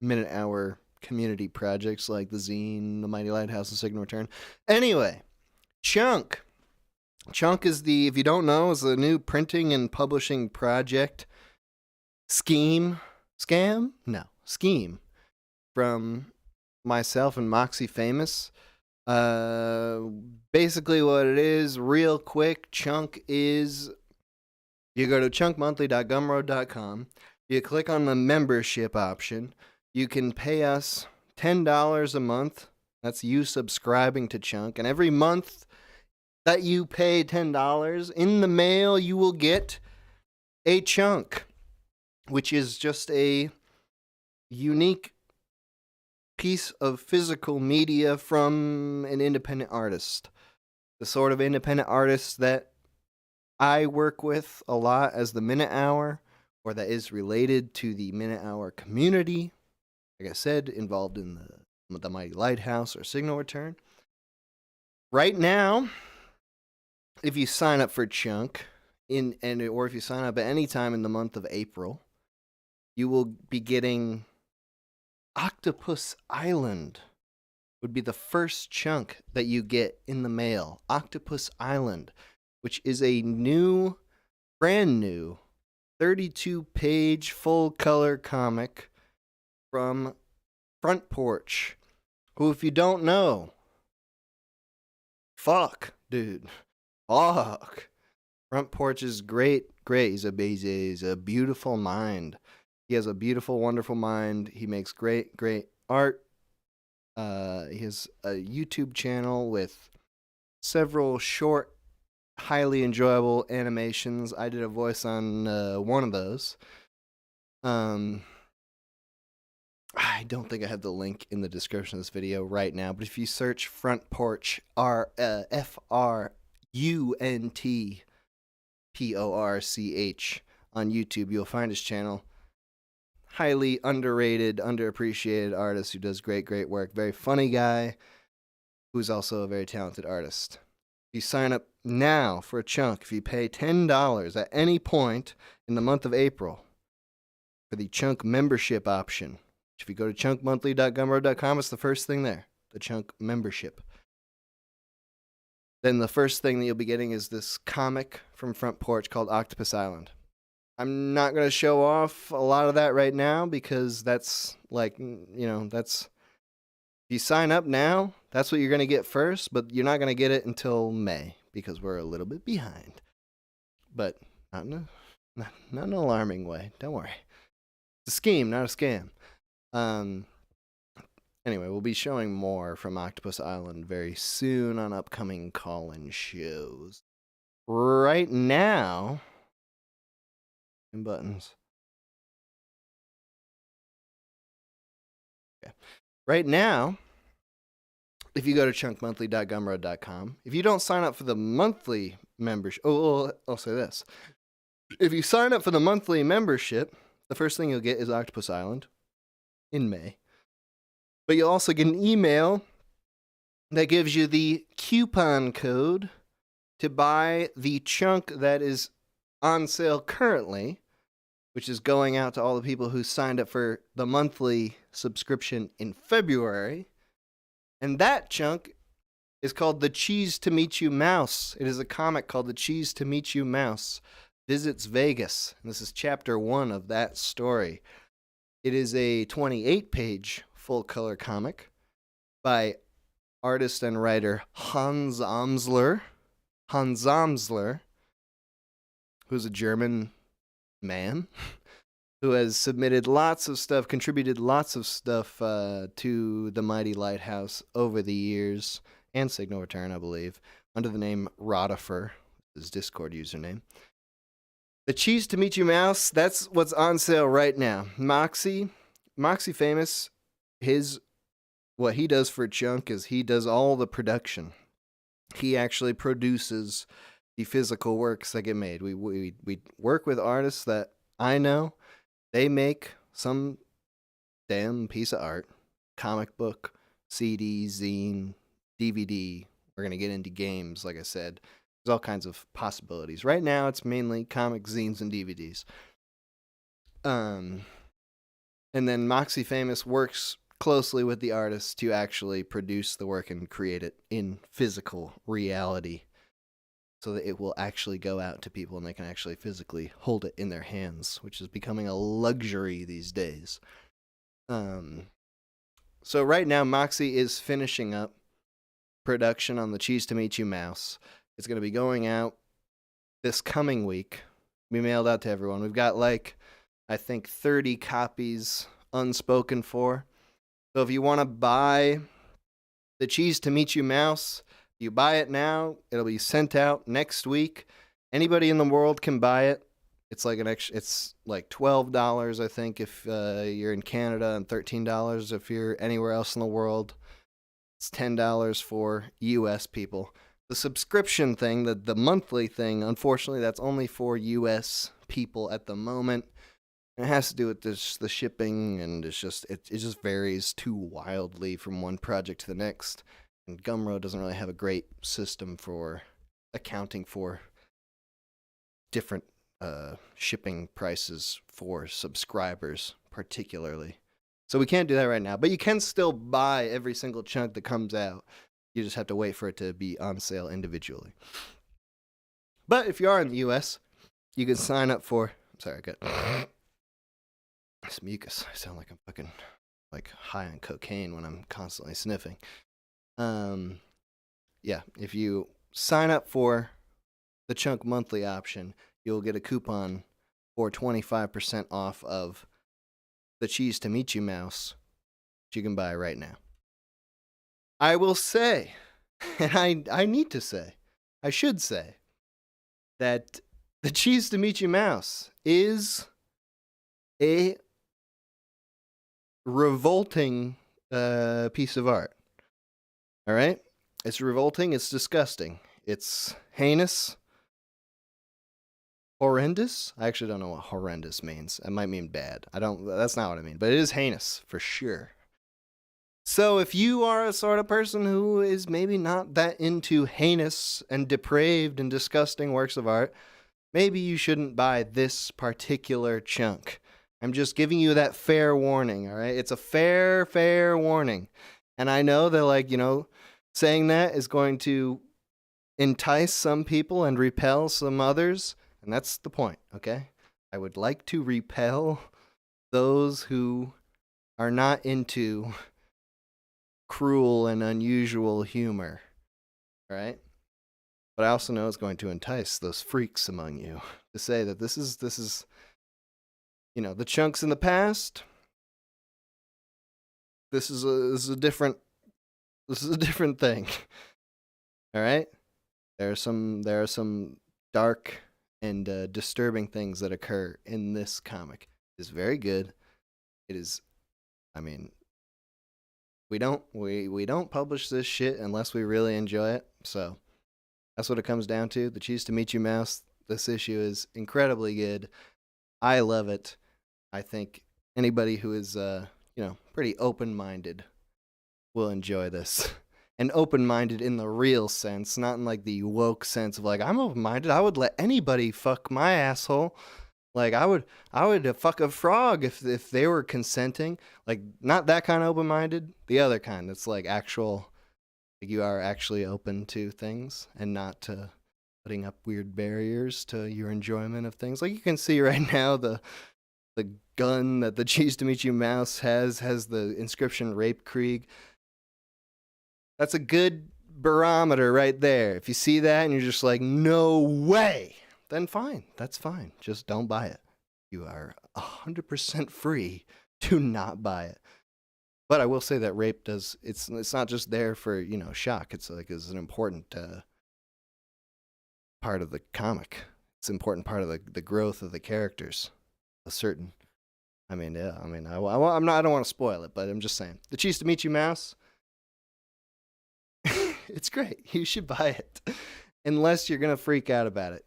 Minute Hour community projects like the Zine, the Mighty Lighthouse, and Signal Return. Anyway, Chunk. Chunk is if you don't know, is a new printing and publishing project scheme from myself and Moxie Famous. Basically what it is, real quick, Chunk is... You go to chunkmonthly.gumroad.com. You click on the membership option. You can pay us $10 a month. That's you subscribing to Chunk. And every month that you pay $10, in the mail you will get a Chunk, which is just a unique piece of physical media from an independent artist. the sort of independent artists that I work with a lot as the Minute Hour, or that is related to the Minute Hour community. Like I said, involved in the Mighty Lighthouse or Signal Return. Right now, if you sign up for Chunk, or if you sign up at any time in the month of April, you will be getting Octopus Island. Would be the first chunk that you get in the mail. Octopus Island, which is a brand new 32-page full-color comic from Front Porch, who, if you don't know, fuck, dude. Fuck. Front Porch is great. He's a beautiful mind. He has a beautiful, wonderful mind. He makes great art. He has a YouTube channel with several short, highly enjoyable animations. I did a voice on one of those. I don't think I have the link in the description of this video right now, but if you search Front Porch, FRUNTPORCH on YouTube, you'll find his channel. Highly underrated, underappreciated artist who does great work. Very funny guy who's also a very talented artist. If you sign up now for a chunk, if you pay $10 at any point in the month of April for the Chunk membership option, if you go to chunkmonthly.gumroad.com, it's the first thing there, the Chunk membership. Then the first thing that you'll be getting is this comic from Front Porch called Octopus Island. I'm not going to show off a lot of that right now because that's if you sign up now, that's what you're going to get first, but you're not going to get it until May because we're a little bit behind. But not in an alarming way. Don't worry. It's a scheme, not a scam. Anyway, we'll be showing more from Octopus Island very soon on upcoming call-in shows. Right now, buttons. Okay. Right now, if you go to chunkmonthly.gumroad.com, if you don't sign up for the monthly membership, I'll say this. If you sign up for the monthly membership, the first thing you'll get is Octopus Island in May. But you'll also get an email that gives you the coupon code to buy the chunk that is on sale currently, which is going out to all the people who signed up for the monthly subscription in February. And that chunk is called The Cheese to Meet You Mouse. It is a comic called The Cheese to Meet You Mouse Visits Vegas. And this is chapter 1 of that story. It is a 28-page full-color comic by artist and writer Hans Amsler, who's a German man who has submitted lots of stuff, contributed lots of stuff to the Mighty Lighthouse over the years, and Signal Return, I believe, under the name Rodifer, his Discord username. The Cheese to Meet You Mouse, that's what's on sale right now. Moxie Famous, what he does for Chunk is he does all the production. He actually produces the physical works that get made. We work with artists that I know. They make some damn piece of art, comic book, CD, zine, DVD. We're going to get into games, like I said. There's all kinds of possibilities. Right now, it's mainly comic zines and DVDs. And then Moxie Famous works closely with the artist to actually produce the work and create it in physical reality so that it will actually go out to people and they can actually physically hold it in their hands, which is becoming a luxury these days. So right now, Moxie is finishing up production on The Cheese to Meet You Mouse. It's going to be going out this coming week. Be mailed out to everyone. We've got I think 30 copies unspoken for. So if you want to buy The Cheese to Meet You Mouse, you buy it now, it'll be sent out next week. Anybody in the world can buy it. It's like it's like $12, I think, if you're in Canada, and $13 if you're anywhere else in the world. It's $10 for US people. the subscription thing, the monthly thing, unfortunately, that's only for U.S. people at the moment. It has to do with the shipping, and it just varies too wildly from one project to the next. And Gumroad doesn't really have a great system for accounting for different shipping prices for subscribers, particularly. So we can't do that right now, but you can still buy every single chunk that comes out. You just have to wait for it to be on sale individually. But if you are in the US, you can sign up for... I'm sorry, I got this mucus. I sound like I'm fucking high on cocaine when I'm constantly sniffing. Yeah, if you sign up for the Chunk Monthly option, you'll get a coupon for 25% off of the Cheese to Meet You mouse that you can buy right now. I will say, and I need to say, I should say, that the Cheese to Meet You mouse is a revolting piece of art. All right? It's revolting, it's disgusting, it's heinous, horrendous. I actually don't know what horrendous means. It might mean bad. That's not what I mean, but it is heinous for sure. So if you are a sort of person who is maybe not that into heinous and depraved and disgusting works of art, maybe you shouldn't buy this particular chunk. I'm just giving you that fair warning, all right? It's a fair warning. And I know that, saying that is going to entice some people and repel some others, and that's the point, okay? I would like to repel those who are not into cruel and unusual humor, all right? But I also know it's going to entice those freaks among you to say that this is the chunks in the past. This is a different thing. All right? There are some dark and disturbing things that occur in this comic. It is very good. It is, we don't publish this shit unless we really enjoy it. So that's what it comes down to. The Cheese to Meet You mouse. This issue is incredibly good. I love it. I think anybody who is pretty open-minded will enjoy this. And open-minded in the real sense, not in the woke sense of I'm open-minded. I would let anybody fuck my asshole. I would fuck a frog if they were consenting. Not that kind of open-minded. The other kind that's actual, you are actually open to things and not putting up weird barriers to your enjoyment of things. You can see right now the gun that the Cheese to Meet You mouse has the inscription Rape Krieg. That's a good barometer right there. If you see that and you're just no way, then fine. That's fine. Just don't buy it. You are 100% free to not buy it. But I will say that rape does, it's not just there for, shock. It's it's an important part of the comic. It's an important part of the growth of the characters. I don't want to spoil it, but I'm just saying. The Cheese to Meet You mouse, it's great. You should buy it. Unless you're going to freak out about it,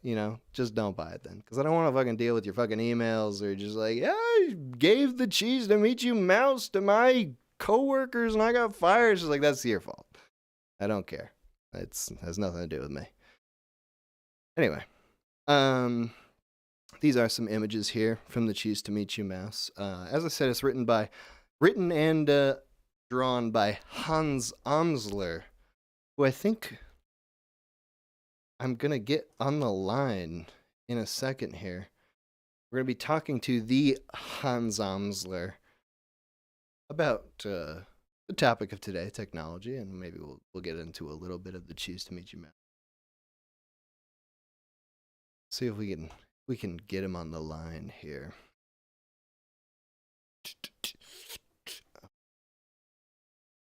just don't buy it then. Because I don't want to fucking deal with your fucking emails or just I gave the Cheese to Meet You mouse to my coworkers and I got fired. It's just that's your fault. I don't care. It has nothing to do with me. Anyway, these are some images here from the Cheese to Meet You mouse. As I said, it's written and drawn by Hans Amsler, who I think I'm going to get on the line in a second here. We're going to be talking to the Hans Amsler about the topic of today, technology, and maybe we'll get into a little bit of the Cheese to Meet You mouse. See if we can get him on the line here.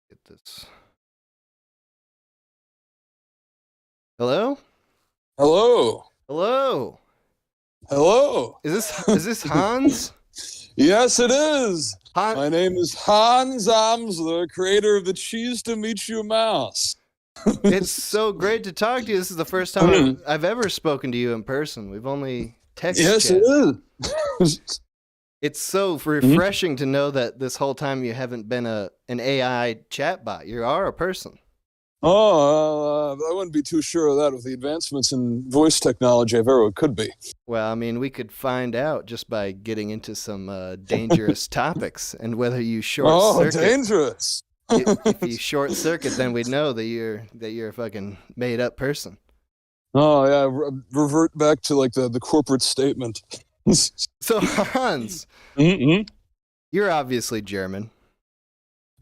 Get this. Hello? Hello. Hello. Hello. Is this Hans? Yes, it is. My name is Hans Amsler, creator of the Cheese to Meet You mouse. It's so great to talk to you. This is the first time I've ever spoken to you in person. We've only texted. Yes, chat. it is. It's so refreshing to know that this whole time you haven't been an AI chatbot. You are a person. Oh, I wouldn't be too sure of that with the advancements in voice technology. I've ever could be. Well, I mean, we could find out just by getting into some dangerous topics and whether you short circuit. Oh, dangerous! If you short circuit, then we'd know that you're a fucking made up person. Oh yeah, revert back to like the corporate statement. So Hans, you're obviously German.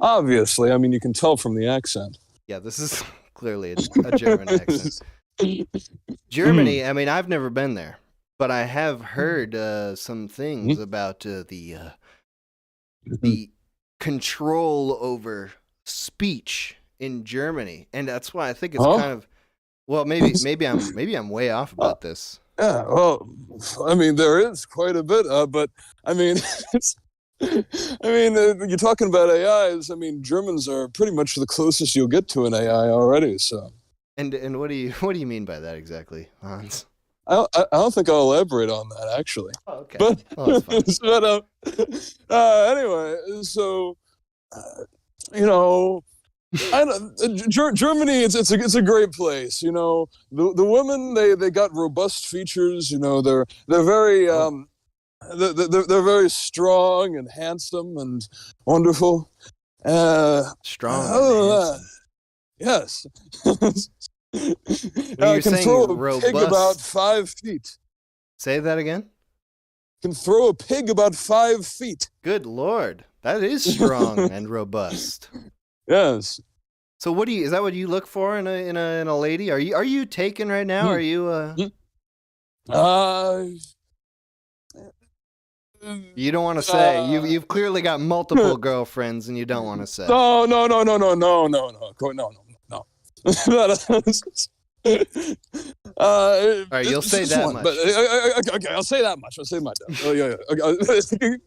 Obviously, I mean you can tell from the accent. Yeah, this is clearly a German accent. Germany, I mean, I've never been there, but I have heard some things about the control over speech in Germany, and that's why I think it's kind of maybe I'm way off about this. Yeah, well, I mean there is quite a bit, but I mean you're talking about AIs. I mean, Germans are pretty much the closest you'll get to an AI already. So. And what do you mean by that exactly, Hans? I don't think I'll elaborate on that actually. Oh, okay. But, that's fine. Anyway, so Germany, it's a great place. You know, the women they got robust features. You know, they're very they're very strong and handsome and wonderful. Strong. And handsome. Yes. You're can saying throw a robust. pig about 5 feet. Say that again? Can throw a pig about 5 feet. Good Lord. That is strong and robust. Yes. So is that what you look for in a lady? Are you taken right now? Are you You don't want to say. You've clearly got multiple girlfriends and you don't want to say. No. All right, you'll say that much. But, okay, I'll say that much. Oh, yeah. Okay.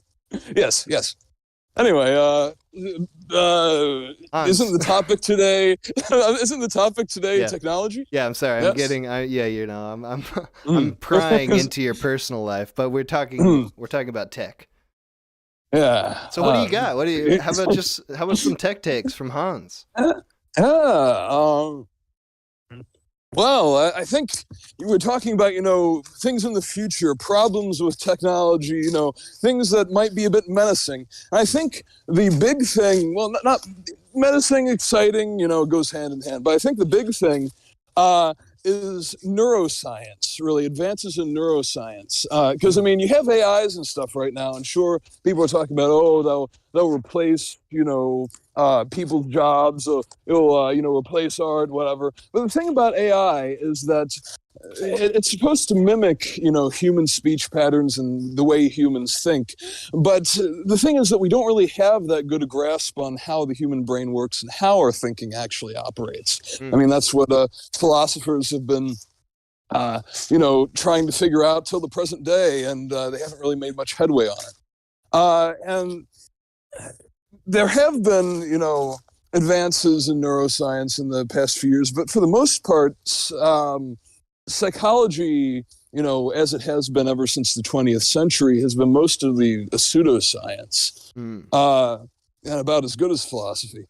Yes. Anyway, isn't the topic today? Technology? Yeah, I'm sorry. Yes? I'm getting. I'm prying into your personal life, but we're talking about tech. Yeah. So what do you got? How about some tech takes from Hans? Well, I think you were talking about, things in the future, problems with technology, things that might be a bit menacing. And I think the big thing, well, not menacing, exciting, goes hand in hand. But I think the big thing is neuroscience, really, advances in neuroscience. Because, you have AIs and stuff right now, and sure, people are talking about, they'll replace, people's jobs, or it'll, replace art, whatever. But the thing about AI is that it's supposed to mimic, human speech patterns and the way humans think. But the thing is that we don't really have that good a grasp on how the human brain works and how our thinking actually operates. That's what philosophers have been, trying to figure out till the present day, and they haven't really made much headway on it. And there have been, advances in neuroscience in the past few years, but for the most part, psychology, as it has been ever since the 20th century, has been mostly a pseudoscience, and about as good as philosophy.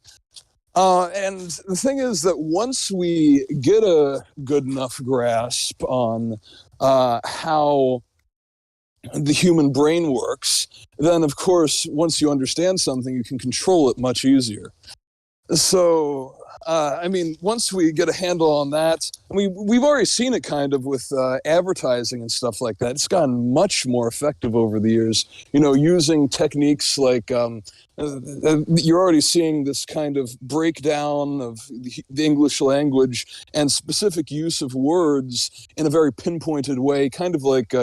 And the thing is that once we get a good enough grasp on how the human brain works, then of course, once you understand something, you can control it much easier. So, once we get a handle on that, we've already seen it kind of with advertising and stuff like that. It's gotten much more effective over the years, using techniques like, you're already seeing this kind of breakdown of the English language and specific use of words in a very pinpointed way, kind of like,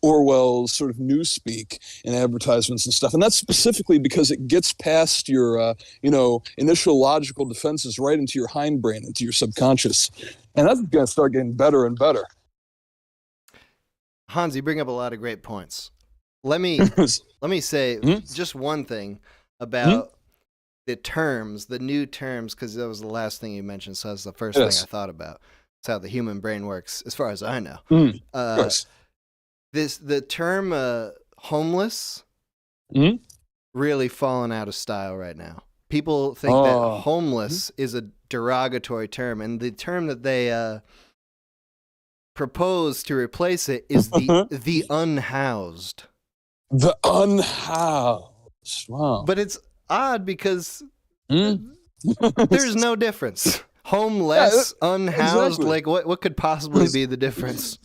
Orwell's sort of newspeak in advertisements and stuff. And that's specifically because it gets past your, initial logical defenses right into your hindbrain, into your subconscious. And that's going to start getting better and better. Hans, you bring up a lot of great points. Let me say just one thing about the terms, the new terms, because that was the last thing you mentioned, so that's the first thing I thought about. It's how the human brain works, as far as I know. The term homeless really fallen out of style right now. People think that homeless is a derogatory term, and the term that they propose to replace it is the unhoused. The unhoused. Wow. But it's odd because there's no difference. Homeless, unhoused, exactly. like what could possibly be the difference?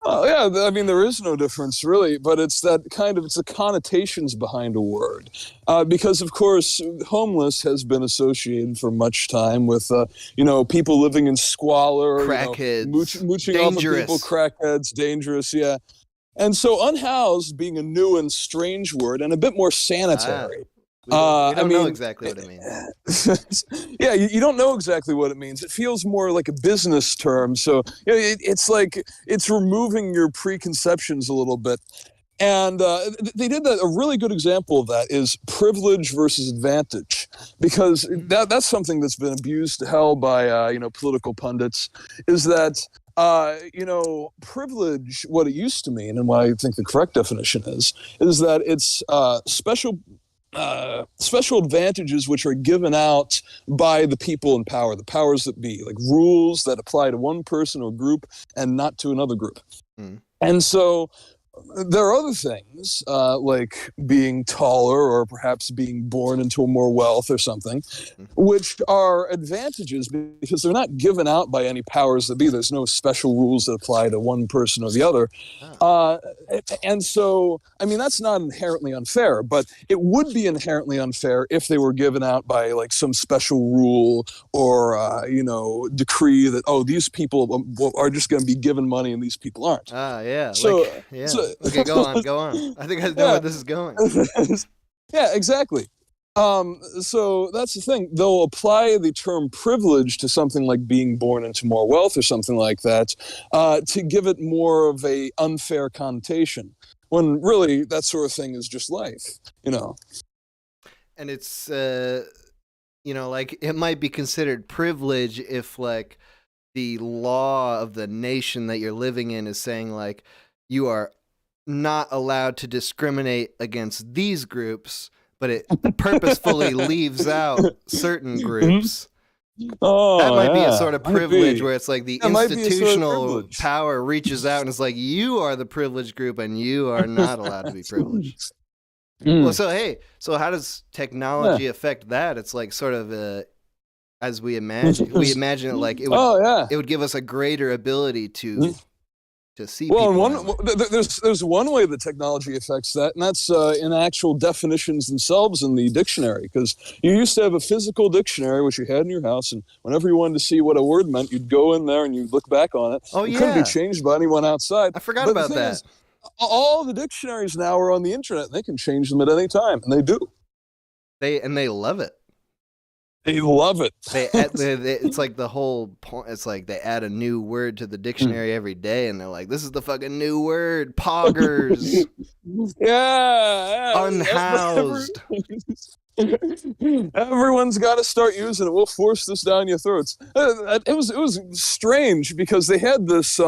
Oh yeah, I mean there is no difference really, but it's that kind of, it's the connotations behind a word, because of course homeless has been associated for much time with people living in squalor, crackheads, mooching off of people, crackheads, dangerous, yeah. And so unhoused being a new and strange word and a bit more sanitary. We don't know exactly what it means. Yeah, you don't know exactly what it means. It feels more like a business term. So it's like it's removing your preconceptions a little bit. And they did that. A really good example of that is privilege versus advantage, because that's something that's been abused to hell by political pundits. Is that privilege, what it used to mean, and what I think the correct definition is that it's special advantages which are given out by the people in power, the powers that be, like rules that apply to one person or group and not to another group. And so there are other things, like being taller or perhaps being born into more wealth or something, which are advantages because they're not given out by any powers that be. There's no special rules that apply to one person or the other. And so, I mean, that's not inherently unfair, but it would be inherently unfair if they were given out by like some special rule or, decree that, these people are just going to be given money and these people aren't. Yeah. So, okay, go on. I think I know where this is going. Yeah, exactly. So that's the thing. They'll apply the term privilege to something like being born into more wealth or something like that, to give it more of a unfair connotation, when really that sort of thing is just life, And it's, like it might be considered privilege if like the law of the nation that you're living in is saying like you are not allowed to discriminate against these groups, but it purposefully leaves out certain groups. That might be a sort of privilege where it's like the institutional power reaches out and it's like, you are the privileged group and you are not allowed to be privileged. Well, so how does technology affect that? It's like sort of as we imagine it like it would give us a greater ability to see people. There's one way that technology affects that, and that's in actual definitions themselves in the dictionary, because you used to have a physical dictionary which you had in your house, and whenever you wanted to see what a word meant, you'd go in there and you'd look back on it. It couldn't be changed by anyone outside. I forgot about that. All the dictionaries now are on the internet, and they can change them at any time, and they do. They love it. They love it. It's like the whole point. It's like they add a new word to the dictionary every day, and they're like, "This is the fucking new word, poggers." Yeah. Unhoused. Everyone's got to start using it. We'll force this down your throats. It was strange because they had this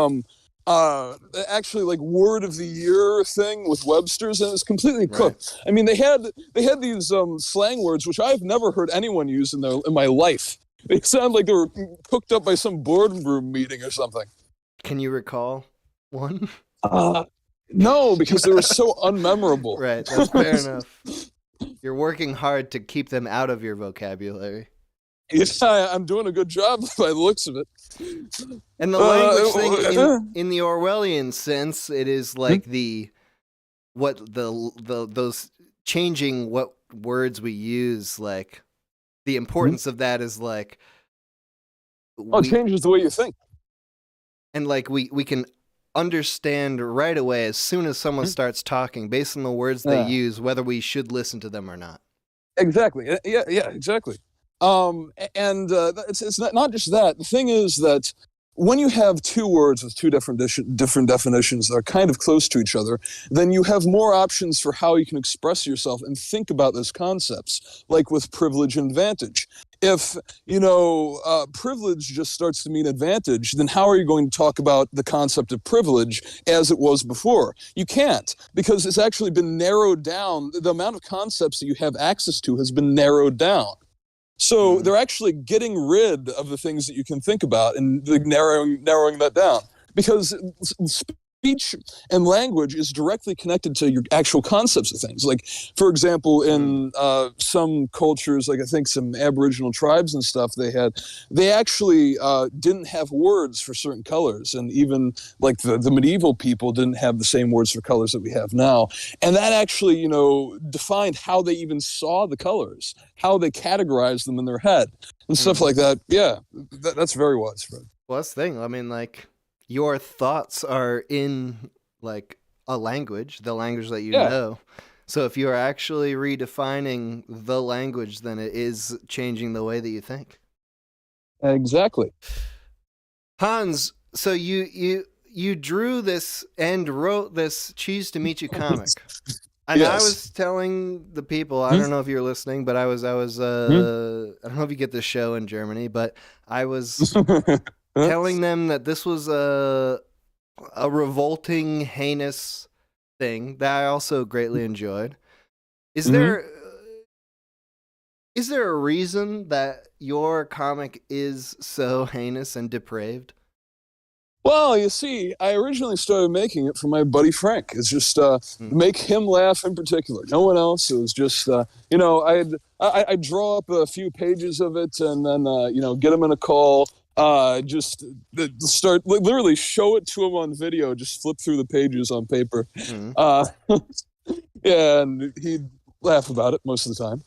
actually like word of the year thing with Webster's, and it was completely cooked. I mean, they had these slang words which I've never heard anyone use in my life. They sound like they were cooked up by some boardroom meeting or something. Can you recall one? No, because they were so unmemorable. Right, that's fair enough. You're working hard to keep them out of your vocabulary. Yeah, I'm doing a good job by the looks of it. And the language thing, in the Orwellian sense, it is like those changing what words we use. Like the importance of that is like, it changes the way you think, and like we can understand right away as soon as someone starts talking, based on the words they use, whether we should listen to them or not. Exactly. Yeah, exactly. And it's not just that. The thing is that when you have two words with two different definitions that are kind of close to each other, then you have more options for how you can express yourself and think about those concepts, like with privilege and advantage. If, privilege just starts to mean advantage, then how are you going to talk about the concept of privilege as it was before? You can't, because it's actually been narrowed down. The amount of concepts that you have access to has been narrowed down. So they're actually getting rid of the things that you can think about and narrowing that down, because speech and language is directly connected to your actual concepts of things. Like, for example, in some cultures, like I think some Aboriginal tribes and stuff, they actually didn't have words for certain colors, and even like the medieval people didn't have the same words for colors that we have now. And that actually, defined how they even saw the colors, how they categorized them in their head, and stuff like that. Yeah, that's very widespread. Well, that's the thing. I mean, like, your thoughts are in like a language, the language that you know. So if you are actually redefining the language, then it is changing the way that you think. Exactly. Hans, so you drew this and wrote this Cheese to Meet You comic. And I was telling the people, I don't know if you're listening, but I was I don't know if you get this show in Germany, but I was telling them that this was a revolting, heinous thing that I also greatly enjoyed. Is there a reason that your comic is so heinous and depraved? Well, you see, I originally started making it for my buddy Framk. It's just make him laugh in particular. No one else. It was just, I'd draw up a few pages of it and then, get him in a call. Just start literally show it to him on video. Just flip through the pages on paper. And he'd laugh about it most of the time.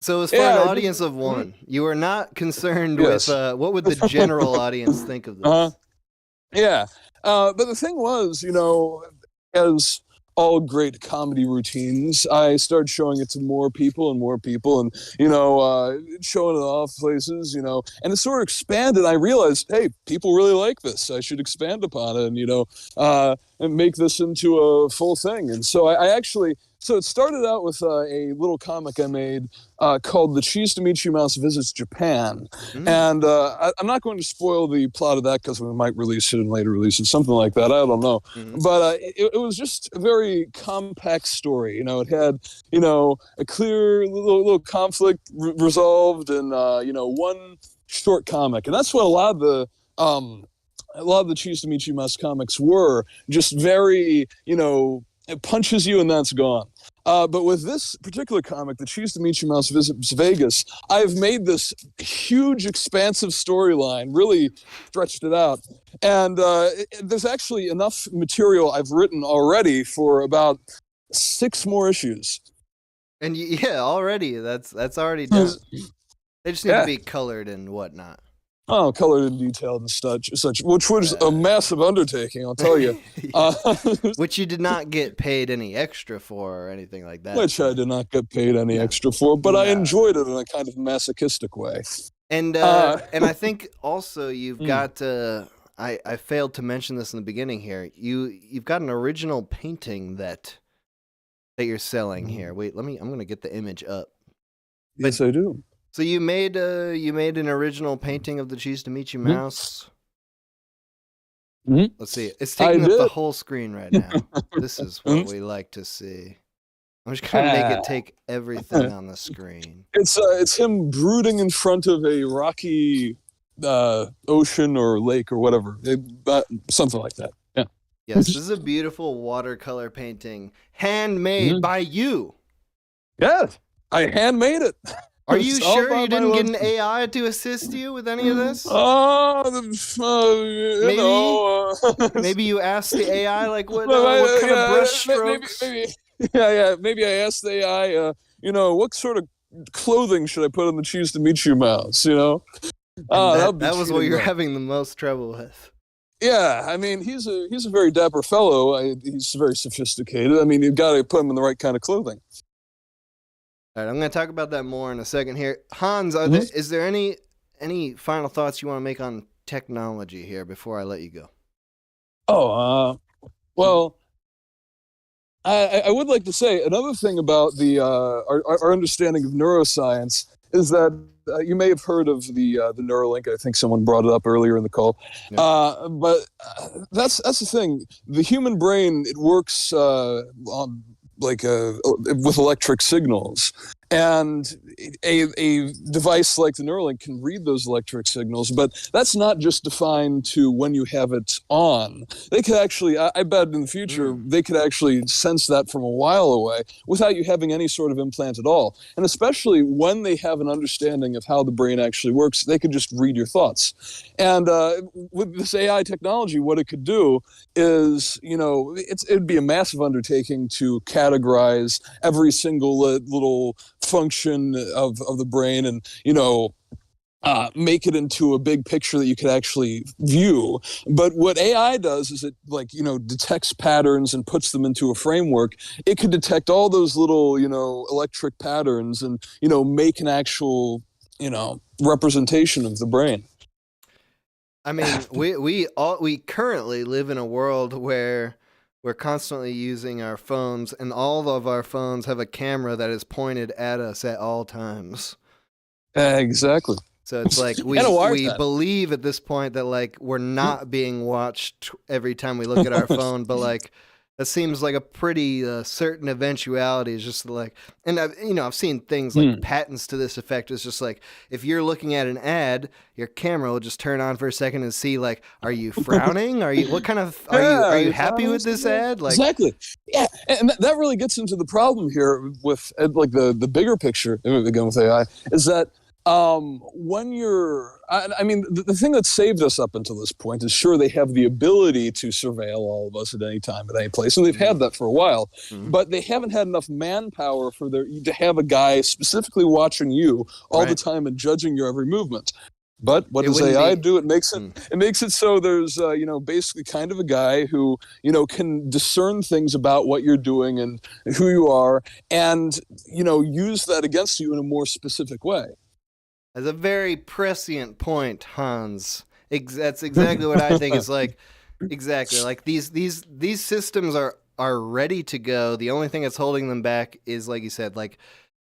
So it was for an audience of one. You were not concerned with what would the general audience think of this. But the thing was, as all great comedy routines, I started showing it to more people and, showing it off places, and it sort of expanded. I realized, hey, people really like this. I should expand upon it and make this into a full thing. And so So it started out with a little comic I made called The Cheese to Meet You Mouse Visits Japan. And I'm not going to spoil the plot of that because we might release it in later releases, something like that. I don't know. But it was just a very compact story. It had, a clear little conflict resolved in, one short comic. And that's what a lot of the Cheese to Meet You Mouse comics were, just very, it punches you and that's gone. But with this particular comic, The Cheese to Meet You Mouse Visits Vegas, I've made this huge, expansive storyline, really stretched it out. And there's actually enough material I've written already for about 6 more issues. And already, that's already done. They just need to be colored and whatnot. Oh, colored and detailed and such, which was a massive undertaking, I'll tell you. Which you did not get paid any extra for or anything like that. Which I did not get paid any extra for, but I enjoyed it in a kind of masochistic way. And I think also you've got, I failed to mention this in the beginning here, you've got an original painting that you're selling here. Wait, I'm going to get the image up. Yes, I do. So you made an original painting of the Cheese to Meet You Mouse. Let's see. It's taking up the whole screen right now. This is what we like to see. I'm just gonna make it take everything on the screen. It's him brooding in front of a rocky ocean or lake or whatever, something like that. Yeah. Yes, this is a beautiful watercolor painting, handmade by you. Yes, I handmade it. Are you sure you didn't get an AI to assist you with any of this? Maybe you asked the AI what kind of brush strokes. Maybe I asked the AI. What sort of clothing should I put on the Cheese to Meet You Mouse? That was what you're having the most trouble with. Yeah, I mean he's a very dapper fellow. He's very sophisticated. I mean you've got to put him in the right kind of clothing. All right, I'm going to talk about that more in a second here. Hans, is there any any final thoughts you want to make on technology here before I let you go? Well, I would like to say another thing about the our understanding of neuroscience is that you may have heard of the Neuralink. I think someone brought it up earlier in the call. Yeah. But that's the thing. The human brain, it works on with electric signals. And a device like the Neuralink can read those electric signals, but that's not just defined to when you have it on. They could actually, I bet in the future, they could actually sense that from a while away without you having any sort of implant at all. And especially when they have an understanding of how the brain actually works, they could just read your thoughts. And with this AI technology, what it could do is, it'd be a massive undertaking to categorize every single little function of the brain and make it into a big picture that you could actually view. But what AI does is it detects patterns and puts them into a framework. It could detect all those little electric patterns and make an actual representation of the brain. I mean, we currently live in a world where we're constantly using our phones, and all of our phones have a camera that is pointed at us at all times. Exactly. So it's like we believe at this point that we're not being watched every time we look at our phone, but that seems like a pretty certain eventuality. Is just and I've seen things like patents to this effect. It's just if you're looking at an ad, your camera will just turn on for a second and see are you frowning? Are you are you happy with this ad? Exactly. Yeah, and that really gets into the problem here with the bigger picture. Again with AI is that. When you're, the thing that saved us up until this point is sure they have the ability to surveil all of us at any time, at any place, and they've had that for a while, but they haven't had enough manpower to have a guy specifically watching you all the time and judging your every movement. But what does AI do? It makes it so there's basically kind of a guy who can discern things about what you're doing and who you are, and use that against you in a more specific way. That's a very prescient point, Hans. That's exactly what I think. It's exactly these systems are ready to go. The only thing that's holding them back is, like you said,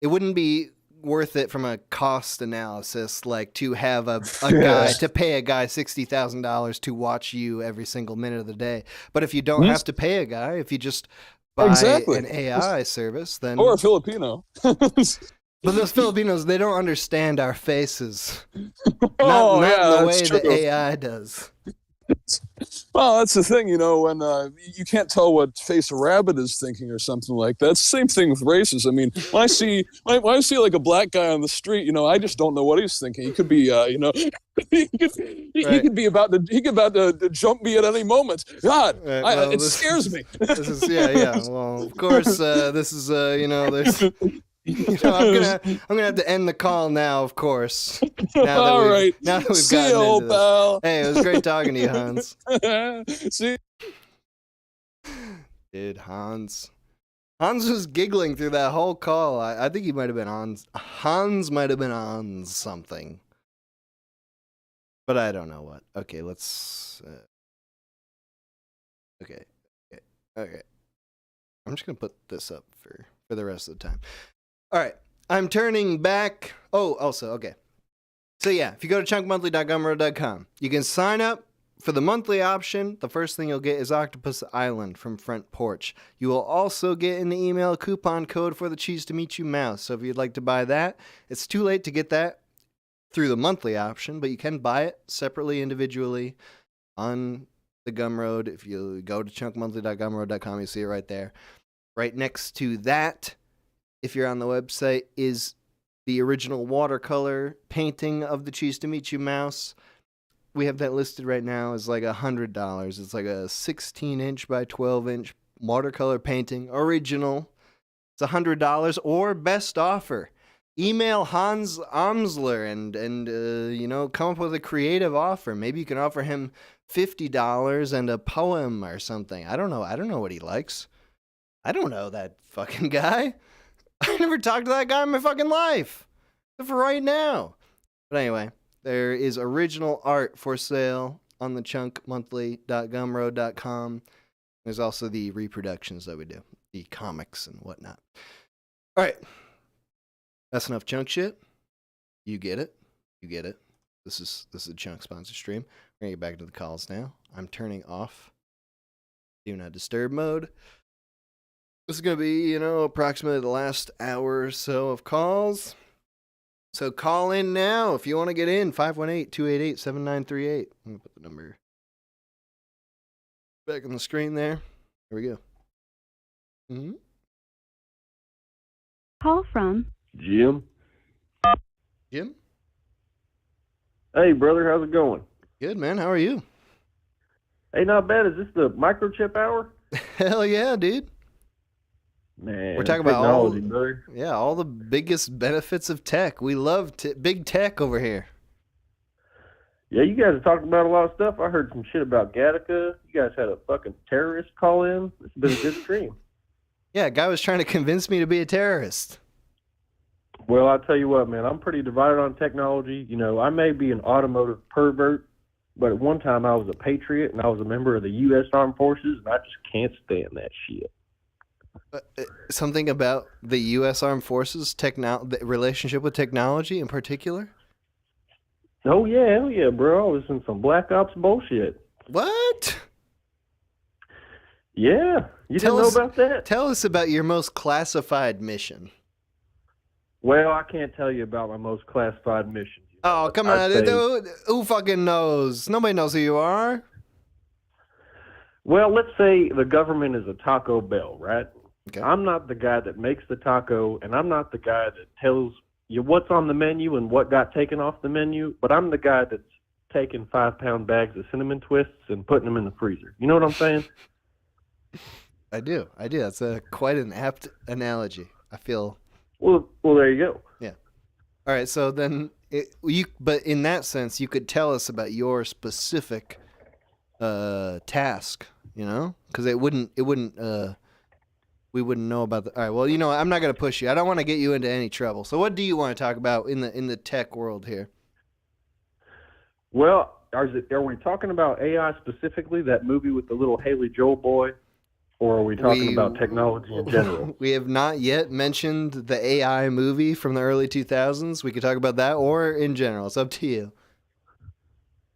it wouldn't be worth it from a cost analysis, to have a guy to pay a guy $60,000 to watch you every single minute of the day. But if you don't have to pay a guy, if you just buy an AI service, then or a Filipino. But those Filipinos, they don't understand our faces. Not in the way that AI does. Well, that's the thing, when you can't tell what face a rabbit is thinking or something like that. It's the same thing with races. I mean, when I see a black guy on the street, I just don't know what he's thinking. He could be, he could be about to jump me at any moment. God, it scares me. This is Well, of course, this is there's. I'm gonna have to end the call now, of course. Now that we've See gotten you, into pal. Hey, it was great talking to you, Hans. See. Dude, Hans was giggling through that whole call. I think he might have been on. Hans might have been on something, but I don't know what. Okay, let's. Okay. I'm just gonna put this up for the rest of the time. All right, I'm turning back. Oh, also, okay. So yeah, if you go to chunkmonthly.gumroad.com, you can sign up for the monthly option. The first thing you'll get is Octopus Island from Front Porch. You will also get in the email a coupon code for the Cheese to Meet You mouse. So if you'd like to buy that, it's too late to get that through the monthly option, but you can buy it separately, individually on the Gumroad. If you go to chunkmonthly.gumroad.com, you see it right there. Right next to that, if you're on the website, is the original watercolor painting of the Cheese to Meet You mouse. We have that listed right now as $100. It's a 16-inch by 12-inch watercolor painting, original. It's $100 or best offer. Email Hans Amsler and come up with a creative offer. Maybe you can offer him $50 and a poem or something. I don't know what he likes. I don't know that fucking guy. I never talked to that guy in my fucking life. Except for right now. But anyway, There is original art for sale on the chunkmonthly.gumroad.com. There's also the reproductions that we do, the comics and whatnot. All right. That's enough chunk shit. You get it. You get it. This is a chunk sponsor stream. We're going to get back to the calls now. I'm turning off Do Not Disturb mode. This is going to be, approximately the last hour or so of calls. So call in now if you want to get in. 518-288-7938. I'm going to put the number back on the screen there. Here we go. Mm-hmm. Call from Jim. Jim? Hey, brother, how's it going? Good, man. How are you? Hey, not bad. Is this the microchip hour? Hell yeah, dude. Man, we're talking about all the biggest benefits of tech. We love big tech over here. Yeah, you guys are talking about a lot of stuff. I heard some shit about Gattaca. You guys had a fucking terrorist call in. It's been a good stream. Yeah, a guy was trying to convince me to be a terrorist. Well, I'll tell you what, man, I'm pretty divided on technology. I may be an automotive pervert, but at one time I was a patriot and I was a member of the U.S. Armed Forces, and I just can't stand that shit. Something about the U.S. Armed Forces, the relationship with technology in particular? Oh, yeah, hell yeah, bro. I was in some Black Ops bullshit. What? Yeah. You didn't know about that? Tell us about your most classified mission. Well, I can't tell you about my most classified mission. Oh, come on. Who fucking knows? Nobody knows who you are. Well, let's say the government is a Taco Bell, right? Okay. I'm not the guy that makes the taco, and I'm not the guy that tells you what's on the menu and what got taken off the menu, but I'm the guy that's taking 5-pound bags of cinnamon twists and putting them in the freezer. You know what I'm saying? I do. That's quite an apt analogy. I feel. Well, there you go. Yeah. All right. So then, but in that sense, you could tell us about your specific task. Because we wouldn't know about the. All right. Well, I'm not going to push you. I don't want to get you into any trouble. So, what do you want to talk about in the tech world here? Well, are we talking about AI specifically? That movie with the little Haley Joel boy? Or are we talking about technology in general? We have not yet mentioned the AI movie from the early 2000s. We could talk about that or in general. It's up to you.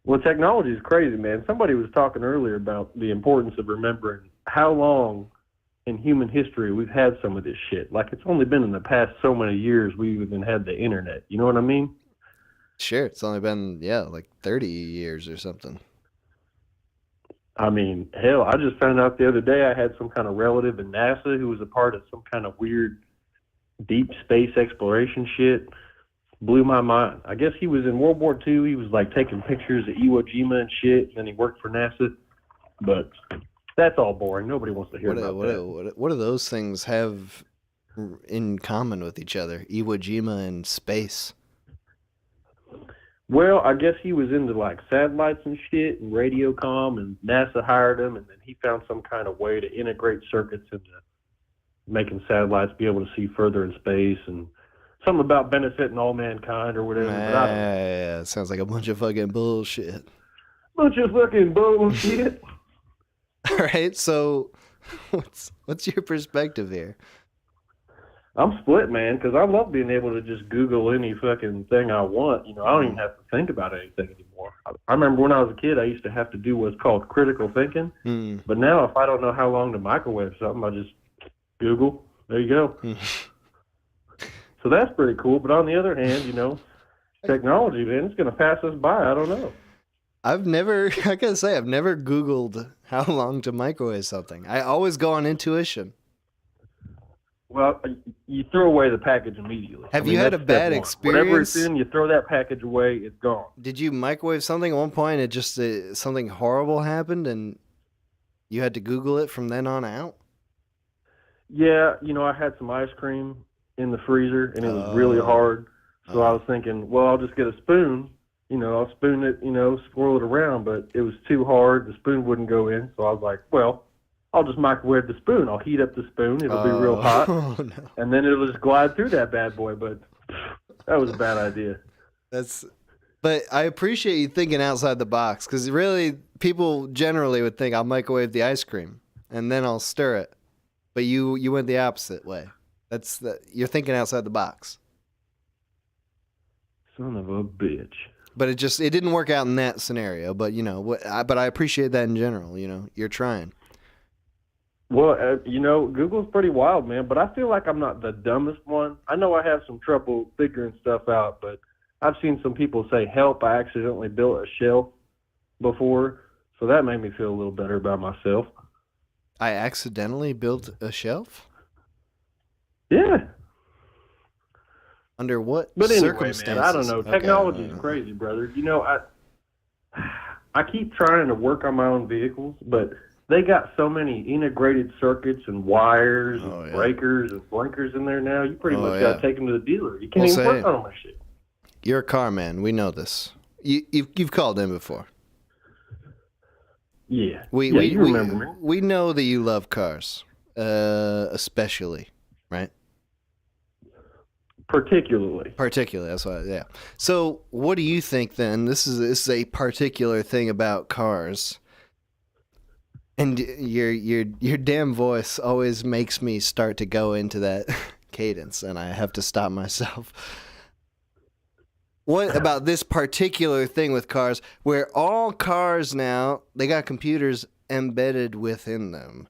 Well, technology is crazy, man. Somebody was talking earlier about the importance of remembering how long in human history we've had some of this shit. Like, it's only been in the past so many years we've even had the internet. You know what I mean? Sure. It's only been, like 30 years or something. I mean, hell, I just found out the other day I had some kind of relative in NASA who was a part of some kind of weird deep space exploration shit. Blew my mind. I guess he was in World War II. He was like taking pictures of Iwo Jima and shit, and then he worked for NASA. But that's all boring. Nobody wants to hear about that. What do those things have in common with each other? Iwo Jima and space. Well, I guess he was into like satellites and shit and radio comm, and NASA hired him, and then he found some kind of way to integrate circuits into making satellites be able to see further in space, and something about benefiting all mankind or whatever. Yeah, it sounds like a bunch of fucking bullshit. Bunch of fucking bullshit. All right, so what's your perspective here? I'm split, man, because I love being able to just Google any fucking thing I want. I don't even have to think about anything anymore. I remember when I was a kid, I used to have to do what's called critical thinking. But now, if I don't know how long to microwave something, I just Google. There you go. So that's pretty cool. But on the other hand, technology, man, it's going to pass us by. I don't know. I gotta say, I've never Googled how long to microwave something. I always go on intuition. Well, you throw away the package immediately. Have you had a bad experience? Whatever it's in, you throw that package away, it's gone. Did you microwave something at one point and it just something horrible happened and you had to Google it from then on out? Yeah, I had some ice cream in the freezer and it was really hard. So I was thinking, well, I'll just get a spoon. I'll spoon it, swirl it around, but it was too hard. The spoon wouldn't go in. So I was like, well, I'll just microwave the spoon. I'll heat up the spoon. It'll be real hot. And then it'll just glide through that bad boy. But that was a bad idea. That's But I appreciate you thinking outside the box, because really, people generally would think I'll microwave the ice cream and then I'll stir it. But you went the opposite way. You're thinking outside the box. Son of a bitch. But it didn't work out in that scenario. But but I appreciate that in general. You're trying. Well, Google's pretty wild, man. But I feel like I'm not the dumbest one. I know I have some trouble figuring stuff out, but I've seen some people say, "Help! I accidentally built a shelf before," so that made me feel a little better about myself. I accidentally built a shelf? Yeah. Under what But anyway, circumstances? man, I don't know. Technology is crazy, brother. I keep trying to work on my own vehicles, but they got so many integrated circuits and wires and breakers and blinkers in there now. You pretty much got to take them to the dealer. You can't even work on that shit. You're a car man. We know this. You've called in before. Yeah. You remember me. We know that you love cars, especially, right? Particularly, that's why. Yeah. So, what do you think then? This is a particular thing about cars, and your damn voice always makes me start to go into that cadence, and I have to stop myself. What about this particular thing with cars, where all cars now, they got computers embedded within them?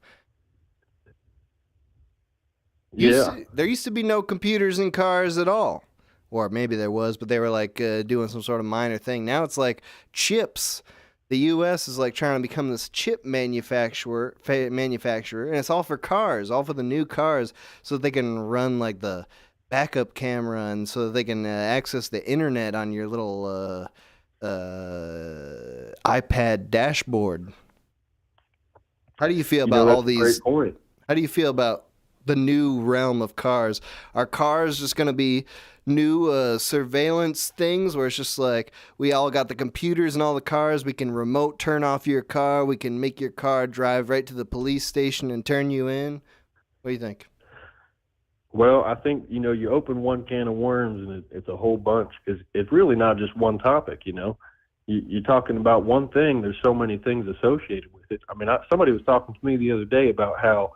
There used to be no computers in cars at all. Or maybe there was, but they were like doing some sort of minor thing. Now it's like chips. The U.S. is like trying to become this chip manufacturer, and it's all for cars, all for the new cars, so that they can run like the backup camera, and so that they can access the internet on your little iPad dashboard. How do you feel about all these? Great point. How do you feel about the new realm of cars? Are cars just going to be new surveillance things where it's just like we all got the computers in all the cars, we can remote turn off your car, we can make your car drive right to the police station and turn you in? What do you think? Well, I think, you open one can of worms and it's a whole bunch, because it's really not just one topic, You're talking about one thing. There's so many things associated with it. I mean, somebody was talking to me the other day about how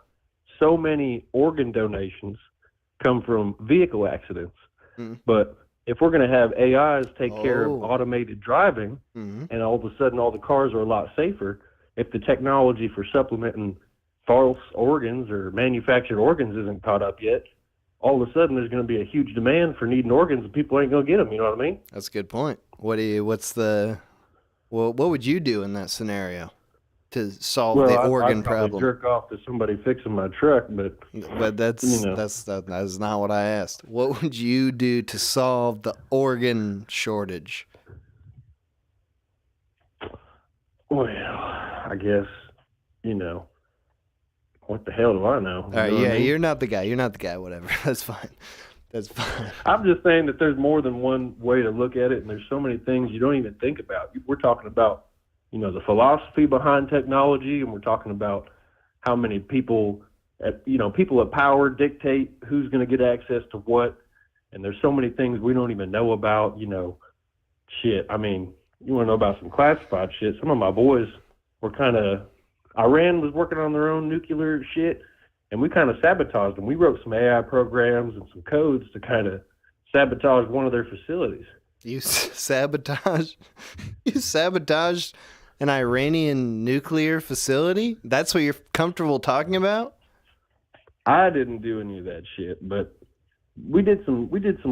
so many organ donations come from vehicle accidents. Mm-hmm. But if we're going to have AIs take care of automated driving, and all of a sudden all the cars are a lot safer, if the technology for supplementing false organs or manufactured organs isn't caught up yet, all of a sudden there's going to be a huge demand for needing organs, and people ain't going to get them. You know what I mean? That's a good point. What would you do in that scenario to solve the organ problem? Jerk off to somebody fixing my truck, but that's not what I asked. What would you do to solve the organ shortage? Well, I guess, what the hell do I know? All right, you're not the guy. Whatever. That's fine. I'm just saying that there's more than one way to look at it, and there's so many things you don't even think about. We're talking about, the philosophy behind technology, and we're talking about how many people, people at power dictate who's going to get access to what, and there's so many things we don't even know about, shit. I mean, you want to know about some classified shit? Some of my boys were Iran was working on their own nuclear shit, and we kind of sabotaged them. We wrote some AI programs and some codes to kind of sabotage one of their facilities. You sabotaged an Iranian nuclear facility? That's what you're comfortable talking about? I didn't do any of that shit, but we did some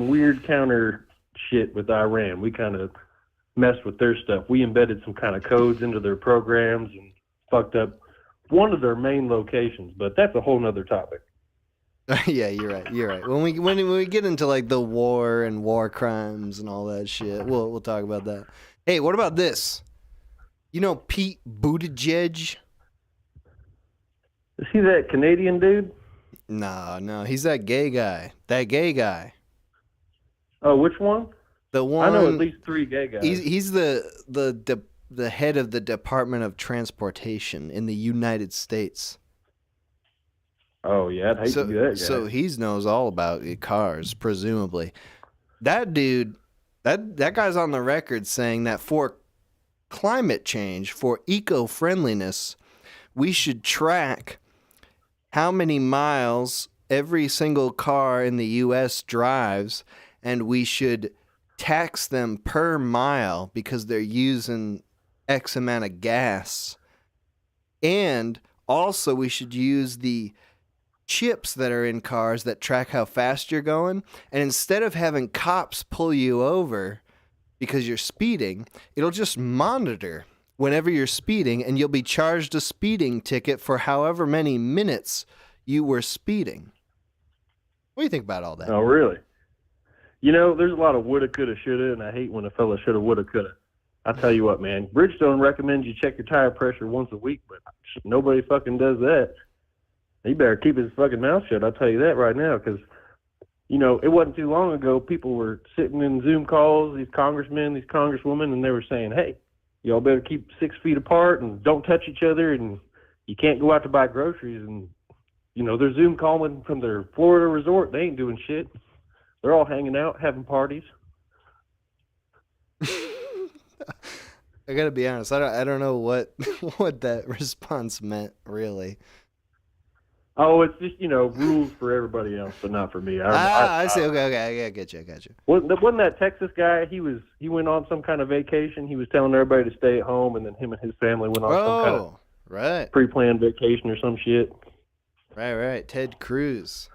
weird counter shit with Iran. We kind of messed with their stuff. We embedded some kind of codes into their programs and fucked up one of their main locations, but that's a whole nother topic. Yeah, you're right. When we get into like the war and war crimes and all that shit, we'll talk about that. Hey, what about this? You know Pete Buttigieg? Is he that Canadian dude? No, he's that gay guy. Oh, which one? The one. I know at least 3 gay guys. He's the head of the Department of Transportation in the United States. Oh, yeah, I'd hate to be that guy. So he knows all about cars, presumably. That dude That guy's on the record saying that for climate change, for eco-friendliness, we should track how many miles every single car in the U.S. drives, and we should tax them per mile because they're using X amount of gas. And also we should use the chips that are in cars that track how fast you're going. And instead of having cops pull you over because you're speeding, it'll just monitor whenever you're speeding, and you'll be charged a speeding ticket for however many minutes you were speeding. What do you think about all that? Oh, really? You know, there's a lot of woulda, coulda, shoulda, and I hate when a fella shoulda, woulda, coulda. I tell you what, man, Bridgestone recommends you check your tire pressure once a week, but nobody fucking does that. He better keep his fucking mouth shut, I'll tell you that right now, because, you know, it wasn't too long ago people were sitting in Zoom calls, these congressmen, these congresswomen, and they were saying, hey, y'all better keep 6 feet apart and don't touch each other, and you can't go out to buy groceries. And, you know, they're Zoom calling from their Florida resort. They ain't doing shit. They're all hanging out, having parties. I gotta be honest. I don't know what that response meant really. Oh, it's just, you know, rules for everybody else, but not for me. I see. Okay. I get you. Wasn't that Texas guy? He went on some kind of vacation. He was telling everybody to stay at home, and then him and his family went on some kind of pre-planned vacation or some shit. Right. Ted Cruz.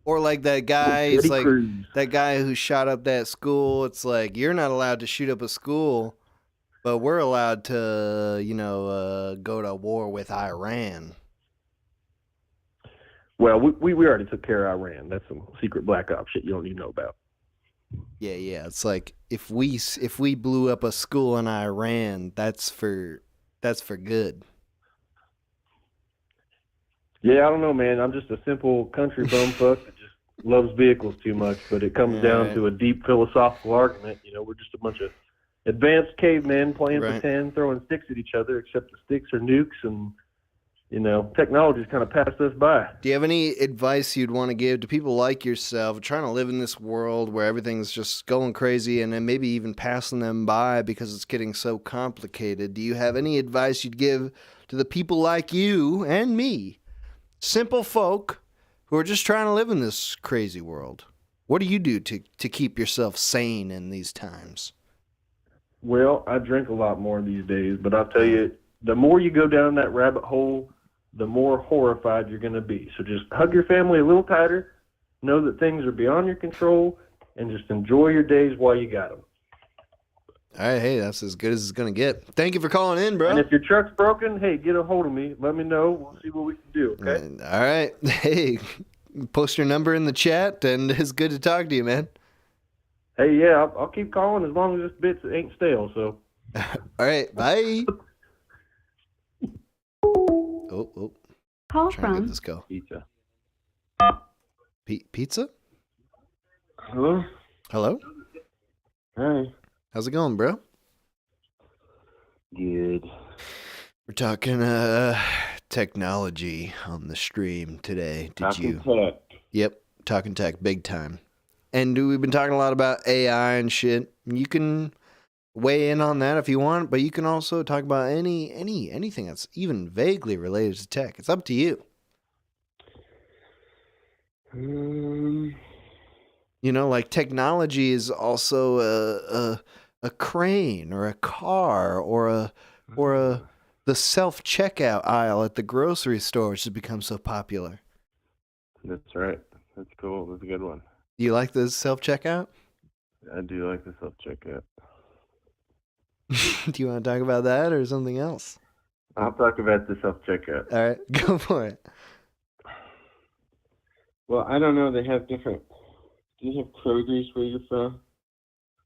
Or like that guy, it's like that guy who shot up that school. It's like, you're not allowed to shoot up a school, but we're allowed to, you know, go to war with Iran. Well, we already took care of Iran. That's some secret black ops shit you don't even know about. Yeah. It's like if we blew up a school in Iran, that's for good. Yeah, I don't know, man. I'm just a simple country bumfuck that just loves vehicles too much. But it comes down to a deep philosophical argument. You know, we're just a bunch of advanced cavemen playing pretend, throwing sticks at each other, except the sticks are nukes, and, you know, technology's kind of passed us by. Do you have any advice you'd want to give to people like yourself trying to live in this world where everything's just going crazy and then maybe even passing them by because it's getting so complicated? Do you have any advice you'd give to the people like you and me? Simple folk who are just trying to live in this crazy world. What do you do to keep yourself sane in these times? Well, I drink a lot more these days, but I'll tell you, the more you go down that rabbit hole, the more horrified you're going to be. So just hug your family a little tighter, know that things are beyond your control, and just enjoy your days while you got them. All right, hey, that's as good as it's going to get. Thank you for calling in, bro. And if your truck's broken, hey, get a hold of me. Let me know. We'll see what we can do, okay? All right. Hey, post your number in the chat, and it's good to talk to you, man. Hey, yeah, I'll keep calling as long as this bit ain't stale, so. All right, bye. Oh. Call Trying to from get this go. Pizza. Pizza? Hello? Hi. How's it going, bro? Good. We're talking technology on the stream today. Talking tech. Yep, talking tech big time. And we've been talking a lot about AI and shit. You can weigh in on that if you want, but you can also talk about anything that's even vaguely related to tech. It's up to you. You know, like technology is also a crane or a car or the self-checkout aisle at the grocery store, which has become so popular. That's right. That's cool. That's a good one. Do you like the self-checkout? I do like the self-checkout. Do you want to talk about that or something else? I'll talk about the self-checkout. All right, go for it. Well, I don't know. They have different... Do you have Kroger's where you're from?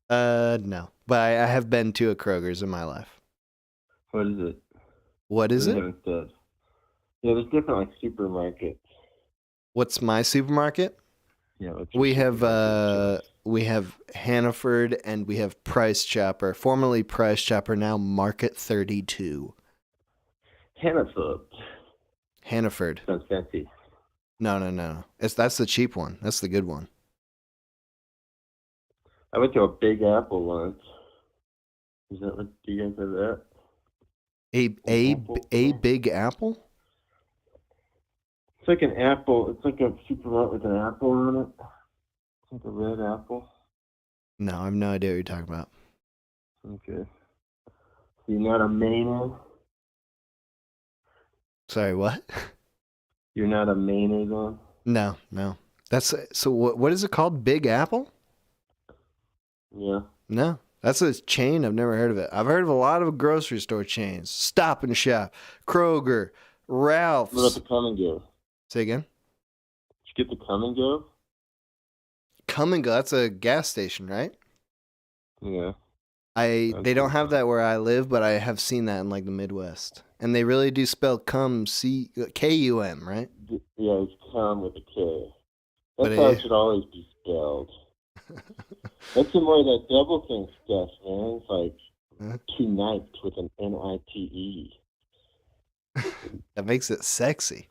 No. But I have been to a Kroger's in my life. What is it? What is it? Yeah, there's different, like, supermarkets. What's my supermarket? Yeah, we have Hannaford and we have Price Chopper, formerly Price Chopper, now Market 32. Hannaford. Sounds fancy. No. That's the cheap one. That's the good one. I went to a Big Apple once. Is that what, do you guys have that? A Big Apple? It's like an apple. It's like a supermarket with an apple on it. It's like a red apple. No, I have no idea what you're talking about. Okay. So you're not a mayonnaise? Sorry, what? You're not a mayonnaise on? No. That's so. What is it called? Big Apple? Yeah. No, that's a chain. I've never heard of it. I've heard of a lot of grocery store chains: Stop and Shop, Kroger, Ralph's. What about the Come and Go? Say again. Did you get the Come and Go? Come and Go. That's a gas station, right? Yeah. They don't have that where I live, but I have seen that in like the Midwest, and they really do spell cum K-U-M, right? Yeah, it's come with a K. But That's how it should always be spelled. That's some more of that double think stuff, man. It's like two nights with an N-I-T-E. That makes it sexy.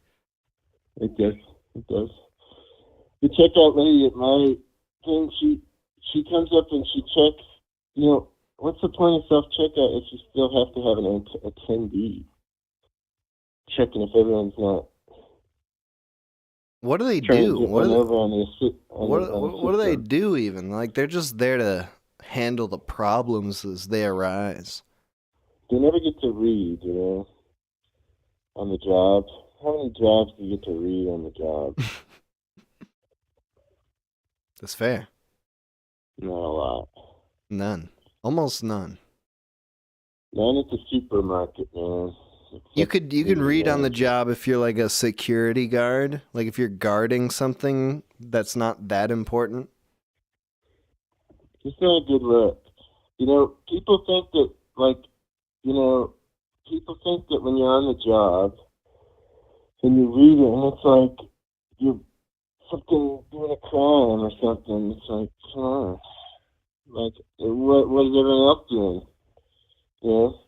It does. It does. The checkout lady at my thing, she comes up and she checks, you know, what's the point of self-checkout if you still have to have an attendee checking if everyone's not. What do they do? What do they do even? Like, they're just there to handle the problems as they arise. They never get to read, you know, on the job. How many jobs do you get to read on the job? That's fair. Not a lot. None. Almost none. None at the supermarket, man. You could read on the job if you're like a security guard, like if you're guarding something that's not that important. It's not a good look. You know, people think that, like, you know, people think that when you're on the job and you read it and it's like you're fucking doing a crime or something. It's like, come on. Like, what is everyone else doing? You know?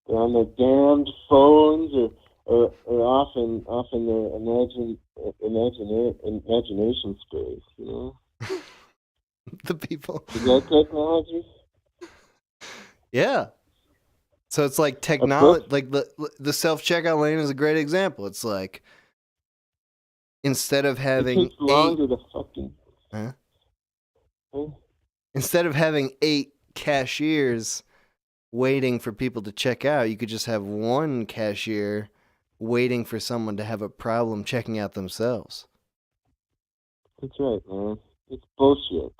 They're on their damned phones or off in their imagination space, you know? The people. Is that technology? Yeah. So it's like technology, like the self-checkout lane is a great example. It's like, instead of having it takes longer to fucking... Instead of having 8 cashiers waiting for people to check out, you could just have one cashier waiting for someone to have a problem checking out themselves. That's right, man. It's bullshit.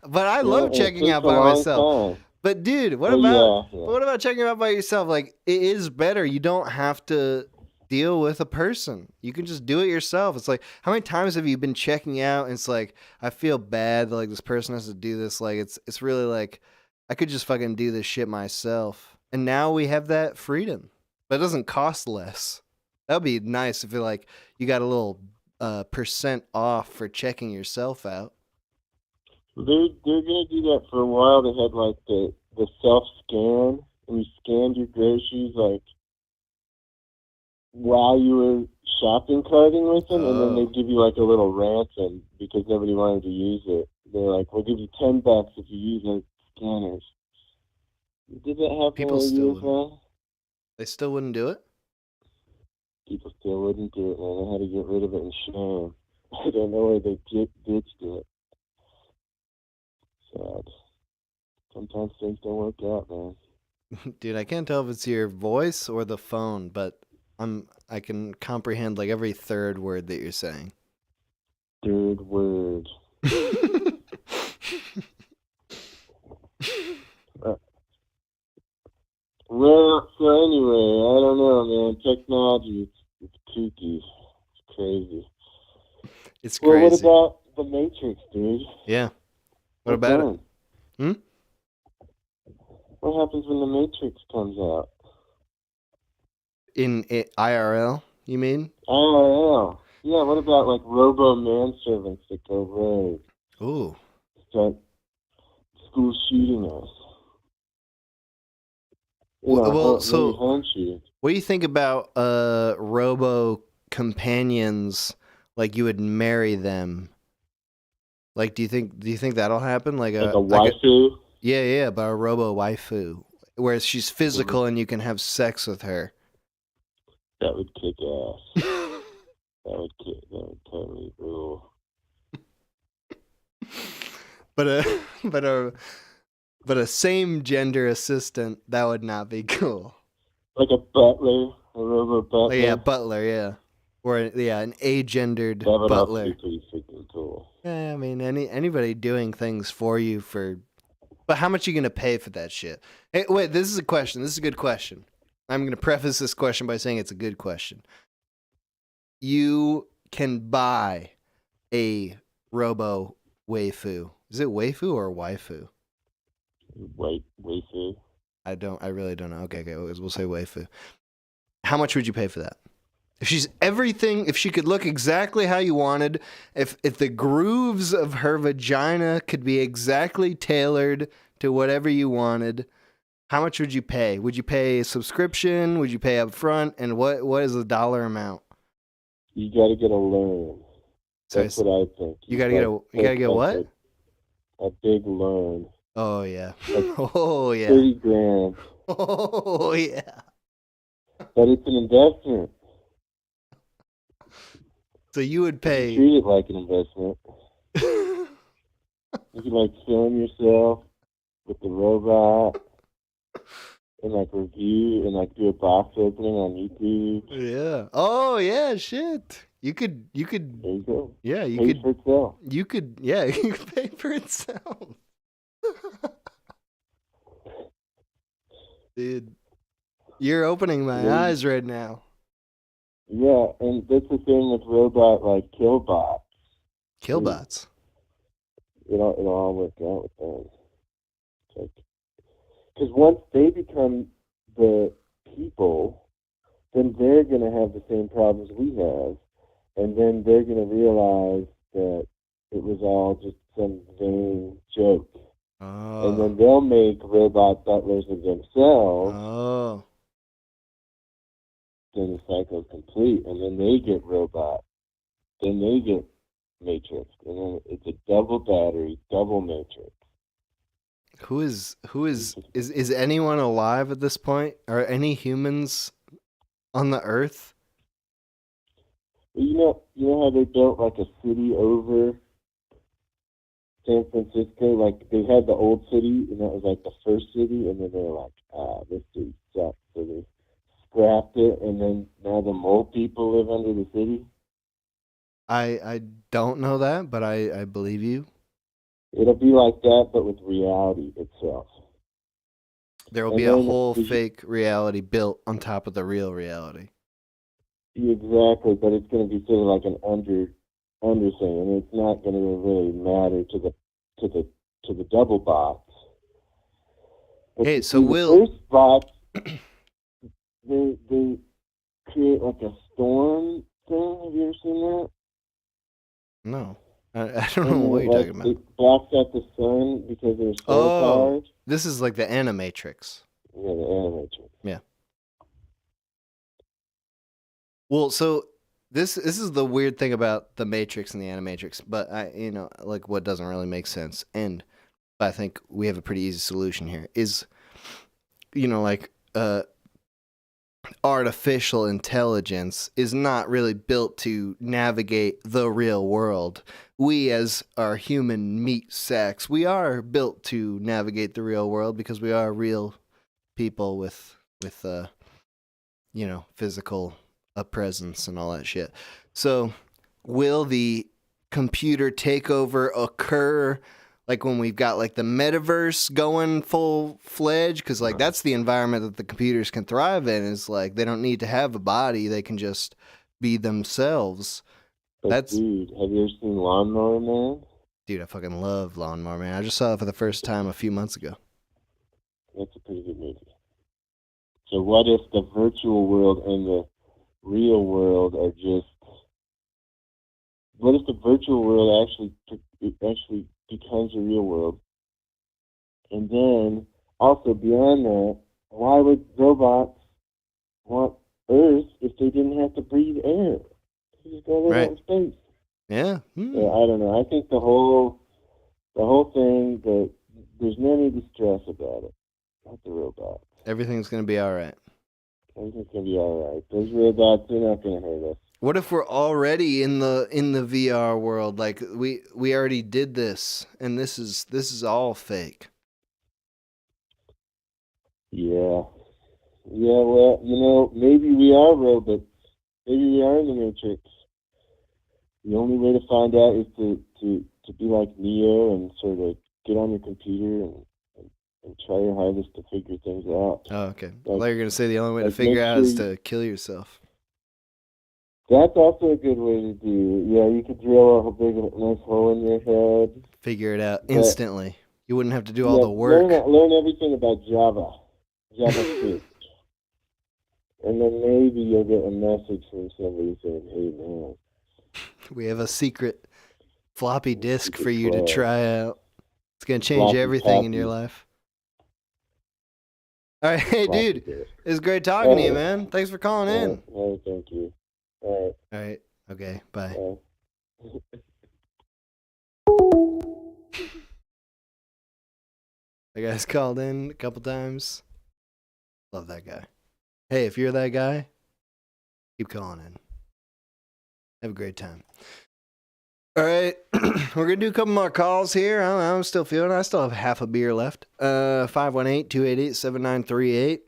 But I love checking out by myself. But dude, what about checking out by yourself? Like, it is better. You don't have to deal with a person. You can just do it yourself. It's like, how many times have you been checking out and it's like, I feel bad that like this person has to do this. Like, it's really like, I could just fucking do this shit myself. And now we have that freedom. But it doesn't cost less. That would be nice if it like you got a little % off for checking yourself out. They're gonna do that for a while. They had like the self scan, and you scanned your groceries like while you were shopping carting with them, and then they give you like a little ransom because nobody wanted to use it. They're like, "We'll give you $10 if you use our scanners." Did that happen? People still wouldn't. They still wouldn't do it? People still wouldn't do it, man. They had to get rid of it in shame. I don't know where they ditched it. Sad. Sometimes things don't work out, man. Dude, I can't tell if it's your voice or the phone, but I can comprehend like every third word that you're saying. Third word. Well, so anyway, I don't know, man. Technology, it's kooky. It's crazy. It's crazy. Well, what about the Matrix, dude? Yeah. What about it? What happens when the Matrix comes out? In IRL, you mean? IRL. Yeah, what about like robo manservants that go rogue? Ooh. Start school shooting us. Well, so what do you think about robo companions? Like you would marry them Like, do you think that'll happen? Like a waifu? Yeah, but a robo waifu, where she's physical and you can have sex with her. That would kick ass. That would totally rule. But a same gender assistant, that would not be cool. Like a butler, a robo butler. Yeah, butler, yeah. Or an agendered that would butler. Also be pretty freaking cool. Yeah, I mean anybody doing things for you for, but how much are you gonna pay for that shit? Hey, wait, this is a question. This is a good question. I'm gonna preface this question by saying it's a good question. You can buy a robo waifu. Is it waifu or waifu? Waifu. I really don't know. Okay, we'll say waifu. How much would you pay for that? If she's everything, if she could look exactly how you wanted, if the grooves of her vagina could be exactly tailored to whatever you wanted, how much would you pay? Would you pay a subscription? Would you pay up front? And what is the dollar amount? You got to get a loan. That's what I think. You got to get what? A big loan. Oh yeah. Like oh yeah. 30 grand. Oh yeah. But it's an investment. So you would pay. You treat it like an investment. You can like film yourself with the robot and like review and like do a box opening on YouTube. Yeah. Oh yeah. Shit. You could. There you go. Yeah. You pay could. For itself. You could. Yeah. You could pay for itself. Dude, you're opening my eyes right now. Yeah, and that's the thing with robot like killbots. Killbots. It'll all work out with them. Because once they become the people, then they're going to have the same problems we have, and then they're going to realize that it was all just some vain joke. Oh. And then they'll make robot butlers of themselves. Oh. Then the cycle's complete, and then they get robot. Then they get Matrix, and then it's a double battery, double Matrix. Is anyone alive at this point? Are any humans on the Earth? You know how they built like a city over San Francisco? Like they had the old city, and that was like the first city, and then they were like, this city sucks, so they scrapped it, and then now the mole people live under the city. I don't know that, but I believe you. It'll be like that, but with reality itself. There will be a whole fake reality built on top of the real reality. Exactly, but it's going to be sort of like an under thing, and it's not going to really matter to the double bots. But hey, so Will first bots they create like a storm thing. Have you ever seen that? No. I don't know what you're talking about. It blocks out the sun because there's solar power. This is like the Animatrix. Yeah, the Animatrix. Yeah. Well, so this is the weird thing about the Matrix and the Animatrix, but like what doesn't really make sense, and I think we have a pretty easy solution here. Is like artificial intelligence is not really built to navigate the real world. We, as our human meat sacks, we are built to navigate the real world because we are real people with physical presence and all that shit. So will the computer takeover occur like when we've got like the metaverse going full-fledged? Because like that's the environment that the computers can thrive in, is like they don't need to have a body, they can just be themselves. But dude, have you ever seen Lawnmower Man? Dude, I fucking love Lawnmower Man. I just saw it for the first time a few months ago. That's a pretty good movie. So what if the virtual world and the real world are just... What if the virtual world actually becomes a real world? And then, also beyond that, why would robots want Earth if they didn't have to breathe air? They just go live out in space. Yeah. So, I don't know. I think the whole the whole thing, but there's no need to stress about it. Not the robots. Everything's gonna be all right. Everything's gonna be all right. Those robots, they're not gonna hurt us. What if we're already in the VR world? Like we already did this, and this is all fake. Yeah. Yeah, well, you know, maybe we are robots. Maybe we are in the Matrix. The only way to find out is to be like Neo and sort of get on your computer and try your hardest to figure things out. Oh, okay. Like, I thought you were gonna say the only way to like, figure make out sure is you- to kill yourself. That's also a good way to do it. Yeah, you could drill a big, nice hole in your head. Figure it out But- instantly. You wouldn't have to do all Yeah, the work. Learn everything about JavaScript. And then maybe you'll get a message from somebody saying, hey, man. We have a secret floppy disk for you to cloud. try out. It's gonna change Floppy everything in your toppy. life. All right, hey, Floppy dude. disk. It was great talking to you, Oh. man. Thanks for calling in. Oh, thank you. All All right. Okay. Bye. right. That guy's called in a couple times. Love that guy. Hey, if you're that guy, keep calling in. Have a great time. All right. We're going to do a couple more calls here. I'm still feeling it. I still have half a beer left. 518-288-7938.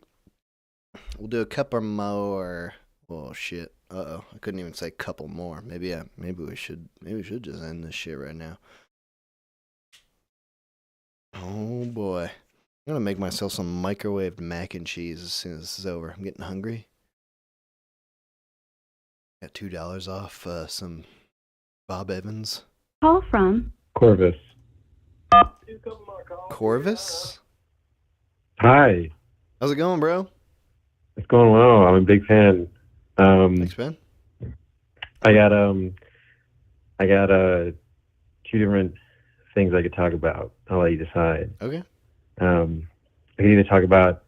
We'll do a couple more. Oh, shit. Uh-oh. I couldn't even say couple more. Maybe we should just end this shit right now. Oh, boy. I'm going to make myself some microwaved mac and cheese as soon as this is over. I'm getting hungry. Got $2 off some Bob Evans. Call from Corvis. Corvis? Hi. How's it going, bro? It's going well. I'm a big fan. Thanks, man. I got two different things I could talk about. I'll let you decide. Okay. I could either talk about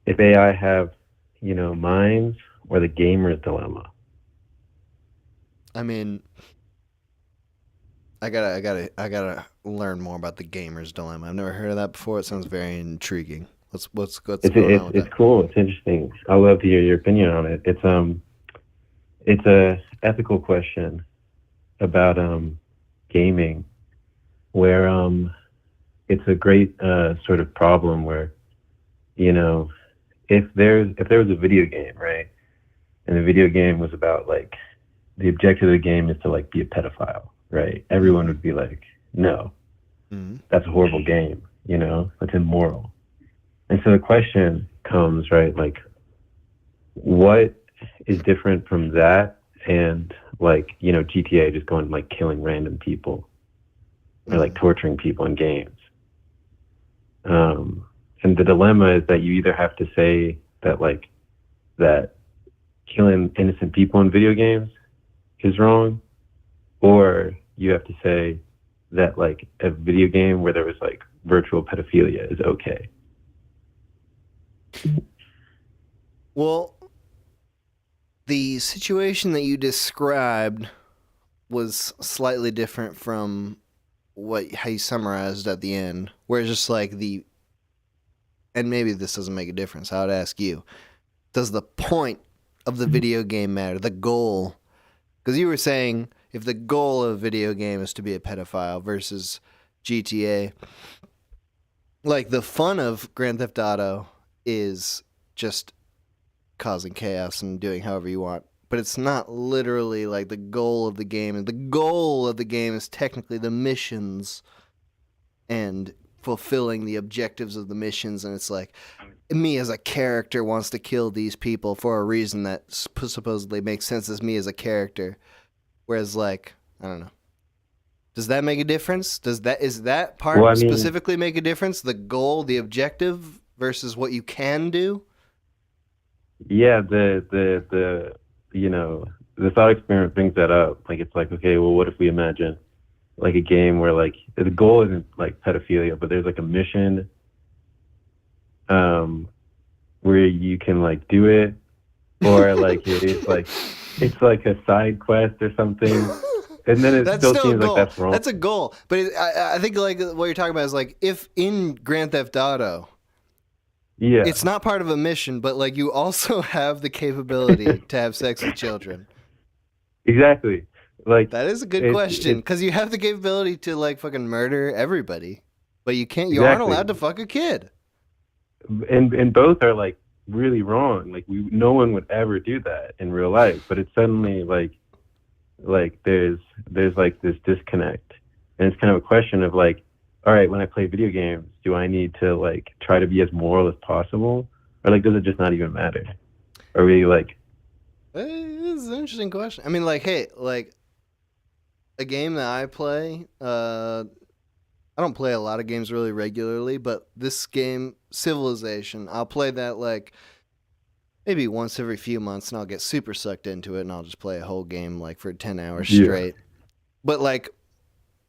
if AI have, minds, or the gamer's dilemma. I mean, I gotta learn more about the gamer's dilemma. I've never heard of that before. It sounds very intriguing. What's going on with It's that? cool. It's interesting. I love to hear your opinion on it. It's a ethical question about gaming, where it's a great sort of problem where, if there was a video game, right, and the video game was about like the objective of the game is to like be a pedophile, right? Everyone would be like, no, that's a horrible game, it's immoral. And so the question comes, right, like, what is different from that and like, GTA just going like killing random people or like torturing people in games? And the dilemma is that you either have to say that like that killing innocent people in video games is wrong, or you have to say that like a video game where there was like virtual pedophilia is okay. Well, the situation that you described was slightly different from how you summarized at the end, where it's just like and maybe this doesn't make a difference. I would ask you, does the point of the video game matter? The goal? Because you were saying if the goal of a video game is to be a pedophile versus GTA, like the fun of Grand Theft Auto is just causing chaos and doing however you want. But it's not literally like the goal of the game. The goal of the game is technically the missions and fulfilling the objectives of the missions. And it's like, me as a character wants to kill these people for a reason that supposedly makes sense as me as a character. Whereas, like, I don't know. Does that make a difference? Is that part specifically make a difference? The goal, the objective versus what you can do? Yeah, the thought experiment brings that up. Like, it's like, okay, well, what if we imagine like a game where like the goal isn't like pedophilia, but there's like a mission where you can like do it, or like it's like a side quest or something And then it That's still still a seems goal. like that's wrong. That's a goal. But I think like what you're talking about is like if in Grand Theft Auto, Yeah. it's not part of a mission, but like you also have the capability to have sex with children. Exactly. Like that is a good question because you have the capability to like fucking murder everybody, but you can't. You aren't Exactly. allowed to fuck a kid. And both are like really wrong. Like no one would ever do that in real life, but it's suddenly like there's like this disconnect, and it's kind of a question of like, all right, when I play video games, do I need to like try to be as moral as possible, or like does it just not even matter? Are we like? This is an interesting question. I mean, like, hey, like a game that I play. I don't play a lot of games really regularly, but this game, Civilization, I'll play that like maybe once every few months, and I'll get super sucked into it, and I'll just play a whole game like for 10 hours straight. But like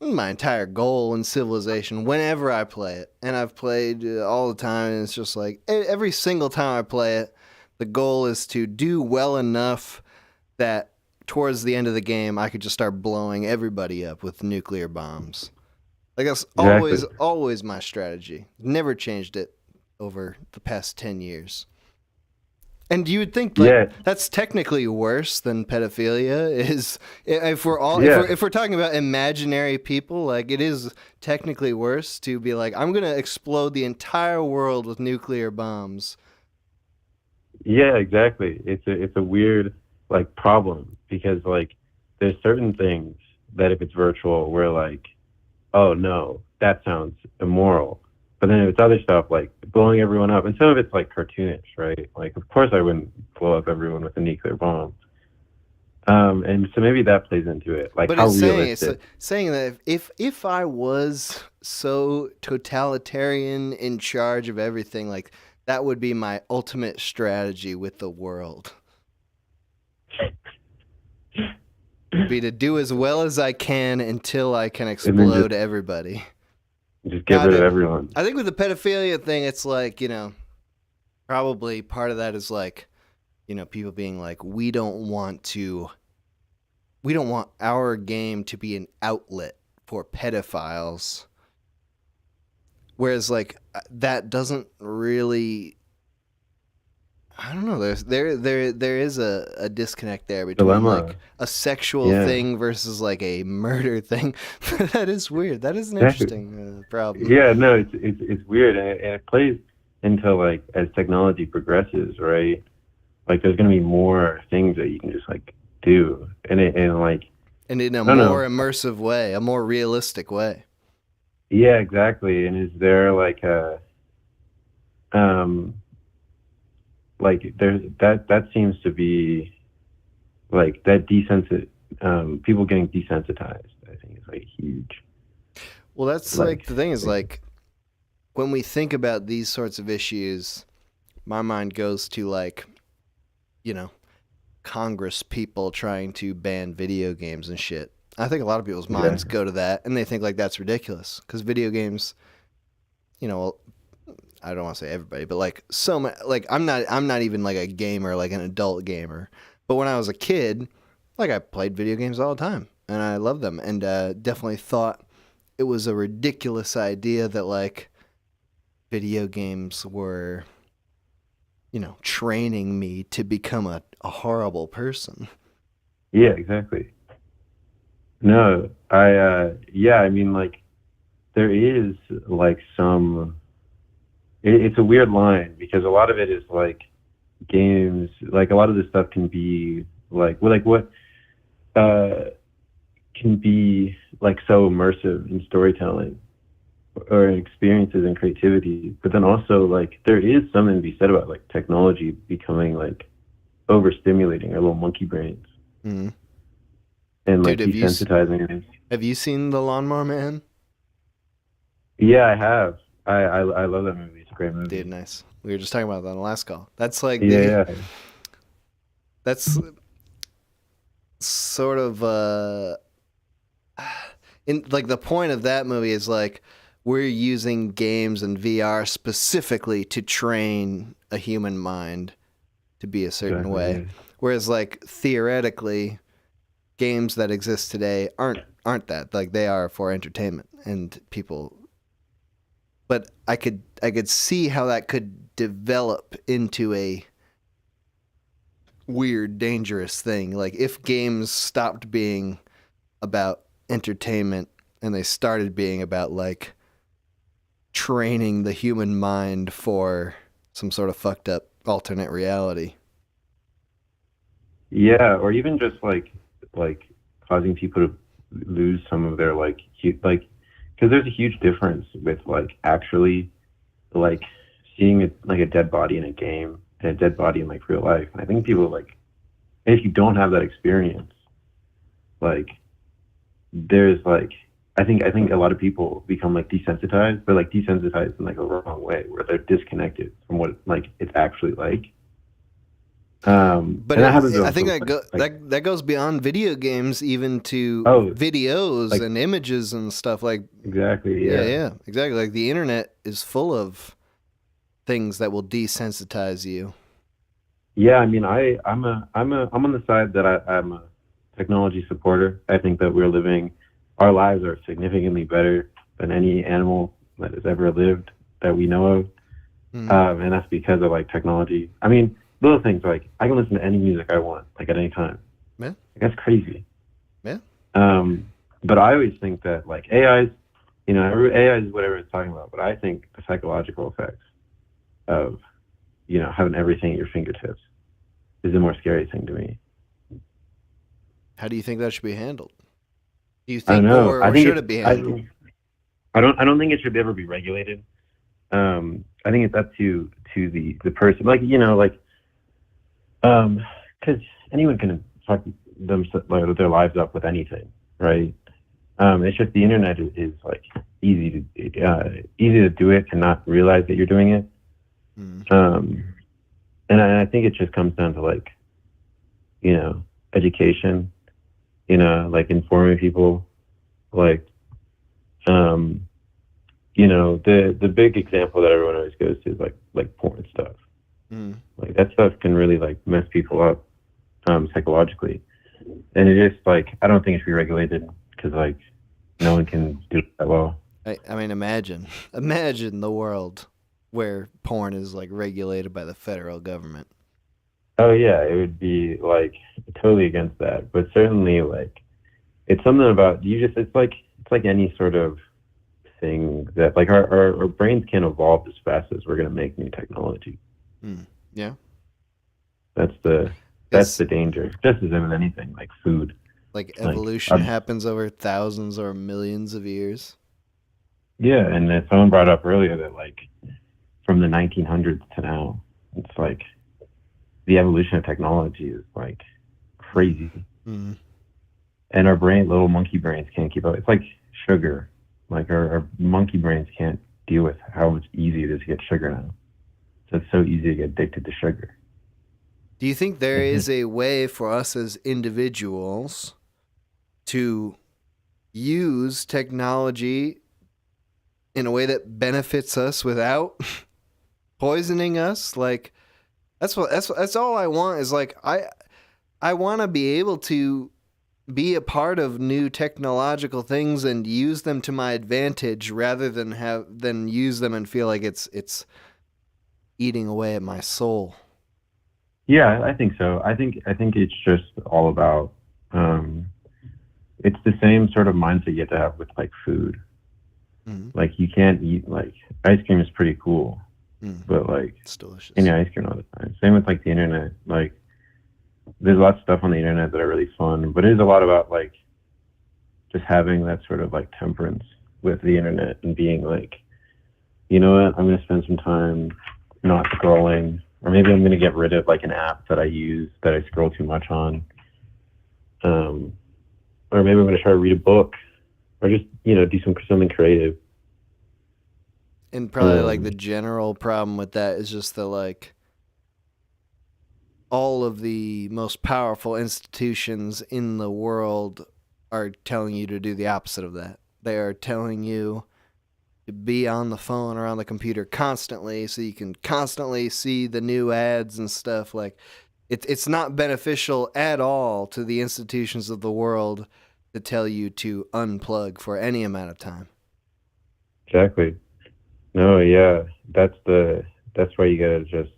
my entire goal in Civilization, whenever I play it, and I've played all the time, and it's just like every single time I play it, the goal is to do well enough that towards the end of the game, I could just start blowing everybody up with nuclear bombs. Like that's always my strategy. Never changed it over the past 10 years. And you would think like that's technically worse than pedophilia is if we're all if we're talking about imaginary people, like it is technically worse to be like I'm going to explode the entire world with nuclear bombs. Yeah, exactly. It's a weird like problem because like there's certain things that if it's virtual we're like, oh no, that sounds immoral. But then if it's other stuff like blowing everyone up, and some of it's like cartoonish, right? Like of course I wouldn't blow up everyone with a nuclear bomb. And so maybe that plays into it. Like but how it's realistic. saying that if I was so totalitarian in charge of everything, like that would be my ultimate strategy with the world. Be to do as well as I can until I can explode everybody. Just get rid of everyone. I think with the pedophilia thing, it's like, you know, probably part of that is like, you know, people being like, we don't want our game to be an outlet for pedophiles. Whereas like that doesn't really, I don't know. There is a disconnect there between dilemma. Like a sexual thing versus like a murder thing. That is weird. That is an interesting problem. Yeah, no, it's weird, and it plays into like as technology progresses, right? Like there's gonna be more things that you can just like do, and in a more immersive way, a more realistic way. Yeah, exactly. And is there like a like there's that seems to be like that people getting desensitized, I think is like huge. Well, that's like the thing is like when we think about these sorts of issues, my mind goes to like, you know, Congress people trying to ban video games and shit. I think a lot of people's minds go to that, and they think like that's ridiculous because video games, you know, I don't want to say everybody, but like like I'm not even like a gamer, like an adult gamer. But when I was a kid, like I played video games all the time, and I loved them, and definitely thought it was a ridiculous idea that like video games were, you know, training me to become a horrible person. Yeah, exactly. No, I mean like there is like some. It's a weird line because a lot of it is like games, like a lot of this stuff can be like what can be like so immersive in storytelling or in experiences and creativity, but then also like there is something to be said about like technology becoming like overstimulating our little monkey brains. Mm-hmm. And like Dude, desensitizing. Have you seen The Lawnmower Man? Yeah, I have. I love that movie. It's a great movie. Dude, nice. We were just talking about that on the last call. That's like that's sort of in like the point of that movie is like we're using games and VR specifically to train a human mind to be a certain way. Whereas like theoretically games that exist today aren't that. Like, they are for entertainment and people. But I could see how that could develop into a weird, dangerous thing. Like, if games stopped being about entertainment and they started being about, like, training the human mind for some sort of fucked up alternate reality. Yeah, or even just like causing people to lose some of their like because there's a huge difference with like actually like seeing it like a dead body in a game and a dead body in like real life. And I think people like, if you don't have that experience, like there's like I think a lot of people become like desensitized, but like desensitized in like a wrong way, where they're disconnected from what like it's actually like. But I think that goes beyond video games, even to videos and images and stuff. Like exactly, yeah, exactly. Like the internet is full of things that will desensitize you. Yeah, I mean, I'm on the side that I'm a technology supporter. I think that our lives are significantly better than any animal that has ever lived that we know of, and that's because of like technology. I mean, little things like I can listen to any music I want, like at any time. Yeah, like, that's crazy. Yeah. But I always think that like AI is whatever it's talking about. But I think the psychological effects of having everything at your fingertips is the more scary thing to me. How do you think that should be handled? Do you think or should it be handled? I don't think it should ever be regulated. I think it's up to the person, because anyone can fuck their lives up with anything, right? It's just the internet is like easy to do it and not realize that you're doing it. And I think it just comes down to like, education, like informing people, like, the big example that everyone always goes to is like porn stuff. Like that stuff can really like mess people up psychologically, and it just like I don't think it should be regulated because like no one can do it that well. I mean, imagine the world where porn is like regulated by the federal government. Oh yeah, it would be like totally against that, but certainly like it's something about it's like any sort of thing that like our brains can't evolve as fast as we're going to make new technology. Yeah, that's the danger. Just as in anything like food, like evolution happens over thousands or millions of years. Yeah, and someone brought up earlier that like from the 1900s to now, it's like the evolution of technology is like crazy. And our little monkey brains can't keep up. It's like sugar. Like our monkey brains can't deal with how much easier it is to get sugar now. So it's so easy to get addicted to sugar. Do you think there is a way for us as individuals to use technology in a way that benefits us without poisoning us? Like that's all I want is like I want to be able to be a part of new technological things and use them to my advantage rather than use them and feel like it's eating away at my soul. Yeah, I think so. I think it's just all about it's the same sort of mindset you have to have with like food. Like you can't eat like ice cream is pretty cool, but like it's delicious. Ice cream all the time. Same with like the internet. Like there's lots of stuff on the internet that are really fun, but it is a lot about like just having that sort of like temperance with the internet and being like, you know what, I'm going to spend some time not scrolling, or maybe I'm going to get rid of like an app that I use that I scroll too much on. Or maybe I'm going to try to read a book or just, do something creative. And probably like the general problem with that is just the like, all of the most powerful institutions in the world are telling you to do the opposite of that. They are telling you to be on the phone or on the computer constantly so you can constantly see the new ads and stuff. Like It's not beneficial at all to the institutions of the world to tell you to unplug for any amount of time. Exactly. No, yeah, that's why you gotta just.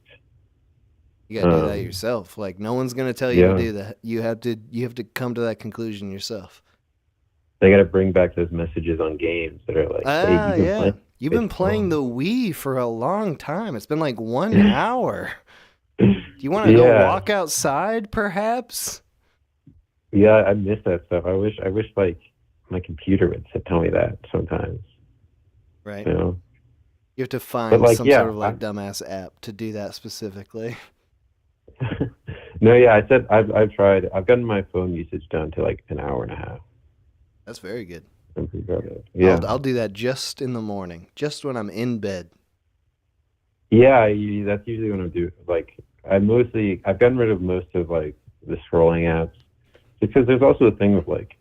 You gotta do that yourself. Like no one's gonna tell you to do that. You have to come to that conclusion yourself. They gotta bring back those messages on games that are like, hey, you've been playing the Wii for a long time. It's been like 1 hour. Do you want to go walk outside, perhaps? Yeah, I miss that stuff. I wish like my computer would tell me that sometimes. Right. You know? You have to find like, some sort of like dumbass app to do that specifically. No, yeah, I said I've tried. I've gotten my phone usage down to like an hour and a half. That's very good. I'm pretty proud of it. Yeah, I'll do that just in the morning, just when I'm in bed. Yeah, that's usually when I do. Like, I've gotten rid of most of like the scrolling apps because there's also a thing of like,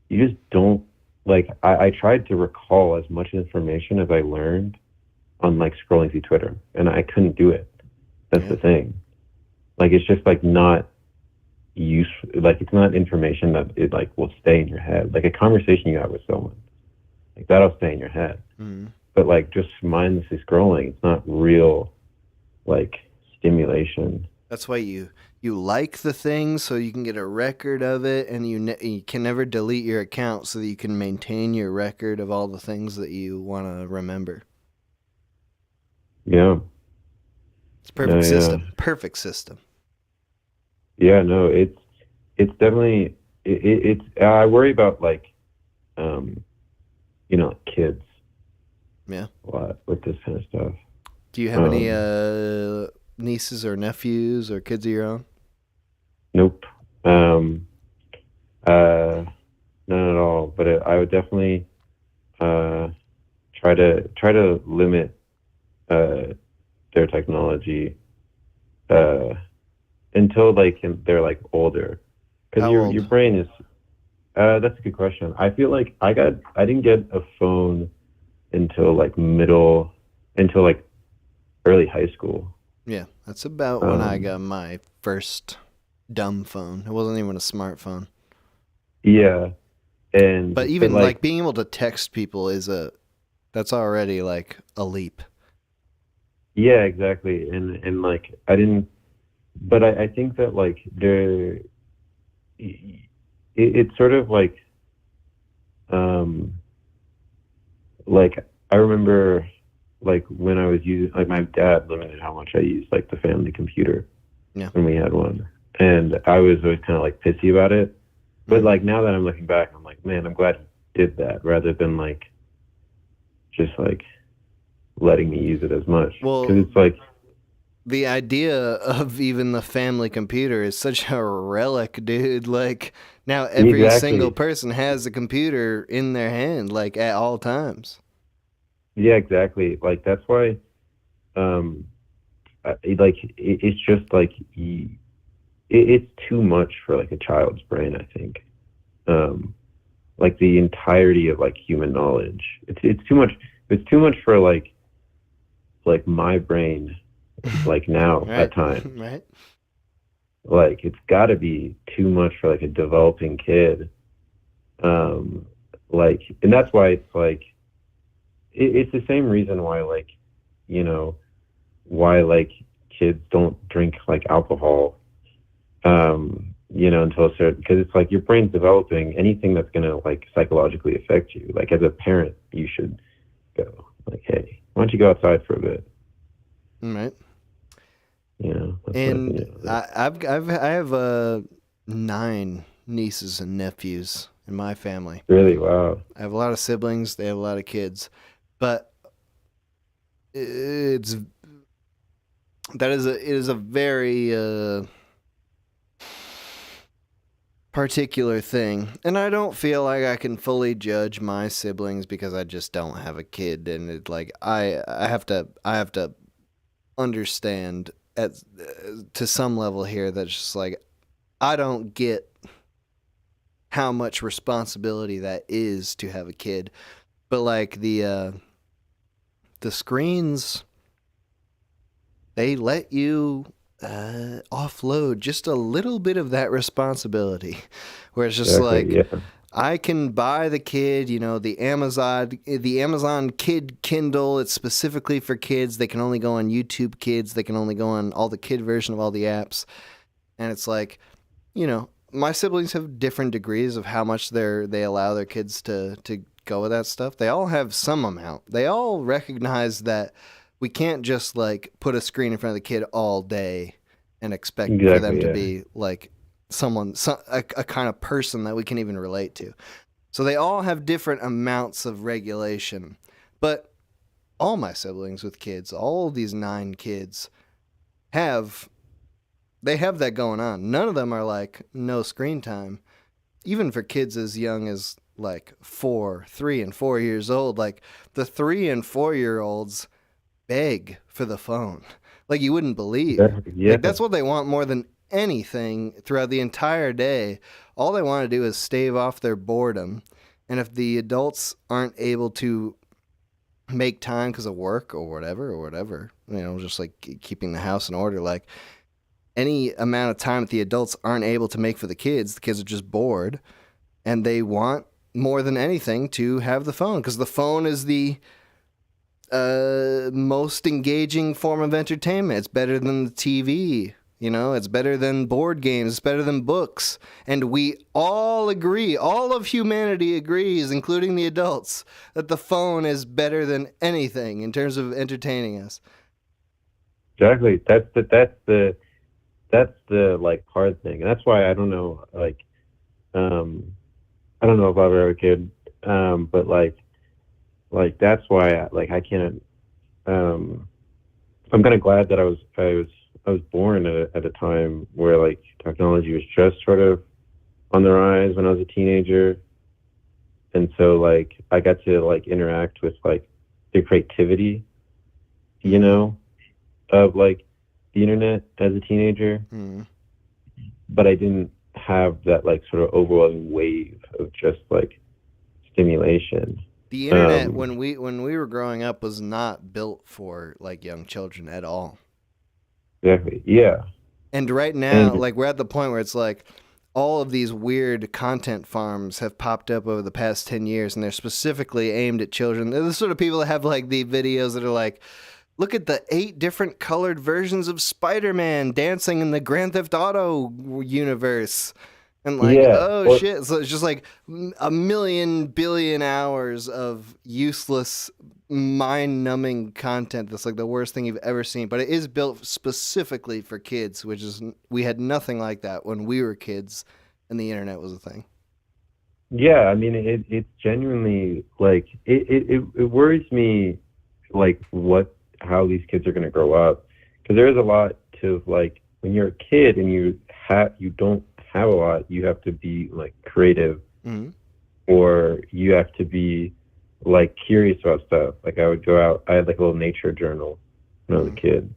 you just don't like. I tried to recall as much information as I learned on like scrolling through Twitter, and I couldn't do it. That's the thing. Like, it's just like not useful. Like, it's not information that it like will stay in your head. Like a conversation you have with someone, like that'll stay in your head. Mm-hmm. But like just mindlessly scrolling, it's not real like stimulation. That's why you like the thing so you can get a record of it, and you can never delete your account so that you can maintain your record of all the things that you want to remember. Yeah. It's a perfect system. Yeah. Perfect system. Yeah, no, it's definitely it's I worry about like kids. Yeah. A lot with this kind of stuff. Do you have any nieces or nephews or kids of your own? Nope. None at all. But I would definitely try to limit their technology until they're like older, because your brain is. That's a good question. I feel like I didn't get a phone until early high school. Yeah, that's about when I got my first dumb phone. It wasn't even a smartphone. Yeah, but even like being able to text people that's already like a leap. Yeah, exactly. And like I didn't, but I think that like it's sort of like I remember like when I was using, like my dad limited how much I used like the family computer when we had one, and I was always kind of like pissy about it. But like now that I'm looking back, I'm like, man, I'm glad he did that rather than like just like letting me use it as much. Well, because it's like the idea of even the family computer is such a relic, dude. Like now every single person has a computer in their hand, like at all times. Yeah, exactly. Like that's why, it's just like it's too much for like a child's brain. I think, like the entirety of like human knowledge. It's too much. It's too much for like my brain, like now at times. Right. Like it's got to be too much for like a developing kid. And that's why it's like. It's the same reason why, like, why like kids don't drink like alcohol, until a certain, because it's like your brain's developing. Anything that's gonna like psychologically affect you, like as a parent, you should go like, hey, why don't you go outside for a bit? Right. Yeah. And I have 9 nieces and nephews in my family. Really? Wow. I have a lot of siblings. They have a lot of kids. But it is a very particular thing, and I don't feel like I can fully judge my siblings because I just don't have a kid, and it like I have to understand to some level here that's just like I don't get how much responsibility that is to have a kid, but like the screens, they let you offload just a little bit of that responsibility, where it's just I can buy the kid, the Amazon Kid Kindle. It's specifically for kids. They can only go on YouTube Kids. They can only go on all the kid version of all the apps. And it's like, my siblings have different degrees of how much they allow their kids to go with that stuff. They all have some amount. They all recognize that we can't just like put a screen in front of the kid all day and expect for them to be like a kind of person that we can even relate to. So they all have different amounts of regulation. But all my siblings with kids, all these 9 kids, have that going on. None of them are like no screen time. Even for kids as young as like 3 and 4 years old, like the 3 and 4 year olds beg for the phone. Like you wouldn't believe. Like that's what they want more than anything throughout the entire day. All they want to do is stave off their boredom. And if the adults aren't able to make time because of work or whatever, just like keeping the house in order, like any amount of time that the adults aren't able to make for the kids are just bored, and they want more than anything to have the phone because the phone is the most engaging form of entertainment. It's better than the TV. It's better than board games. It's better than books. And we all agree, all of humanity agrees, including the adults, that the phone is better than anything in terms of entertaining us. Exactly. That's the like hard thing. And that's why I don't know, like, I don't know if I've ever could, but like that's why I can't. I'm kind of glad that I was born at a time where like technology was just sort of on the rise when I was a teenager, and so like I got to like interact with like the creativity, of like the internet as a teenager, but I didn't have that like sort of overwhelming wave of just like stimulation. The internet when we were growing up was not built for like young children at all. Exactly. Yeah. And right now, like we're at the point where it's like all of these weird content farms have popped up over the past 10 years, and they're specifically aimed at children. They're the sort of people that have like the videos that are like, look at the 8 different colored versions of Spider-Man dancing in the Grand Theft Auto universe. And like, shit. So it's just like a million billion hours of useless, mind-numbing content that's like the worst thing you've ever seen. But it is built specifically for kids, which is, we had nothing like that when we were kids and the internet was a thing. Yeah, I mean, it's genuinely like, it worries me, like how these kids are going to grow up. Because there is a lot to like, when you're a kid and you don't have a lot, you have to be like creative, or you have to be like curious about stuff. Like I would go out, I had like a little nature journal when I was a kid.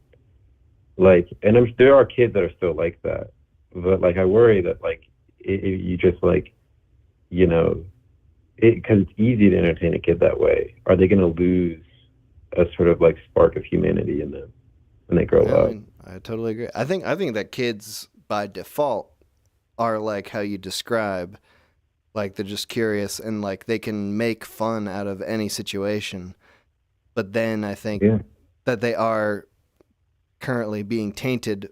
Like, and there are kids that are still like that, but like I worry that like you just like, because it's easy to entertain a kid that way. Are they going to lose a sort of like spark of humanity in them when they grow up? I totally agree. I think that kids by default are like how you describe, like they're just curious and like they can make fun out of any situation. But then I think that they are currently being tainted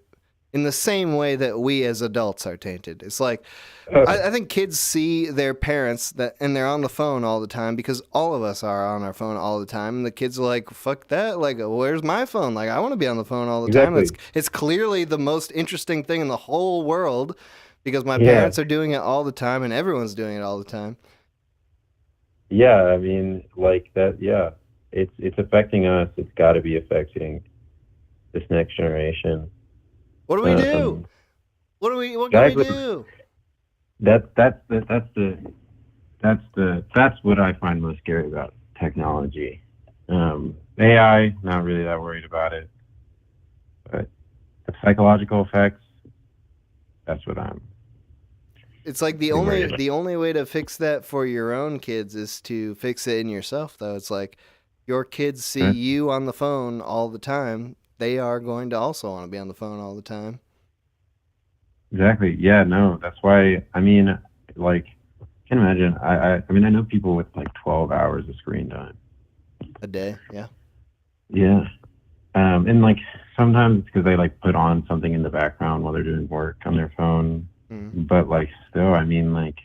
in the same way that we as adults are tainted. It's like, I think kids see their parents and they're on the phone all the time, because all of us are on our phone all the time. And the kids are like, fuck that. Like, where's my phone? Like, I want to be on the phone all the time. It's clearly the most interesting thing in the whole world, because my parents are doing it all the time and everyone's doing it all the time. Yeah. I mean, like that. Yeah. It's affecting us. It's got to be affecting this next generation. What do we do? What can we do? That's what I find most scary about technology. AI, not really that worried about it, but the psychological effects, that's what I'm. It's like the only way to fix that for your own kids is to fix it in yourself, though. It's like your kids see you on the phone all the time, they are going to also want to be on the phone all the time. Exactly. Yeah, no, that's why, I mean, like, I can imagine, I mean, I know people with like 12 hours of screen time. A day, yeah. Yeah. And like, sometimes it's because they like put on something in the background while they're doing work on their phone. But like, still, I mean, like,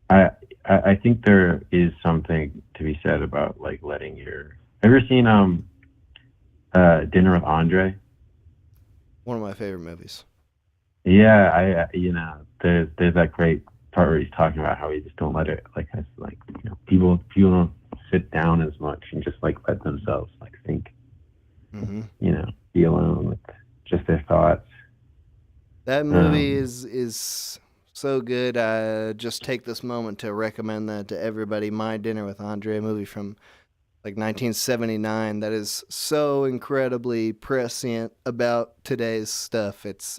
I think there is something to be said about like letting your, have you ever seen Dinner with Andre? One of my favorite movies. Yeah, you know, there's that great part where he's talking about how he just don't let it, like, you know, people don't sit down as much and just like let themselves like think, you know, be alone with just their thoughts. That movie is so good. Just take this moment to recommend that to everybody. My Dinner with Andre, a movie from like 1979 that is so incredibly prescient about today's stuff. It's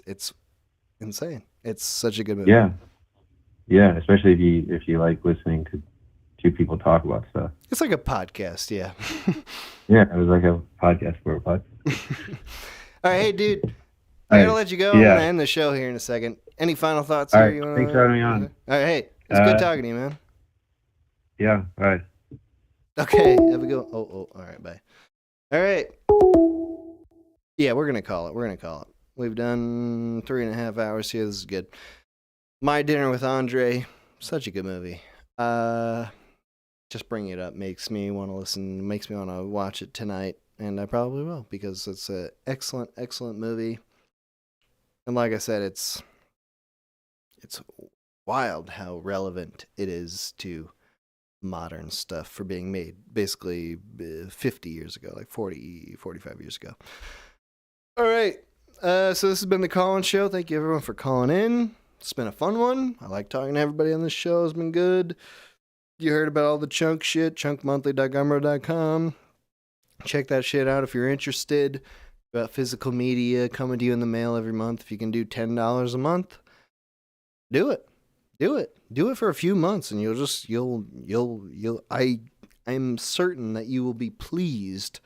insane. It's such a good movie. Yeah, especially if you like listening to two people talk about stuff. It's like a podcast, yeah. Yeah, it was like a podcast for a podcast. All right, hey, dude. I gotta let you go. I'm gonna end the show here in a second. Any final thoughts All here? right, You wanna... thanks for having me on. All right, hey, it's good talking to you, man. Yeah, bye. Okay, have a good one. Oh, all right, bye. All right. Yeah, we're gonna call it. We've done 3.5 hours here. This is good. My Dinner with Andre, such a good movie. Just bringing it up makes me want to listen, makes me want to watch it tonight, and I probably will because it's an excellent, excellent movie. And like I said, it's wild how relevant it is to modern stuff for being made basically 50 years ago, like 40, 45 years ago. All right. So this has been the Call-In Show. Thank you everyone for calling in. It's been a fun one. I like talking to everybody on this show. It's been good. You heard about all the chunk shit, chunkmonthly.gumroad.com. Check that shit out if you're interested. About physical media coming to you in the mail every month. If you can do $10 a month, do it. Do it for a few months and I'm certain that you will be pleased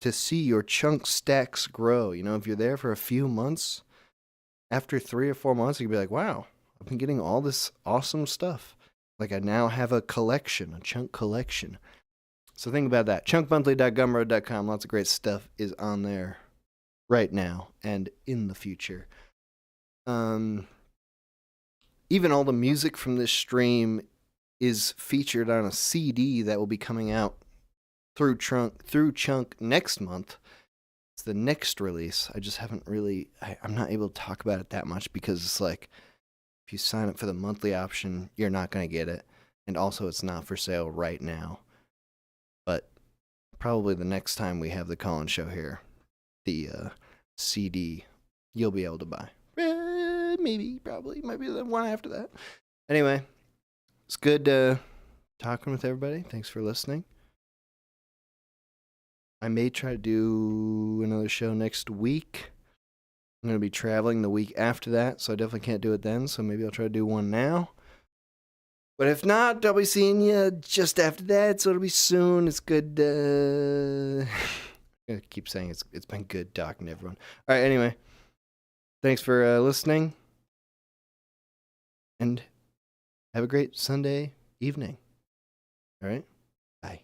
to see your chunk stacks grow. You know, if you're there for a few months, after 3 or 4 months, you can be like, wow, I've been getting all this awesome stuff. Like I now have a collection, a chunk collection. So think about that. chunkmonthly.gumroad.com. Lots of great stuff is on there right now and in the future. Even all the music from this stream is featured on a CD that will be coming out through Chunk next month. It's the next release. I just haven't really, I'm not able to talk about it that much because it's like, if you sign up for the monthly option, you're not going to get it. And also it's not for sale right now. But probably the next time we have the Call-In Show here, the CD you'll be able to buy. Maybe, probably, maybe the one after that. Anyway, it's good talking with everybody. Thanks for listening. I may try to do another show next week. I'm going to be traveling the week after that, so I definitely can't do it then, so maybe I'll try to do one now. But if not, I'll be seeing you just after that, so it'll be soon. It's good. I keep saying it's been good talking to everyone. All right, anyway. Thanks for listening. And have a great Sunday evening. All right? Bye.